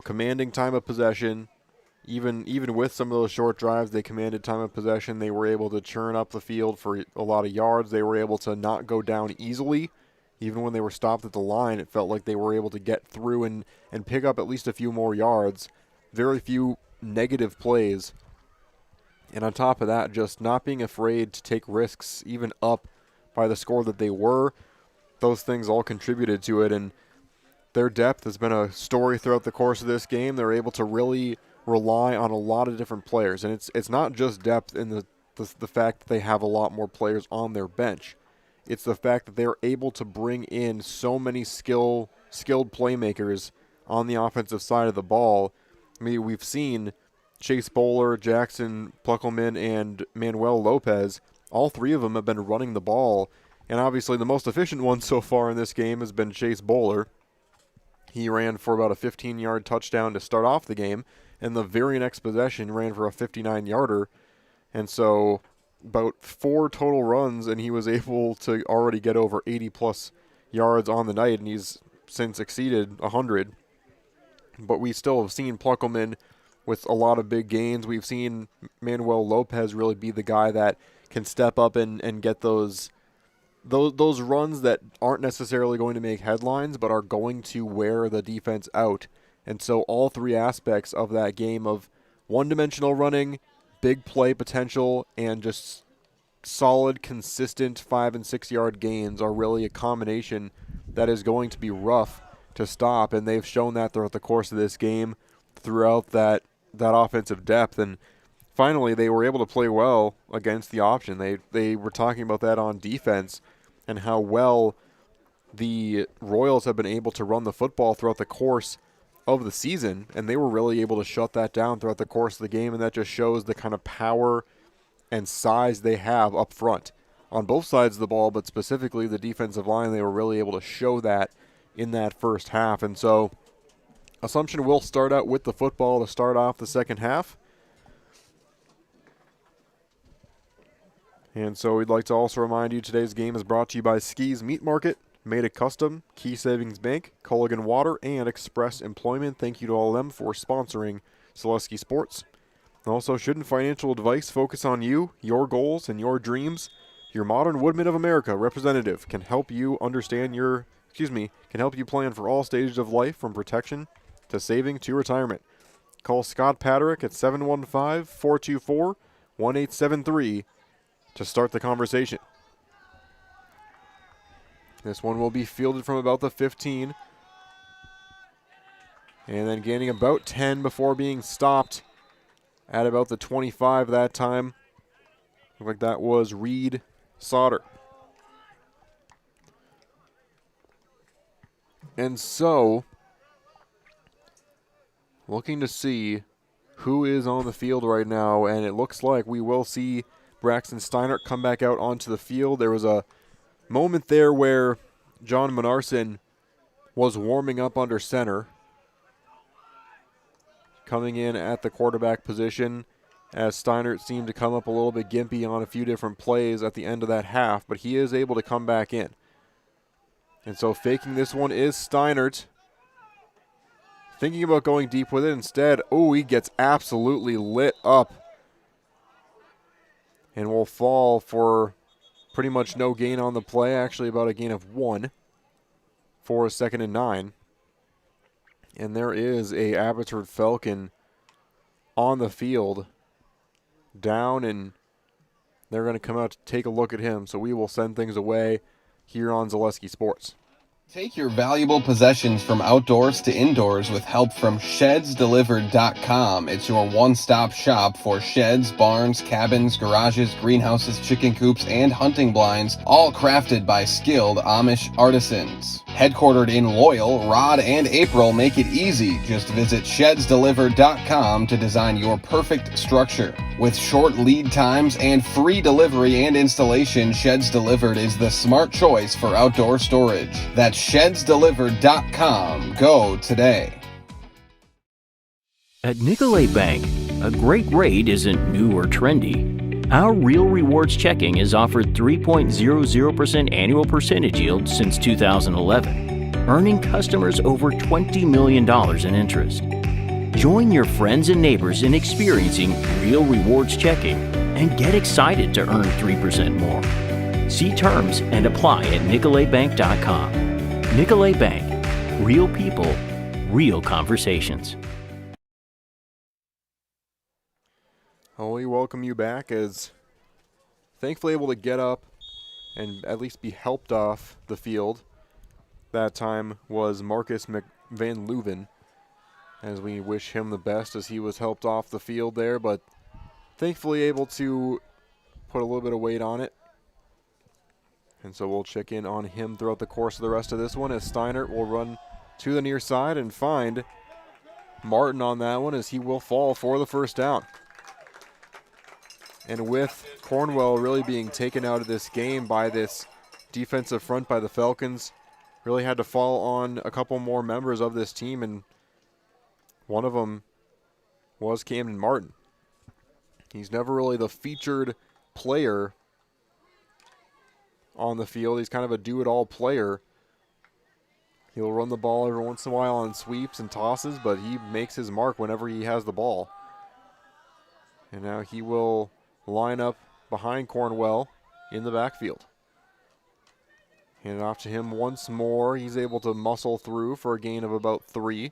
commanding time of possession. Even with some of those short drives, they commanded time of possession. They were able to churn up the field for a lot of yards. They were able to not go down easily. Even when they were stopped at the line, it felt like they were able to get through and pick up at least a few more yards. Very few negative plays. And on top of that, just not being afraid to take risks, even up by the score that they were. Those things all contributed to it, and their depth has been a story throughout the course of this game. They're able to really rely on a lot of different players, and it's not just depth in the fact that they have a lot more players on their bench. It's the fact that they're able to bring in so many skilled playmakers on the offensive side of the ball. I mean, we've seen Chase Bowler, Jackson Pluckelman, and Manuel Lopez. All three of them have been running the ball, and obviously the most efficient one so far in this game has been Chase Bowler. He ran for about a 15-yard touchdown to start off the game, and the very next possession ran for a 59-yarder. And so about 4 total runs, and he was able to already get over 80-plus yards on the night, and he's since exceeded 100. But we still have seen Pluckelman with a lot of big gains. We've seen Manuel Lopez really be the guy that can step up and get those runs that aren't necessarily going to make headlines, but are going to wear the defense out. And so all 3 aspects of that game of one-dimensional running, big play potential, and just solid, consistent 5 and 6 yard gains are really a combination that is going to be rough to stop. And they've shown that throughout the course of this game, throughout that offensive depth. And finally, they were able to play well against the option. They were talking about that on defense and how well the Royals have been able to run the football throughout the course of the season, and they were really able to shut that down throughout the course of the game, and that just shows the kind of power and size they have up front on both sides of the ball, but specifically the defensive line. They were really able to show that in that first half. And so Assumption will start out with the football to start off the second half. And so we'd like to also remind you today's game is brought to you by Ski's Meat Market, Made It Custom, Key Savings Bank, Culligan Water, and Express Employment. Thank you to all of them for sponsoring Selesky Sports. Also, shouldn't financial advice focus on you, your goals, and your dreams? Your Modern Woodman of America representative can help you can help you plan for all stages of life, from protection to saving to retirement. Call Scott Patrick at 715-424-1873 to start the conversation. This one will be fielded from about the 15. And then gaining about 10 before being stopped at about the 25 that time. Looked like that was Reed Sauter. And so, looking to see who is on the field right now, and it looks like we will see Braxton Steinert come back out onto the field. There was a moment there where John Monarson was warming up under center, coming in at the quarterback position, as Steinert seemed to come up a little bit gimpy on a few different plays at the end of that half, but he is able to come back in. And so faking this one is Steinert. Thinking about going deep with it instead. Oh, he gets absolutely lit up and will fall for pretty much no gain on the play, actually about a gain of 1 for a 2nd and 9. And there is a Abbotsford Falcon on the field, down, and they're going to come out to take a look at him. So we will send things away here on Selesky Sports. Take your valuable possessions from outdoors to indoors with help from ShedsDelivered.com. It's your one-stop shop for sheds, barns, cabins, garages, greenhouses, chicken coops, and hunting blinds, all crafted by skilled Amish artisans. Headquartered in Loyal, Rod and April make it easy. Just visit ShedsDelivered.com to design your perfect structure. With short lead times and free delivery and installation, Sheds Delivered is the smart choice for outdoor storage. That's ShedsDelivered.com. Go today. At Nicolay Bank, a great rate isn't new or trendy. Our Real Rewards checking has offered 3.00% annual percentage yield since 2011, earning customers over $20 million in interest. Join your friends and neighbors in experiencing Real Rewards checking and get excited to earn 3% more. See terms and apply at NicolayBank.com. Nicolay Bank. Real people, real conversations. Oh, we welcome you back, as thankfully able to get up and at least be helped off the field. That time was Marcus Van Leuven, as we wish him the best as he was helped off the field there, but thankfully able to put a little bit of weight on it. And so we'll check in on him throughout the course of the rest of this one, as Steinert will run to the near side and find Martin on that one, as he will fall for the first down. And with Cornwell really being taken out of this game by this defensive front by the Falcons, really had to fall on a couple more members of this team, and one of them was Camden Martin. He's never really the featured player on the field. He's kind of a do-it-all player. He'll run the ball every once in a while on sweeps and tosses, but he makes his mark whenever he has the ball. And now he will line up behind Cornwell in the backfield. Hand it off to him once more. He's able to muscle through for a gain of about 3.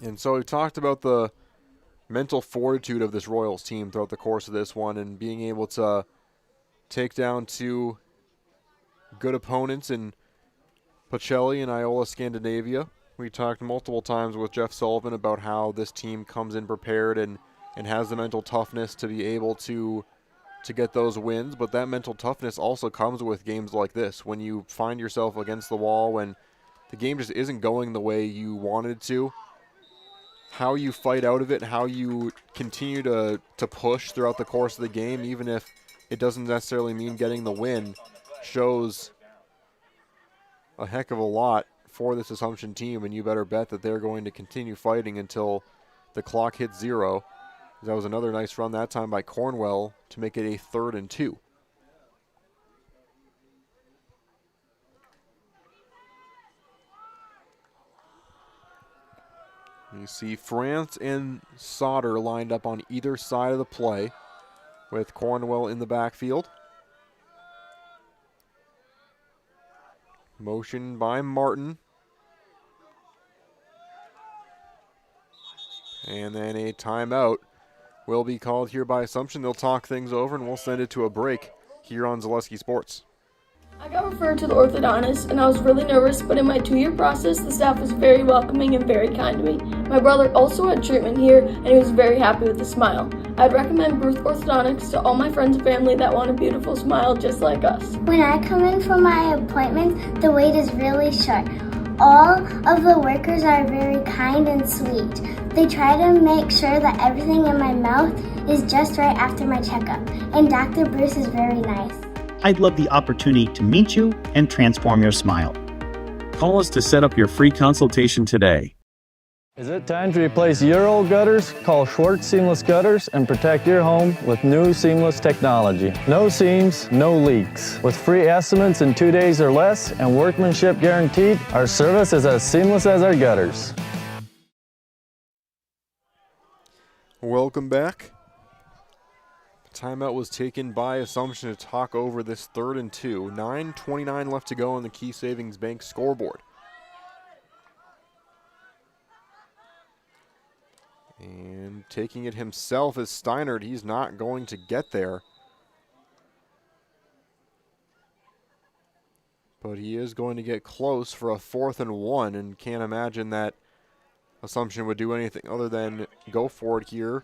And so we've talked about the mental fortitude of this Royals team throughout the course of this one and being able to take down 2 good opponents in Pacelli and Iola Scandinavia. We talked multiple times with Jeff Sullivan about how this team comes in prepared and has the mental toughness to be able to get those wins, but that mental toughness also comes with games like this. When you find yourself against the wall, when the game just isn't going the way you wanted to, how you fight out of it, how you continue to push throughout the course of the game, even if it doesn't necessarily mean getting the win, shows a heck of a lot for this Assumption team, and you better bet that they're going to continue fighting until the clock hits 0. That was another nice run that time by Cornwell to make it a 3rd and 2. You see France and Sauter lined up on either side of the play with Cornwell in the backfield. Motion by Martin. And then a timeout will be called here by Assumption. They'll talk things over and we'll send it to a break here on Zaleski Sports. I got referred to the orthodontist and I was really nervous, but in my 2-year process, the staff was very welcoming and very kind to me. My brother also had treatment here and he was very happy with the smile. I'd recommend Ruth Orthodontics to all my friends and family that want a beautiful smile just like us. When I come in for my appointment, the wait is really short. All of the workers are very kind and sweet. They try to make sure that everything in my mouth is just right after my checkup, and Dr. Bruce is very nice. I'd love the opportunity to meet you and transform your smile. Call us to set up your free consultation today. Is it time to replace your old gutters? Call Schwartz Seamless Gutters and protect your home with new seamless technology. No seams, no leaks. With free estimates in 2 days or less and workmanship guaranteed, our service is as seamless as our gutters. Welcome back. Timeout was taken by Assumption to talk over this 3rd and 2. 9:29 left to go on the Key Savings Bank scoreboard. And taking it himself is Steinert. He's not going to get there. But he is going to get close for a 4th and 1 and can't imagine that Assumption would do anything other than go for it here.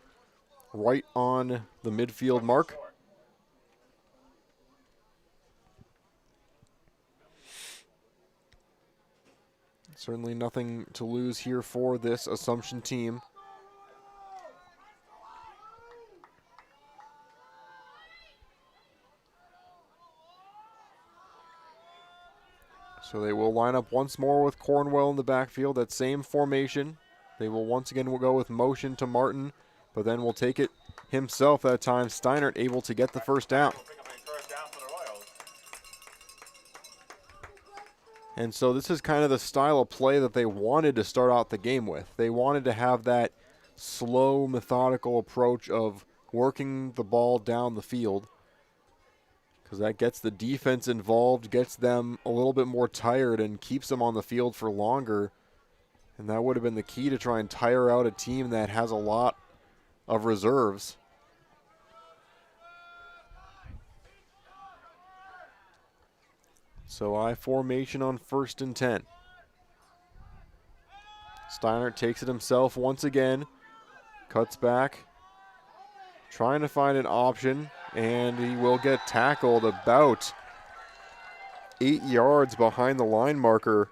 Right on the midfield mark. Certainly nothing to lose here for this Assumption team. So they will line up once more with Cornwell in the backfield. That same formation. They will once again go with motion to Martin, but then will take it himself that time. Steinert able to get the first down. And so this is kind of the style of play that they wanted to start out the game with. They wanted to have that slow, methodical approach of working the ball down the field, because that gets the defense involved, gets them a little bit more tired, and keeps them on the field for longer. And that would have been the key to try and tire out a team that has a lot of reserves. So I formation on 1st and 10. Steinert takes it himself once again. Cuts back. Trying to find an option. And he will get tackled about 8 yards behind the line marker.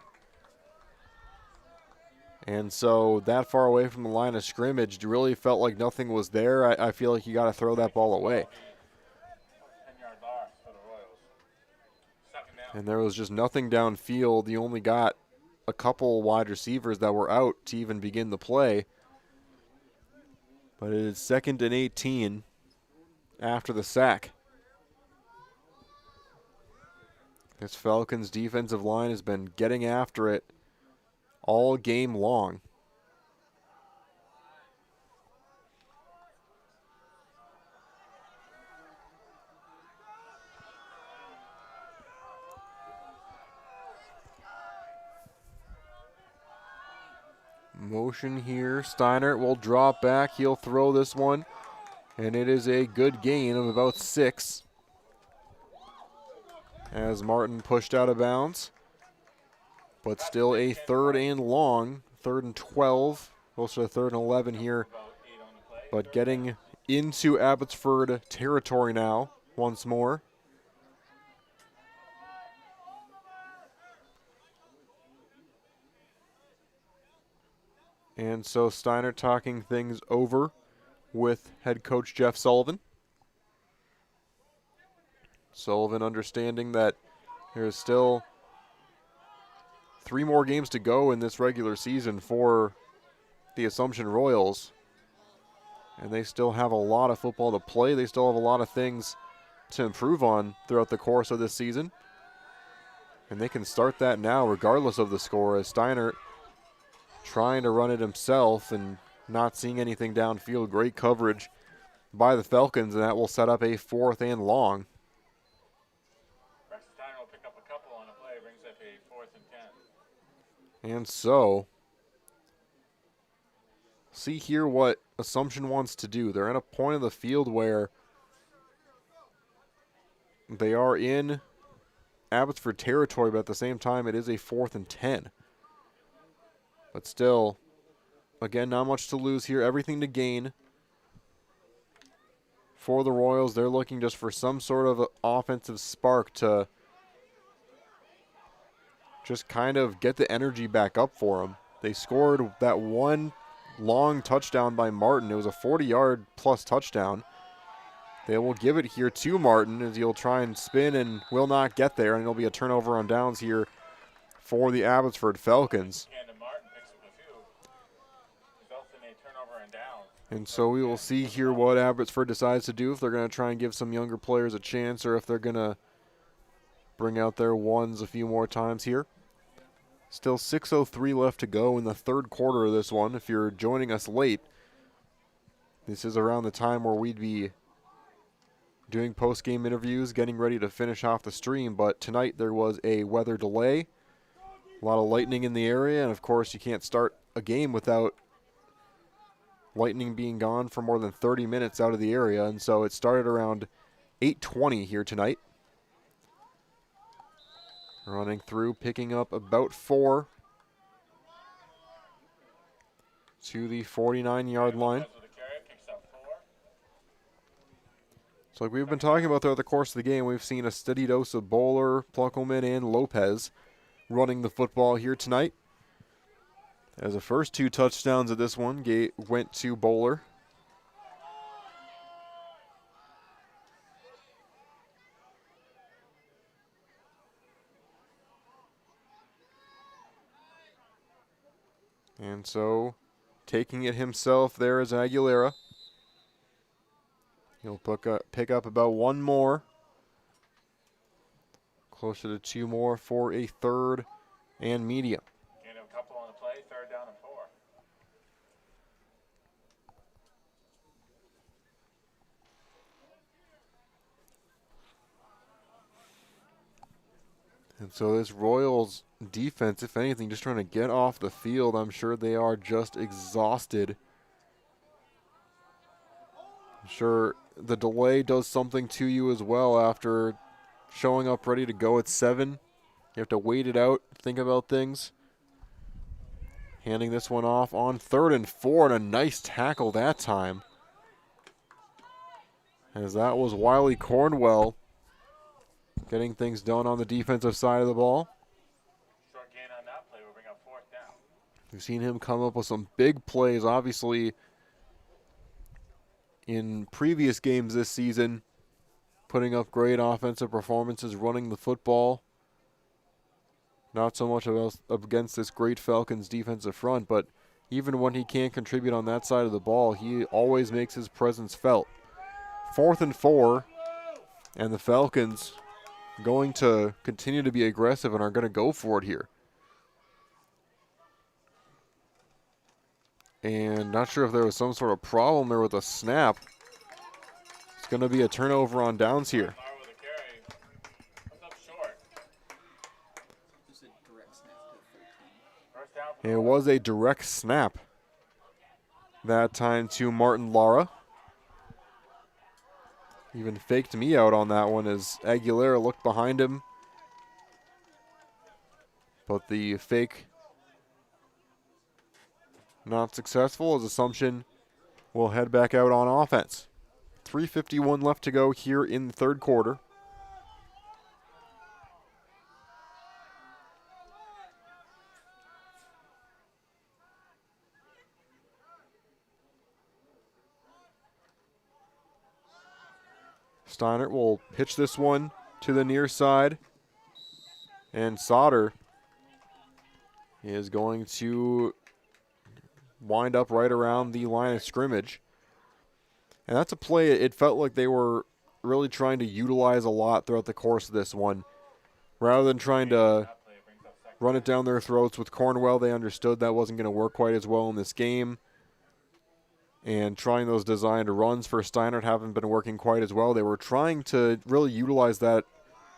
And so that far away from the line of scrimmage, it really felt like nothing was there. I feel like you got to throw that ball away. And there was just nothing downfield. You only got a couple wide receivers that were out to even begin the play. But it is 2nd and 18 after the sack. This Falcons defensive line has been getting after it all game long. Motion here. Steiner will drop back. He'll throw this one. And it is a good gain of about 6. As Martin pushed out of bounds. But still a 3rd and long. 3rd and 12. Closer to 3rd and 11 here. But getting into Abbotsford territory now once more. And so Steiner talking things over with head coach Jeff Sullivan. Sullivan understanding that there's still 3 more games to go in this regular season for the Assumption Royals. And they still have a lot of football to play. They still have a lot of things to improve on throughout the course of this season. And they can start that now regardless of the score, as Steiner trying to run it himself and not seeing anything downfield. Great coverage by the Falcons, and that will set up a 4th and long. Steiner will pick up a couple on a play, brings up a 4th and 10. And so, see here what Assumption wants to do. They're at a point of the field where they are in Abbotsford territory, but at the same time it is a 4th and 10. But still, again, not much to lose here. Everything to gain for the Royals. They're looking just for some sort of offensive spark to just kind of get the energy back up for them. They scored that one long touchdown by Martin. It was a 40-yard plus touchdown. They will give it here to Martin as he'll try and spin and will not get there. And it'll be a turnover on downs here for the Abbotsford Falcons. And so we will see here what Abbotsford decides to do, if they're going to try and give some younger players a chance or if they're going to bring out their ones a few more times here. Still 6:03 left to go in the 3rd quarter of this one. If you're joining us late, this is around the time where we'd be doing post-game interviews, getting ready to finish off the stream. But tonight there was a weather delay, a lot of lightning in the area, and of course you can't start a game without lightning being gone for more than 30 minutes out of the area. And so it started around 8:20 here tonight. Running through, picking up about 4 to the 49-yard line. So like we've been talking about throughout the course of the game, we've seen a steady dose of Bowler, Pluckelman, and Lopez running the football here tonight. As the first 2 touchdowns of this one went to Bowler. And so, taking it himself there is Aguilera. He'll pick up about 1 more. Closer to 2 more for a 3rd and medium. Gain of a couple on the play, 3rd down and 4. And so this Royals defense, if anything, just trying to get off the field. I'm sure they are just exhausted. I'm sure the delay does something to you as well after showing up ready to go at 7. You have to wait it out, think about things. Handing this one off on 3rd and 4, and a nice tackle that time. As that was Wiley Cornwell getting things done on the defensive side of the ball. Short gain on that play will bring up 4th down. We've seen him come up with some big plays, obviously, in previous games this season, putting up great offensive performances, running the football. Not so much against this great Falcons defensive front, but even when he can't contribute on that side of the ball, he always makes his presence felt. 4th and 4, and the Falcons going to continue to be aggressive and are going to go for it here. And not sure if there was some sort of problem there with a snap. It's going to be a turnover on downs here. It was a direct snap that time to Martin Lara. Even faked me out on that one as Aguilera looked behind him. But the fake not successful as Assumption will head back out on offense. 3:51 left to go here in the third quarter. Steinert will pitch this one to the near side. And Sauter is going to wind up right around the line of scrimmage. And that's a play it felt like they were really trying to utilize a lot throughout the course of this one. Rather than trying to run it down their throats with Cornwell, they understood that wasn't going to work quite as well in this game. And trying those designed runs for Steinert haven't been working quite as well. They were trying to really utilize that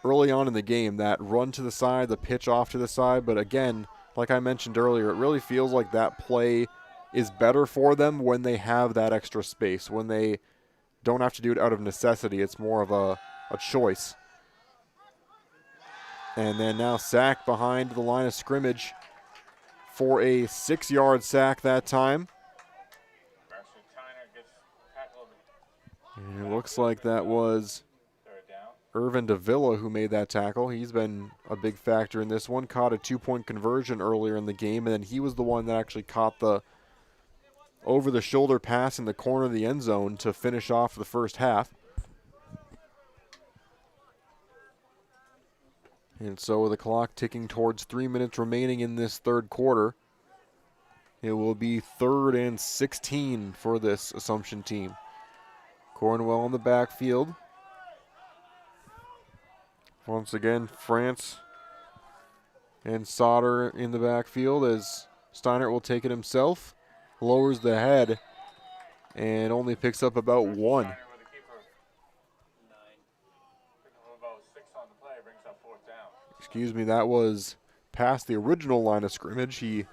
early on in the game, that run to the side, the pitch off to the side. But again, like I mentioned earlier, it really feels like that play is better for them when they have that extra space, when they don't have to do it out of necessity. It's more of a choice. And then now sack behind the line of scrimmage for a 6-yard sack that time. And it looks like that was Irvin Davila who made that tackle. He's been a big factor in this one. Caught a 2-point conversion earlier in the game, and then he was the one that actually caught the over-the-shoulder pass in the corner of the end zone to finish off the first half. And so with the clock ticking towards 3 minutes remaining in this third quarter, it will be 3rd and 16 for this Assumption team. Cornwell in the backfield. Once again, France and Sauter in the backfield as Steinert will take it himself. Lowers the head and only picks up about 1. Excuse me, that was past the original line of scrimmage. He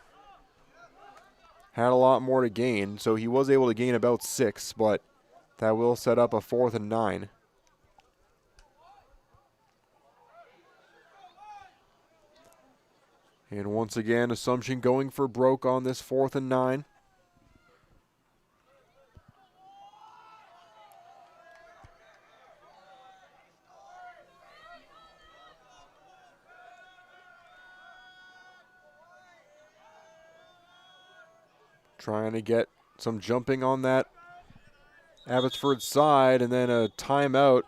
had a lot more to gain, so he was able to gain about 6, but that will set up a 4th and 9. And once again, Assumption going for broke on this 4th and 9. Trying to get some jumping on that Abbotsford side, and then a timeout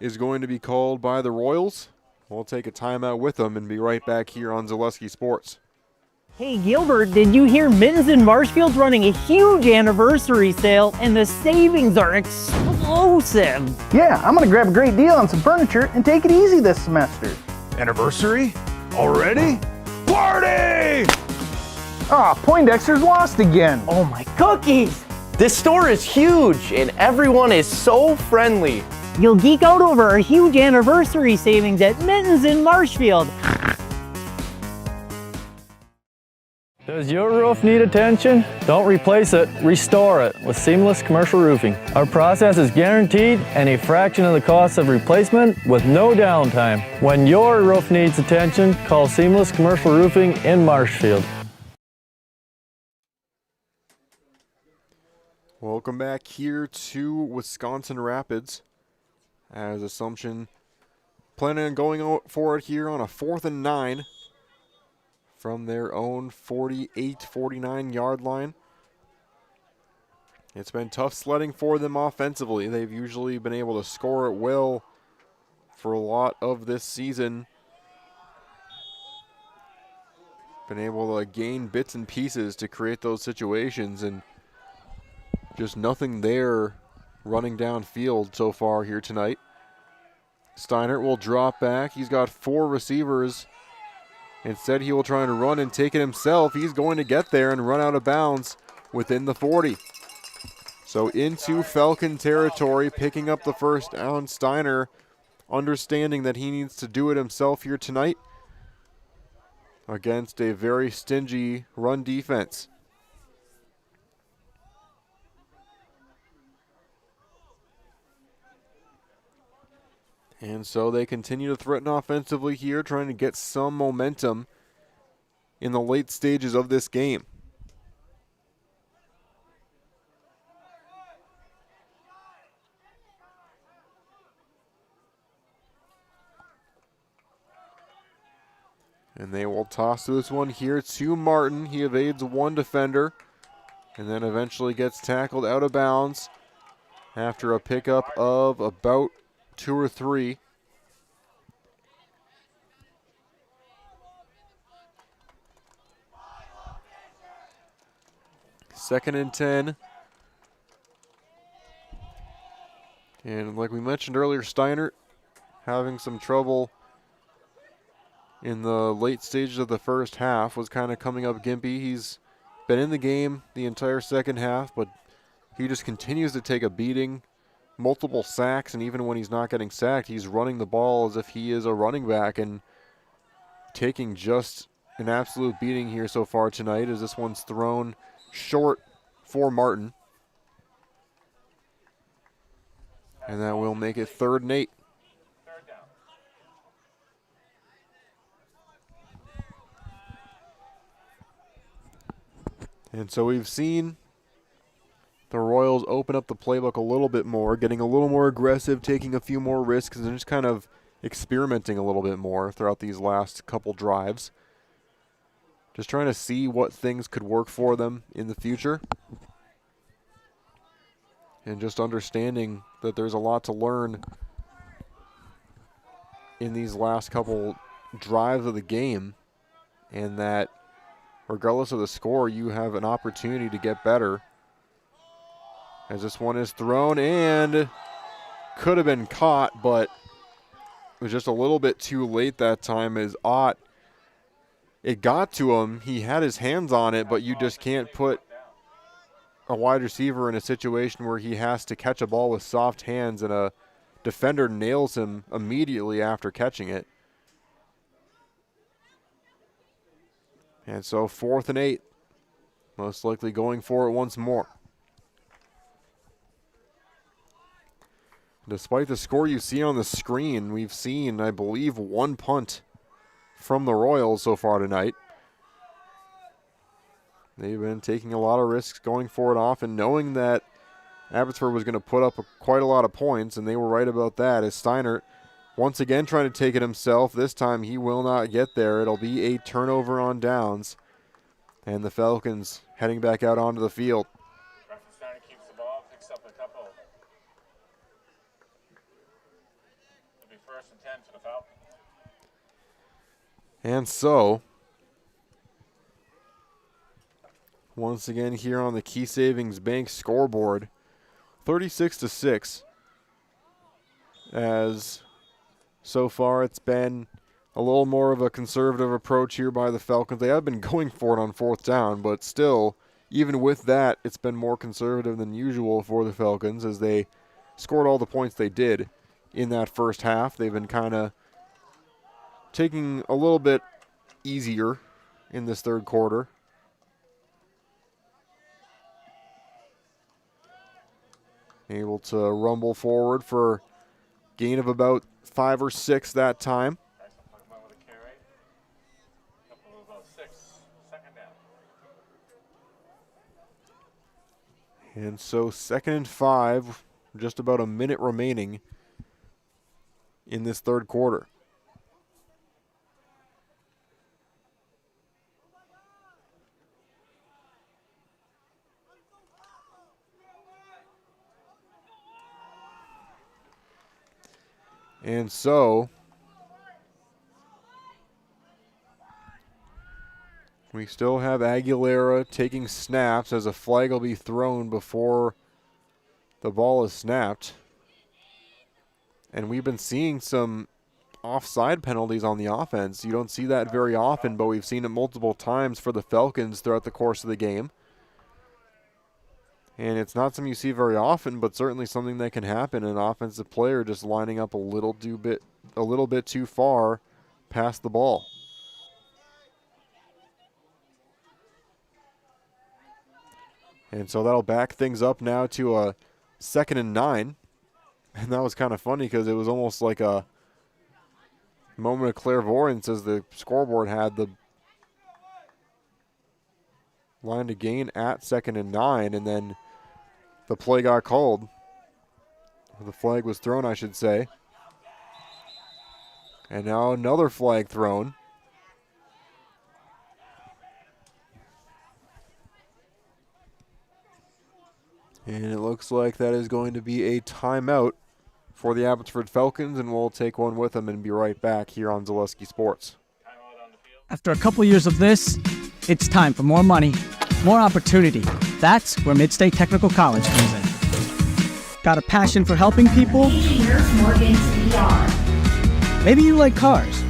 is going to be called by the Royals. We'll take a timeout with them and be right back here on Zaleski Sports. Hey Gilbert, did you hear Mittens in Marshfield's running a huge anniversary sale and the savings are explosive? Yeah, I'm gonna grab a great deal on some furniture and take it easy this semester. Anniversary? Already? Party! Ah, Poindexter's lost again. Oh my cookies! This store is huge and everyone is so friendly. You'll geek out over our huge anniversary savings at Mittens in Marshfield. Does your roof need attention? Don't replace it, restore it with Seamless Commercial Roofing. Our process is guaranteed and a fraction of the cost of replacement with no downtime. When your roof needs attention, call Seamless Commercial Roofing in Marshfield. Welcome back here to Wisconsin Rapids as Assumption planning on going for it here on a 4th and 9 from their own 48-49 yard line. It's been tough sledding for them offensively. They've usually been able to score at will for a lot of this season. been able to gain bits and pieces to create those situations, and just nothing there running downfield so far here tonight. Steinert will drop back. He's got 4 receivers. Instead, he will try and run and take it himself. He's going to get there and run out of bounds within the 40. So into Falcon territory, picking up the first down. Steiner understanding that he needs to do it himself here tonight against a very stingy run defense. And so they continue to threaten offensively here, trying to get some momentum in the late stages of this game. And they will toss this one here to Martin. He evades 1 defender and then eventually gets tackled out of bounds after a pickup of about 2 or 3. Second and 10. And like we mentioned earlier, Steiner having some trouble in the late stages of the first half, was kind of coming up gimpy. He's been in the game the entire second half, but he just continues to take a beating, multiple sacks, and even when he's not getting sacked, he's running the ball as if he is a running back and taking just an absolute beating here so far tonight, as this one's thrown short for Martin. And that will make it 3rd and 8. And so we've seen the Royals open up the playbook a little bit more, getting a little more aggressive, taking a few more risks, and just kind of experimenting a little bit more throughout these last couple drives. Just trying to see what things could work for them in the future. And just understanding that there's a lot to learn in these last couple drives of the game, and that regardless of the score, you have an opportunity to get better. As this one is thrown and could have been caught, but it was just a little bit too late that time as Ott, it got to him. He had his hands on it, but you just can't put a wide receiver in a situation where he has to catch a ball with soft hands and a defender nails him immediately after catching it. And so 4th and 8, most likely going for it once more. Despite the score you see on the screen, we've seen, I believe, 1 punt from the Royals so far tonight. They've been taking a lot of risks going for it often, knowing that Abbotsford was going to put up quite a lot of points, and they were right about that, as Steiner once again trying to take it himself. This time he will not get there. It'll be a turnover on downs, and the Falcons heading back out onto the field. Steiner keeps the ball, picks up a couple. It'll be 1st and 10 for the Falcons. And so, once again here on the Key Savings Bank scoreboard, 36-6, as so far it's been a little more of a conservative approach here by the Falcons. They have been going for it on 4th down, but still, even with that, it's been more conservative than usual for the Falcons, as they scored all the points they did in that first half. They've been kind of taking a little bit easier in this 3rd quarter. Able to rumble forward for gain of about 5 or 6 that time. And so 2nd and 5, just about a minute remaining in this 3rd quarter. And so We still have Aguilera taking snaps as a flag will be thrown before the ball is snapped. And we've been seeing some offside penalties on the offense. You don't see that very often, but we've seen it multiple times for the Falcons throughout the course of the game. And it's not something you see very often, but certainly something that can happen. An offensive player just lining up a little bit too far past the ball. And so that'll back things up now to a 2nd and 9. And that was kind of funny because it was almost like a moment of clairvoyance as the scoreboard had the line to gain at 2nd and 9, and then the play got called. Or the flag was thrown, I should say. And now another flag thrown. And it looks like that is going to be a timeout for the Abbotsford Falcons, and we'll take one with them and be right back here on Zaleski Sports. After a couple years of this, it's time for more money, more opportunity. That's where Mid-State Technical College comes in. Got a passion for helping people? Maybe you like cars.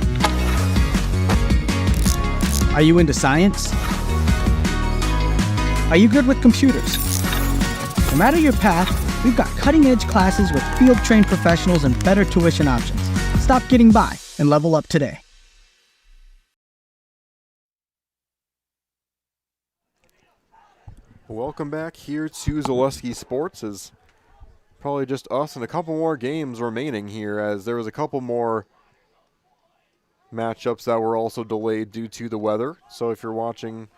Are you into science? Are you good with computers? No matter your path, we've got cutting-edge classes with field-trained professionals and better tuition options. Stop getting by and level up today. Welcome back here to Zaleski Sports. As probably just us and a couple more games remaining here, as there was a couple more matchups that were also delayed due to the weather. So if you're watching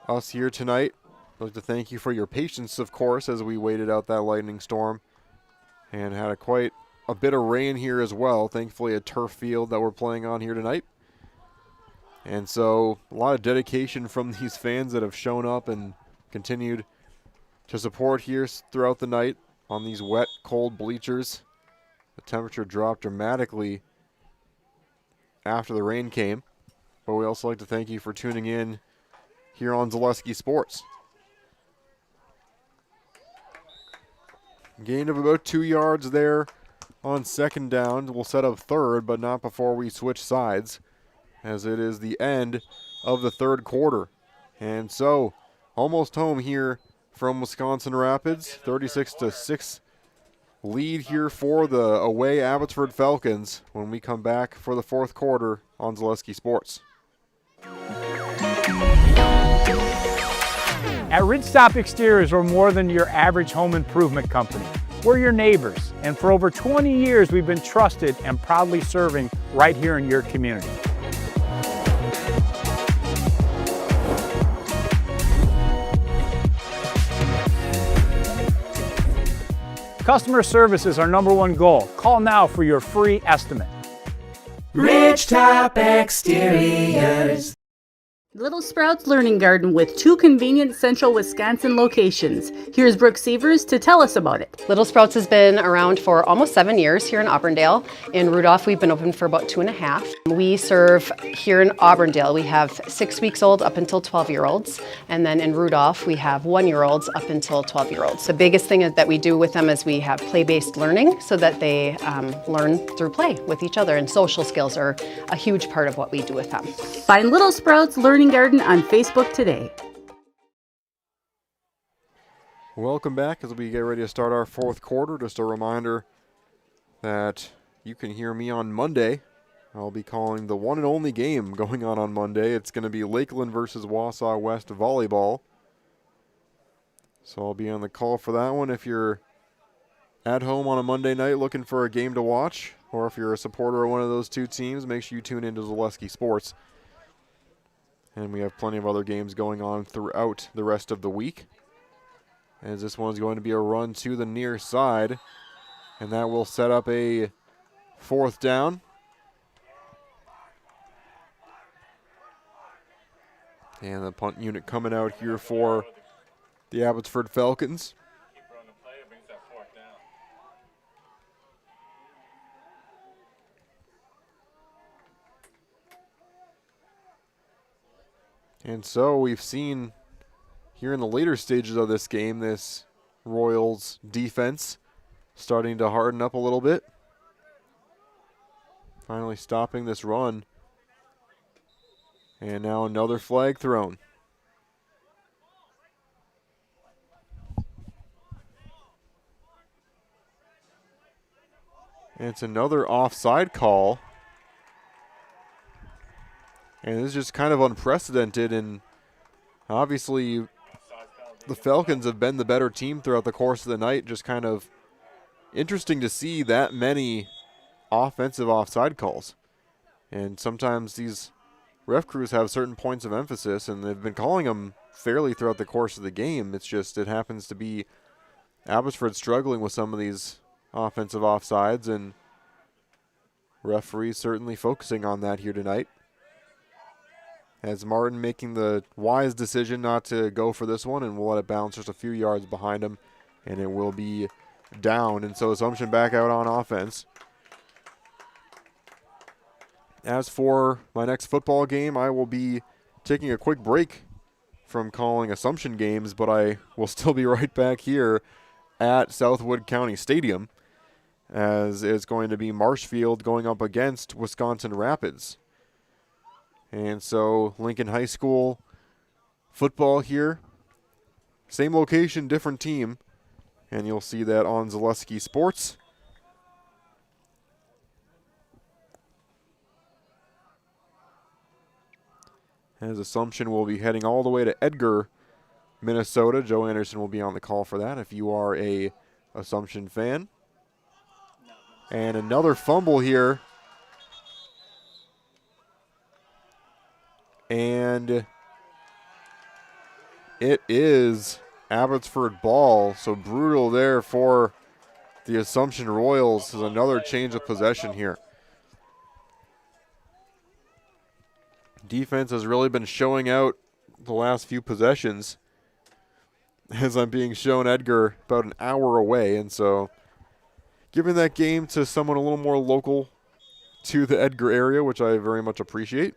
us here tonight, I'd like to thank you for your patience, of course, as we waited out that lightning storm and had quite a bit of rain here as well. Thankfully, a turf field that we're playing on here tonight. And so a lot of dedication from these fans that have shown up and continued to support here throughout the night on these wet, cold bleachers. The temperature dropped dramatically after the rain came. But we also like to thank you for tuning in here on Zaleski Sports. Gain of about 2 yards there on 2nd down. We'll set up 3rd, but not before we switch sides, as it is the end of the 3rd quarter. And so, almost home here from Wisconsin Rapids. 36-6 lead here for the away Abbotsford Falcons when we come back for the 4th quarter on Zaleski Sports. At Ridgestop Exteriors, we're more than your average home improvement company. We're your neighbors, and for over 20 years, we've been trusted and proudly serving right here in your community. Customer service is our #1 goal. Call now for your free estimate. Ridgetop Exteriors. Little Sprouts Learning Garden with 2 convenient central Wisconsin locations. Here's Brooke Sievers to tell us about it. Little Sprouts has been around for almost 7 years here in Auburndale. In Rudolph, we've been open for about 2.5. We serve here in Auburndale, we have 6 weeks old up until 12-year-olds. And then in Rudolph, we have 1-year-olds up until 12-year-olds. The biggest thing that we do with them is we have play-based learning so that they learn through play with each other. And social skills are a huge part of what we do with them. Find Little Sprouts Learning Garden on Facebook today. Welcome back as we get ready to start our 4th quarter. Just a reminder that you can hear me on Monday. I'll be calling the one and only game going on Monday. It's going to be Lakeland versus Wausau West volleyball. So I'll be on the call for that one. If you're at home on a Monday night looking for a game to watch, or if you're a supporter of one of those two teams, make sure you tune into Zaleski Sports. And we have plenty of other games going on throughout the rest of the week, as this one's going to be a run to the near side, and that will set up a 4th down. And the punt unit coming out here for the Abbotsford Falcons. And so we've seen here in the later stages of this game, this Royals defense starting to harden up a little bit. Finally stopping this run. And now another flag thrown. And it's another offside call. And this is just kind of unprecedented, and obviously the Falcons have been the better team throughout the course of the night. Just kind of interesting to see that many offensive offside calls. And sometimes these ref crews have certain points of emphasis, and they've been calling them fairly throughout the course of the game. It's just it happens to be Abbotsford struggling with some of these offensive offsides, and referees certainly focusing on that here tonight. As Martin making the wise decision not to go for this one, and we'll let it bounce just a few yards behind him, and it will be down. And so Assumption back out on offense. As for my next football game, I will be taking a quick break from calling Assumption games, but I will still be right back here at Southwood County Stadium, as it's going to be Marshfield going up against Wisconsin Rapids. And so Lincoln High School football here. Same location, different team. And you'll see that on Zaleski Sports. As Assumption will be heading all the way to Edgar, Minnesota. Joe Anderson will be on the call for that if you are a Assumption fan. And another fumble here. And it is Abbotsford ball. So brutal there for the Assumption Royals. Is another change of possession here. Defense has really been showing out the last few possessions, as I'm being shown Edgar about an hour away. And so giving that game to someone a little more local to the Edgar area, which I very much appreciate.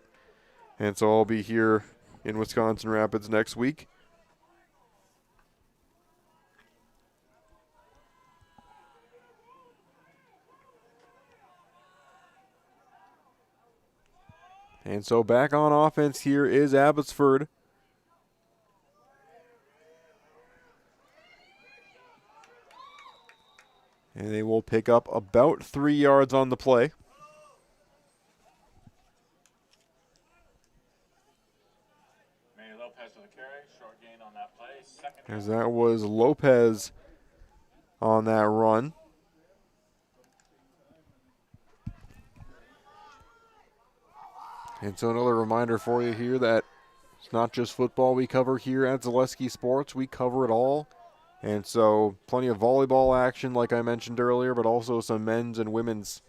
And so I'll be here in Wisconsin Rapids next week. And so back on offense here is Abbotsford. And they will pick up about 3 yards on the play. As that was Lopez on that run. And so another reminder for you here that it's not just football we cover here at Zaleski Sports. We cover it all. And so plenty of volleyball action, like I mentioned earlier, but also some men's and women's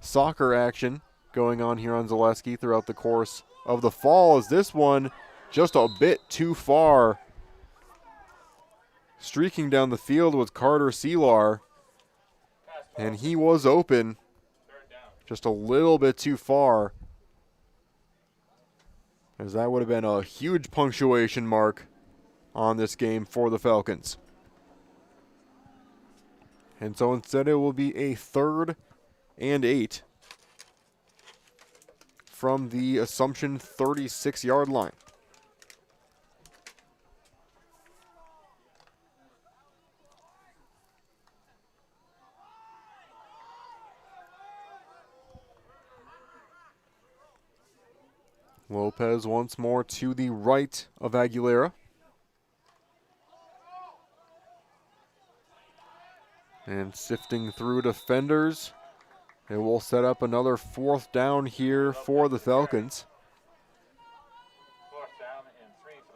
soccer action going on here on Zaleski throughout the course of the fall. As this one just a bit too far. Streaking down the field was Carter Selar, and he was open just a little bit too far, as that would have been a huge punctuation mark on this game for the Falcons. And so instead it will be a 3rd and 8 from the Assumption 36-yard line. Lopez once more to the right of Aguilera. And sifting through defenders, it will set up another 4th down here for the Falcons.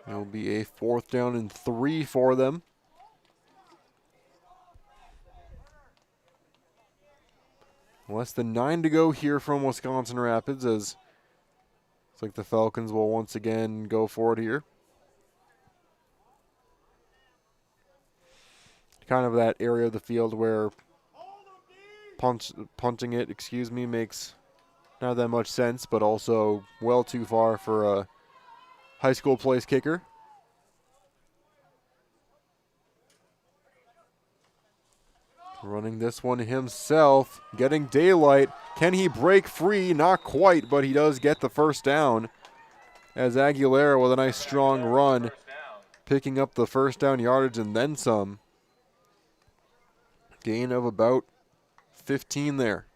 It will be a 4th down and 3 for them. Less than 9 to go here from Wisconsin Rapids, as it's like the Falcons will once again go for it here. Kind of that area of the field where punting it, makes not that much sense, but also well too far for a high school place kicker. Running this one himself, getting daylight. Can he break free? Not quite, but he does get the first down. As Aguilera with a nice strong run, picking up the first down yardage and then some. Gain of about 15 there.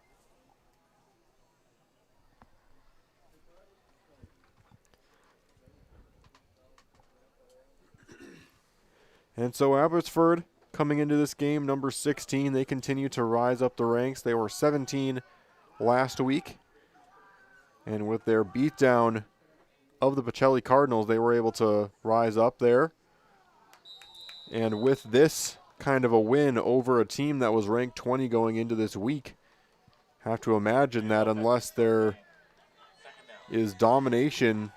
And so Abbotsford coming into this game, number 16, they continue to rise up the ranks. They were 17 last week. And with their beatdown of the Pacelli Cardinals, they were able to rise up there. And with this kind of a win over a team that was ranked 20 going into this week, have to imagine that unless there is domination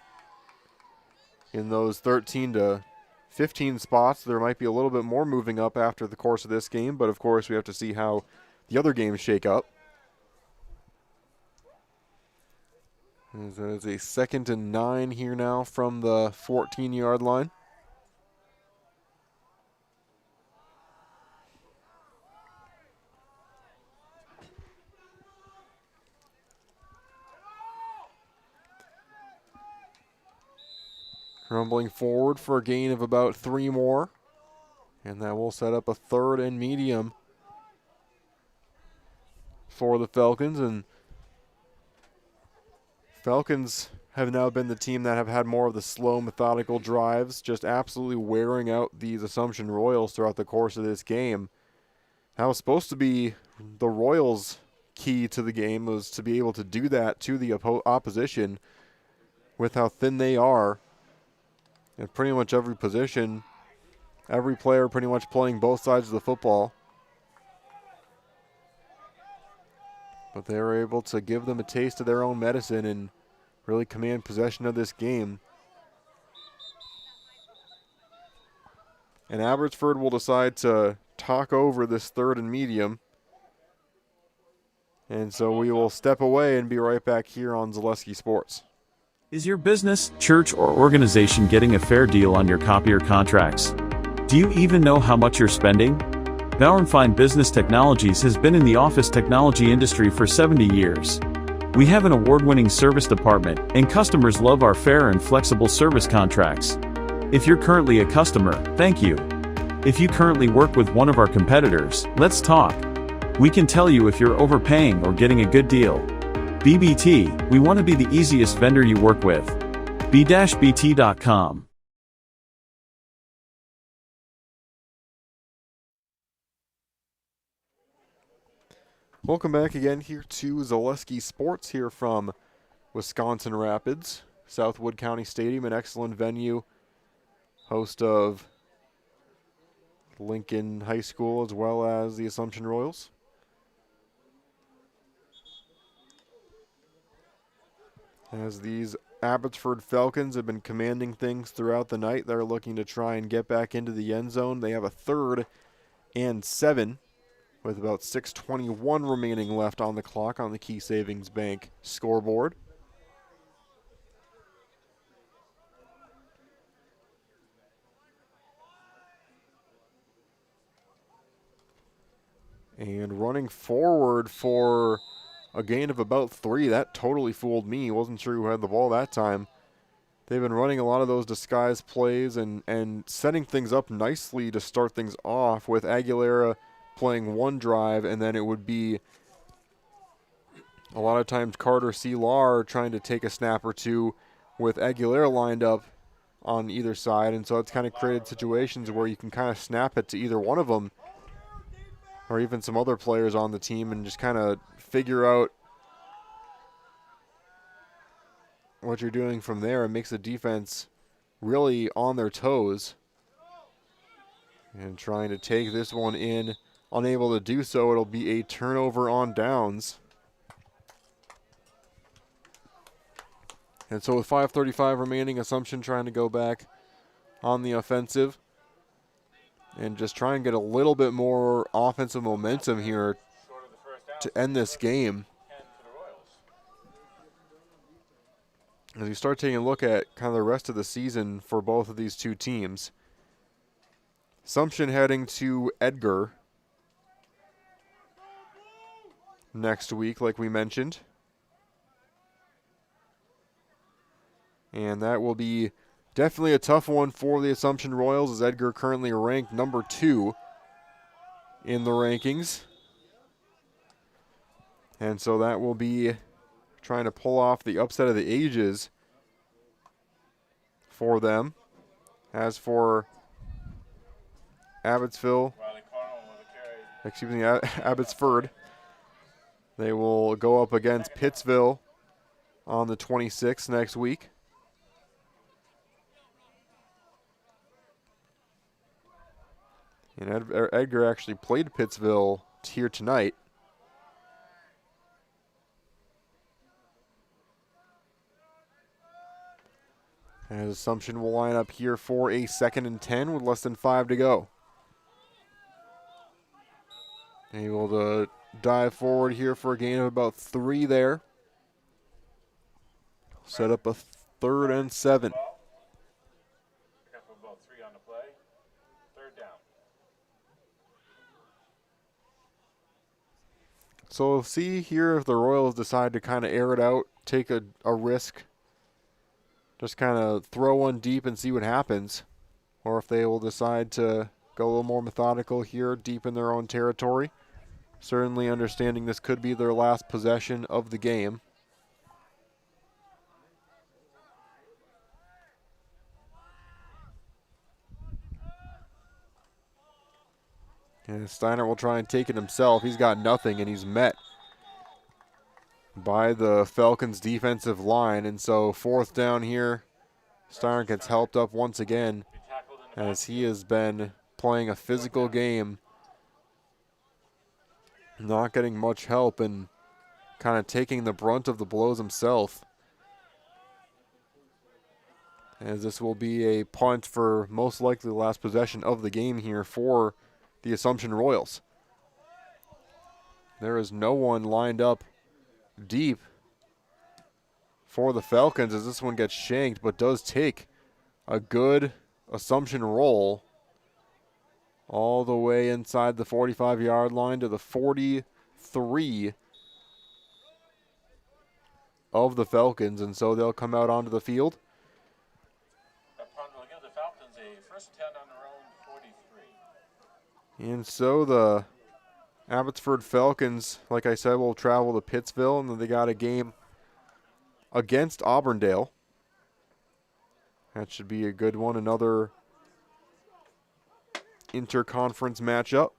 in those 13 to 15 spots, there might be a little bit more moving up after the course of this game, but of course we have to see how the other games shake up. It's a 2nd and 9 here now from the 14-yard line. Rumbling forward for a gain of about 3 more. And that will set up a 3rd and medium for the Falcons. And Falcons have now been the team that have had more of the slow, methodical drives, just absolutely wearing out these Assumption Royals throughout the course of this game. That was supposed to be the Royals' key to the game, was to be able to do that to the opposition with how thin they are. In pretty much every position, every player pretty much playing both sides of the football. But they were able to give them a taste of their own medicine and really command possession of this game. And Abbotsford will decide to talk over this 3rd and medium. And so we will step away and be right back here on Zaleski Sports. Is your business, church, or organization getting a fair deal on your copier contracts? Do you even know how much you're spending? Bauer & Fine Business Technologies has been in the office technology industry for 70 years. We have an award-winning service department, and customers love our fair and flexible service contracts. If you're currently a customer, thank you. If you currently work with one of our competitors, let's talk. We can tell you if you're overpaying or getting a good deal. BBT, we want to be the easiest vendor you work with. b-bt.com. Welcome back again here to Zaleski Sports here from Wisconsin Rapids. Southwood County Stadium, an excellent venue. Host of Lincoln High School as well as the Assumption Royals. As these Abbotsford Falcons have been commanding things throughout the night, they're looking to try and get back into the end zone. They have a 3rd and 7 with about 6:21 remaining left on the clock on the Key Savings Bank scoreboard. And running forward for a gain of about 3. That totally fooled me. Wasn't sure who had the ball that time. They've been running a lot of those disguise plays and setting things up nicely to start things off, with Aguilera playing one drive, and then it would be a lot of times Carter Selar trying to take a snap or two with Aguilera lined up on either side. And so it's kind of created situations where you can kind of snap it to either one of them or even some other players on the team and just kind of figure out what you're doing from there. It makes the defense really on their toes. And trying to take this one in, unable to do so. It'll be a turnover on downs. And so with 5:35 remaining, Assumption trying to go back on the offensive and just try and get a little bit more offensive momentum here to end this game. As you start taking a look at kind of the rest of the season for both of these two teams, Assumption heading to Edgar next week, like we mentioned. And that will be definitely a tough one for the Assumption Royals, as Edgar currently ranked number 2 in the rankings. And so that will be trying to pull off the upset of the ages for them. As for Abbotsford, they will go up against Pittsville on the 26th next week. And Edgar actually played Pittsville here tonight. As Assumption will line up here for a 2nd and 10 with less than 5 to go. Able to dive forward here for a gain of about 3 there. Set up a 3rd and 7. About 3 on the play. 3rd down. So we'll see here if the Royals decide to kind of air it out, take a risk, just kind of throw one deep and see what happens, or if they will decide to go a little more methodical here deep in their own territory. Certainly understanding this could be their last possession of the game. And Steiner will try and take it himself. He's got nothing, and he's met by the Falcons' defensive line. And so 4th down here, Steiner gets helped up once again, as he has been playing a physical game, not getting much help and kind of taking the brunt of the blows himself. As this will be a punt for most likely the last possession of the game here for the Assumption Royals. There is no one lined up deep for the Falcons as this one gets shanked, but does take a good Assumption roll all the way inside the 45-yard line to the 43 of the Falcons, and so they'll come out onto the field. That punt will give the Falcons a 1st 10 on their own 43. And so the Abbotsford Falcons, like I said, will travel to Pittsville, and then they got a game against Auburndale. That should be a good one, another interconference matchup.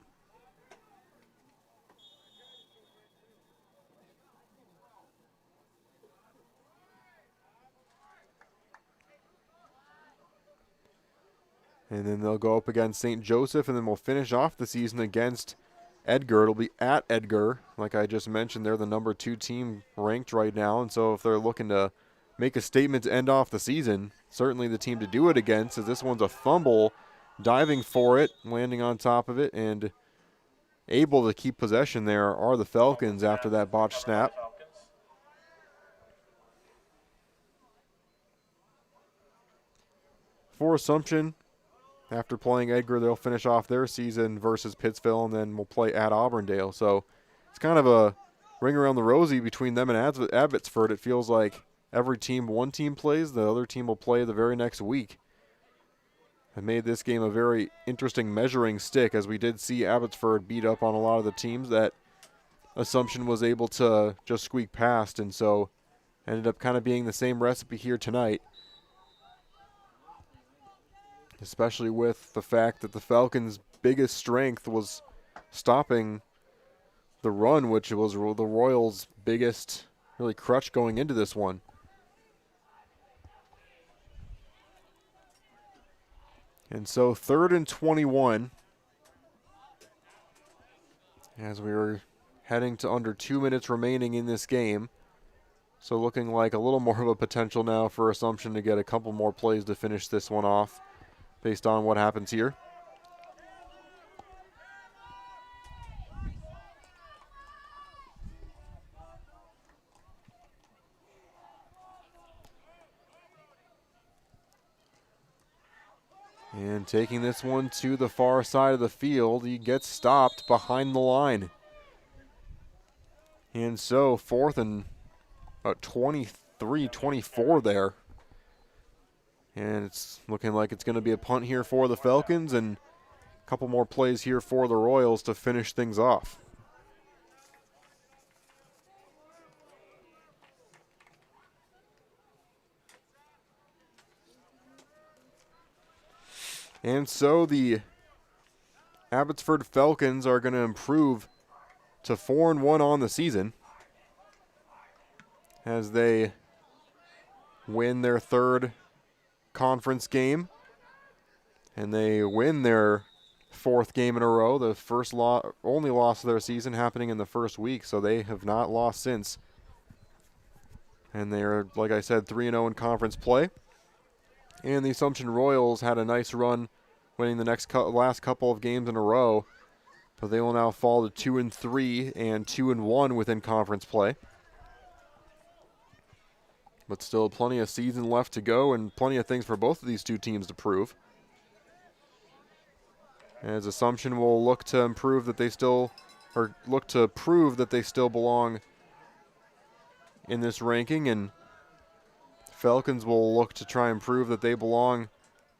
And then they'll go up against St. Joseph, and then we'll finish off the season against Edgar. It'll be at Edgar. Like I just mentioned, they're the number 2 team ranked right now, and so if they're looking to make a statement to end off the season, certainly the team to do it against, as this one's a fumble, diving for it, landing on top of it, and able to keep possession there are the Falcons after that botched snap. For Assumption, after playing Edgar, they'll finish off their season versus Pittsville, and then we'll play at Auburndale. So it's kind of a ring around the rosy between them and Abbotsford. It feels like every team one team plays, the other team will play the very next week. It made this game a very interesting measuring stick, as we did see Abbotsford beat up on a lot of the teams that Assumption was able to just squeak past, and so ended up kind of being the same recipe here tonight. Especially with the fact that the Falcons' biggest strength was stopping the run, which was the Royals' biggest really crutch going into this one. And so 3rd and 21, as we were heading to under 2 minutes remaining in this game. So looking like a little more of a potential now for Assumption to get a couple more plays to finish this one off based on what happens here. And taking this one to the far side of the field, he gets stopped behind the line. And so 4th and 23-24 there. And it's looking like it's going to be a punt here for the Falcons and a couple more plays here for the Royals to finish things off. And so the Abbotsford Falcons are going to improve to 4-1 on the season as they win their 3rd conference game, and they win their 4th game in a row. The only loss of their season happening in the first week, so they have not lost since. And they are, like I said, 3-0 in conference play. And the Assumption Royals had a nice run, winning the last couple of games in a row, but they will now fall to 2-3 and 2-1 within conference play. But still plenty of season left to go and plenty of things for both of these two teams to prove. As Assumption will look to improve that they still, or look to prove that they still belong in this ranking, and Falcons will look to try and prove that they belong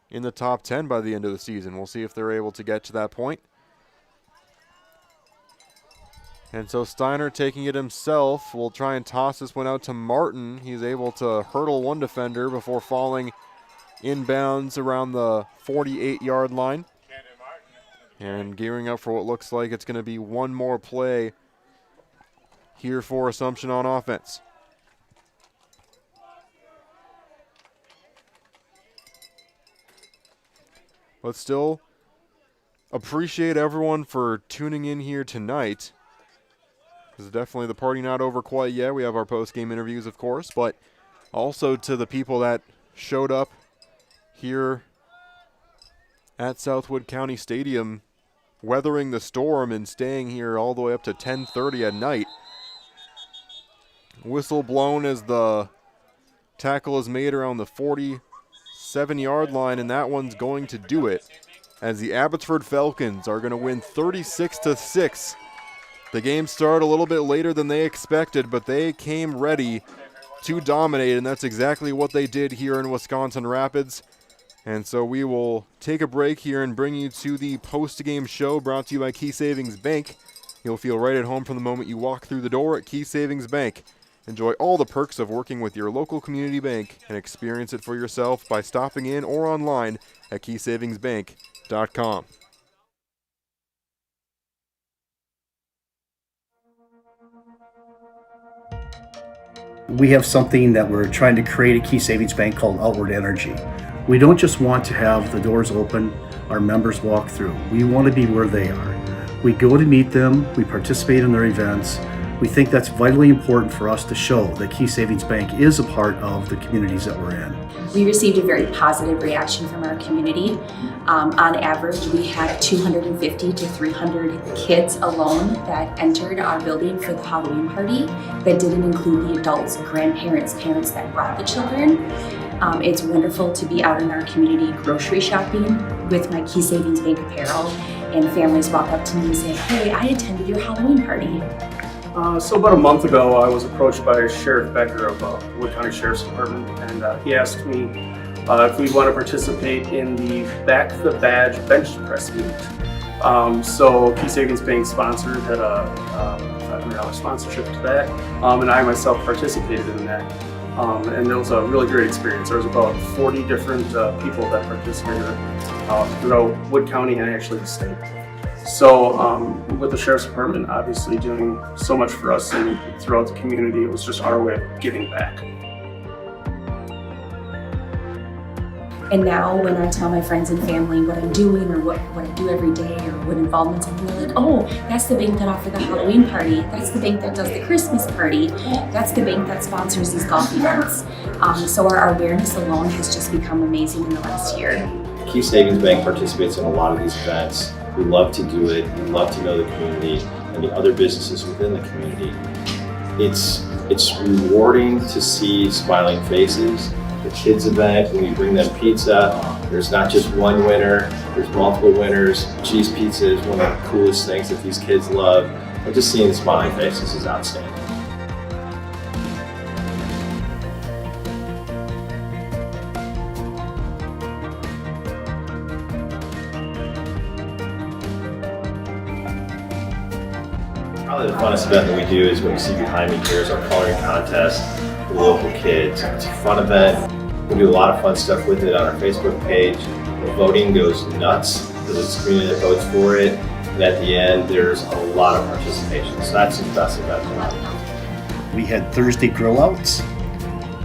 in the top 10 by the end of the season. We'll see if they're able to get to that point. And so Steiner, taking it himself, will try and toss this one out to Martin. He's able to hurdle one defender before falling inbounds around the 48-yard line. And gearing up for what looks like it's going to be one more play here for Assumption on offense. But still, appreciate everyone for tuning in here tonight. This is definitely the party not over quite yet. We have our post-game interviews, of course, but also to the people that showed up here at Southwood County Stadium, weathering the storm and staying here all the way up to 10:30 at night. Whistle blown as the tackle is made around the 47-yard line, and that one's going to do it, as the Abbotsford Falcons are going to win 36-6. The game started a little bit later than they expected, but they came ready to dominate, and that's exactly what they did here in Wisconsin Rapids. And so we will take a break here and bring you to the post-game show brought to you by Key Savings Bank. You'll feel right at home from the moment you walk through the door at Key Savings Bank. Enjoy all the perks of working with your local community bank and experience it for yourself by stopping in or online at keysavingsbank.com. We have something that we're trying to create at Key Savings Bank called Outward Energy. We don't just want to have the doors open, our members walk through. We want to be where they are. We go to meet them, we participate in their events. We think that's vitally important for us to show that Key Savings Bank is a part of the communities that we're in. We received a very positive reaction from our community. On average, we had 250 to 300 kids alone that entered our building for the Halloween party. That didn't include the adults, grandparents, parents that brought the children. It's wonderful to be out in our community grocery shopping with my Key Savings Bank apparel, and families walk up to me and say, "Hey, I attended your Halloween party." So about a month ago, I was approached by Sheriff Becker of Wood County Sheriff's Department, and he asked me if we'd want to participate in the Back the Badge bench press meet. So Key Savings Bank sponsored, had a $500 sponsorship to that, and I myself participated in that. And it was a really great experience. There was about 40 different people that participated throughout Wood County and actually the state. So with the Sheriff's Department obviously doing so much for us and throughout the community, it was just our way of giving back. And now when I tell my friends and family what I'm doing or what I do every day or what involvements I'm in, they're like, "Oh, that's the bank that offered the Halloween party. That's the bank that does the Christmas party. That's the bank that sponsors these golf events." So our awareness alone has just become amazing in the last year. Key Savings Bank participates in a lot of these events. We love to do it. We love to know the community and the other businesses within the community. It's rewarding to see smiling faces. The kids event, when we bring them pizza, There's not just one winner, there's multiple winners. Cheese pizza is one of the coolest things that these kids love. And just seeing the smiling faces is outstanding. Probably the funnest event that we do is what you see behind me here is our coloring contest for local kids. It's a fun event. We do a lot of fun stuff with it on our Facebook page. The voting goes nuts because it's the community that votes for it. And at the end, there's a lot of participation. So that's the best event. We had Thursday grill outs.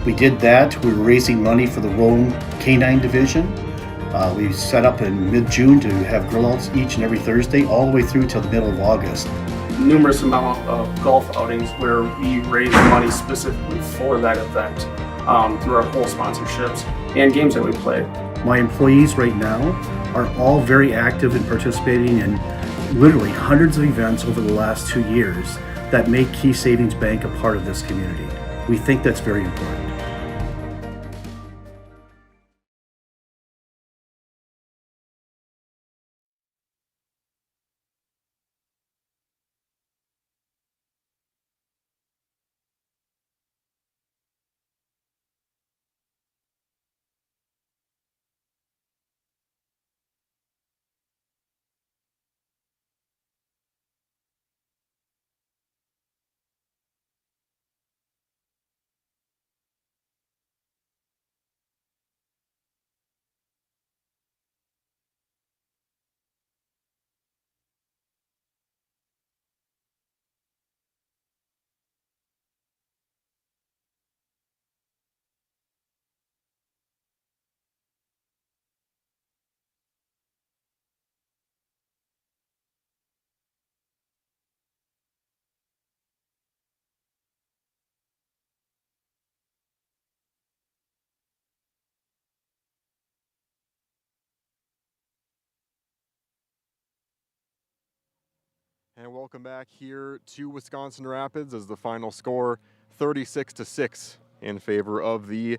We did that. We were raising money for the Rome Canine Division. We set up in mid-June to have grill outs each and every Thursday all the way through till the middle of August. Numerous amount of golf outings where we raise money specifically for that event through our whole sponsorships and games that we play. My employees right now are all very active in participating in literally hundreds of events over the last 2 years that make Key Savings Bank a part of this community. We think that's very important. And welcome back here to Wisconsin Rapids as the final score 36-6 in favor of the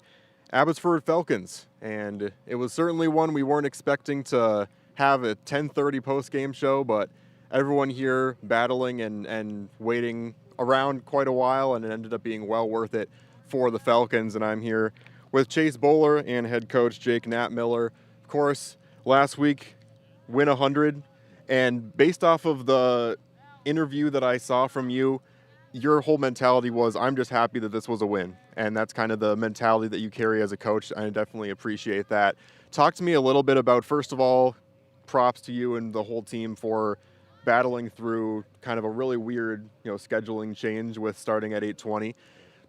Abbotsford Falcons. And it was certainly one we weren't expecting to have a 10:30 post-game show, but everyone here battling and waiting around quite a while, and it ended up being well worth it for the Falcons. And I'm here with Chase Bowler and head coach Jake Knapp-Miller. Of course, last week, win 100. And based off of the interview that I saw from you, your whole mentality was, I'm just happy that this was a win. And that's kind of the mentality that you carry as a coach. I definitely appreciate that. Talk to me a little bit about, first of all, props to you and the whole team for battling through kind of a really weird, scheduling change with starting at 8:20.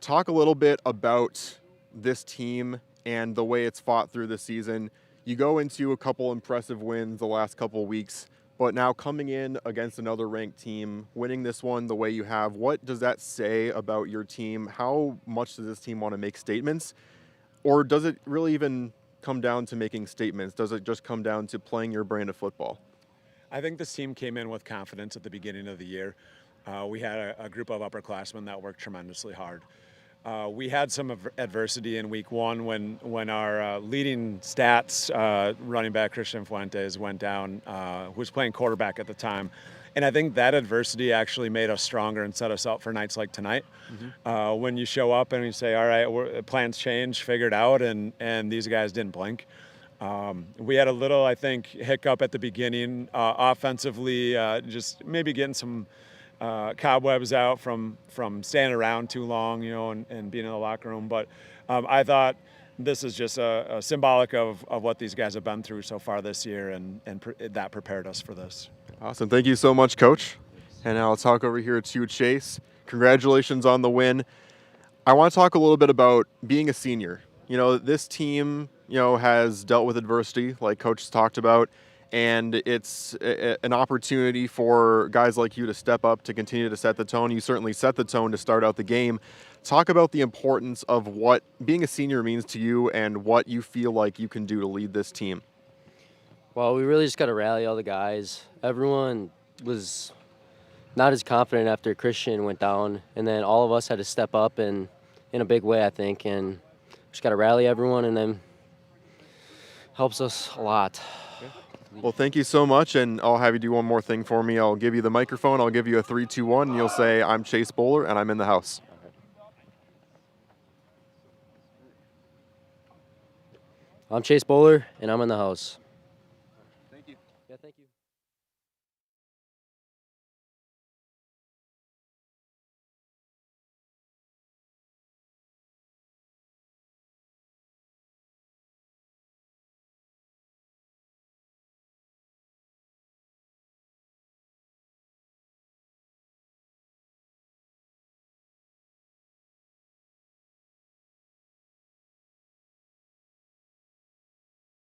Talk a little bit about this team and the way it's fought through the season. You go into a couple impressive wins the last couple weeks, but now coming in against another ranked team, winning this one the way you have, what does that say about your team? How much does this team want to make statements? Or does it really even come down to making statements? Does it just come down to playing your brand of football? I think this team came in with confidence at the beginning of the year. We had a group of upperclassmen that worked tremendously hard. We had some adversity in week one when our leading stats running back Christian Fuentes went down, who was playing quarterback at the time. And I think that adversity actually made us stronger and set us up for nights like tonight. Mm-hmm. When you show up and you say, all right, plans change, figured out, and these guys didn't blink. We had a little, I think, hiccup at the beginning offensively, just maybe getting some cobwebs out from standing around too long, and being in the locker room. But I thought this is just a symbolic of what these guys have been through so far this year, and that prepared us for this. Awesome. Thank you so much, Coach. And now I'll talk over here to Chase. Congratulations on the win. I want to talk a little bit about being a senior. This team, has dealt with adversity, like Coach talked about, and it's an opportunity for guys like you to step up, to continue to set the tone. You certainly set the tone to start out the game. Talk about the importance of what being a senior means to you and what you feel like you can do to lead this team. Well, we really just got to rally all the guys. Everyone was not as confident after Christian went down, and then all of us had to step up in a big way, I think, and just got to rally everyone and then helps us a lot. Well, thank you so much, and I'll have you do one more thing for me. I'll give you the microphone. I'll give you a 3, 2, 1, and you'll say, "I'm Chase Bowler, and I'm in the house." I'm Chase Bowler, and I'm in the house. Thank you. Yeah, thank you.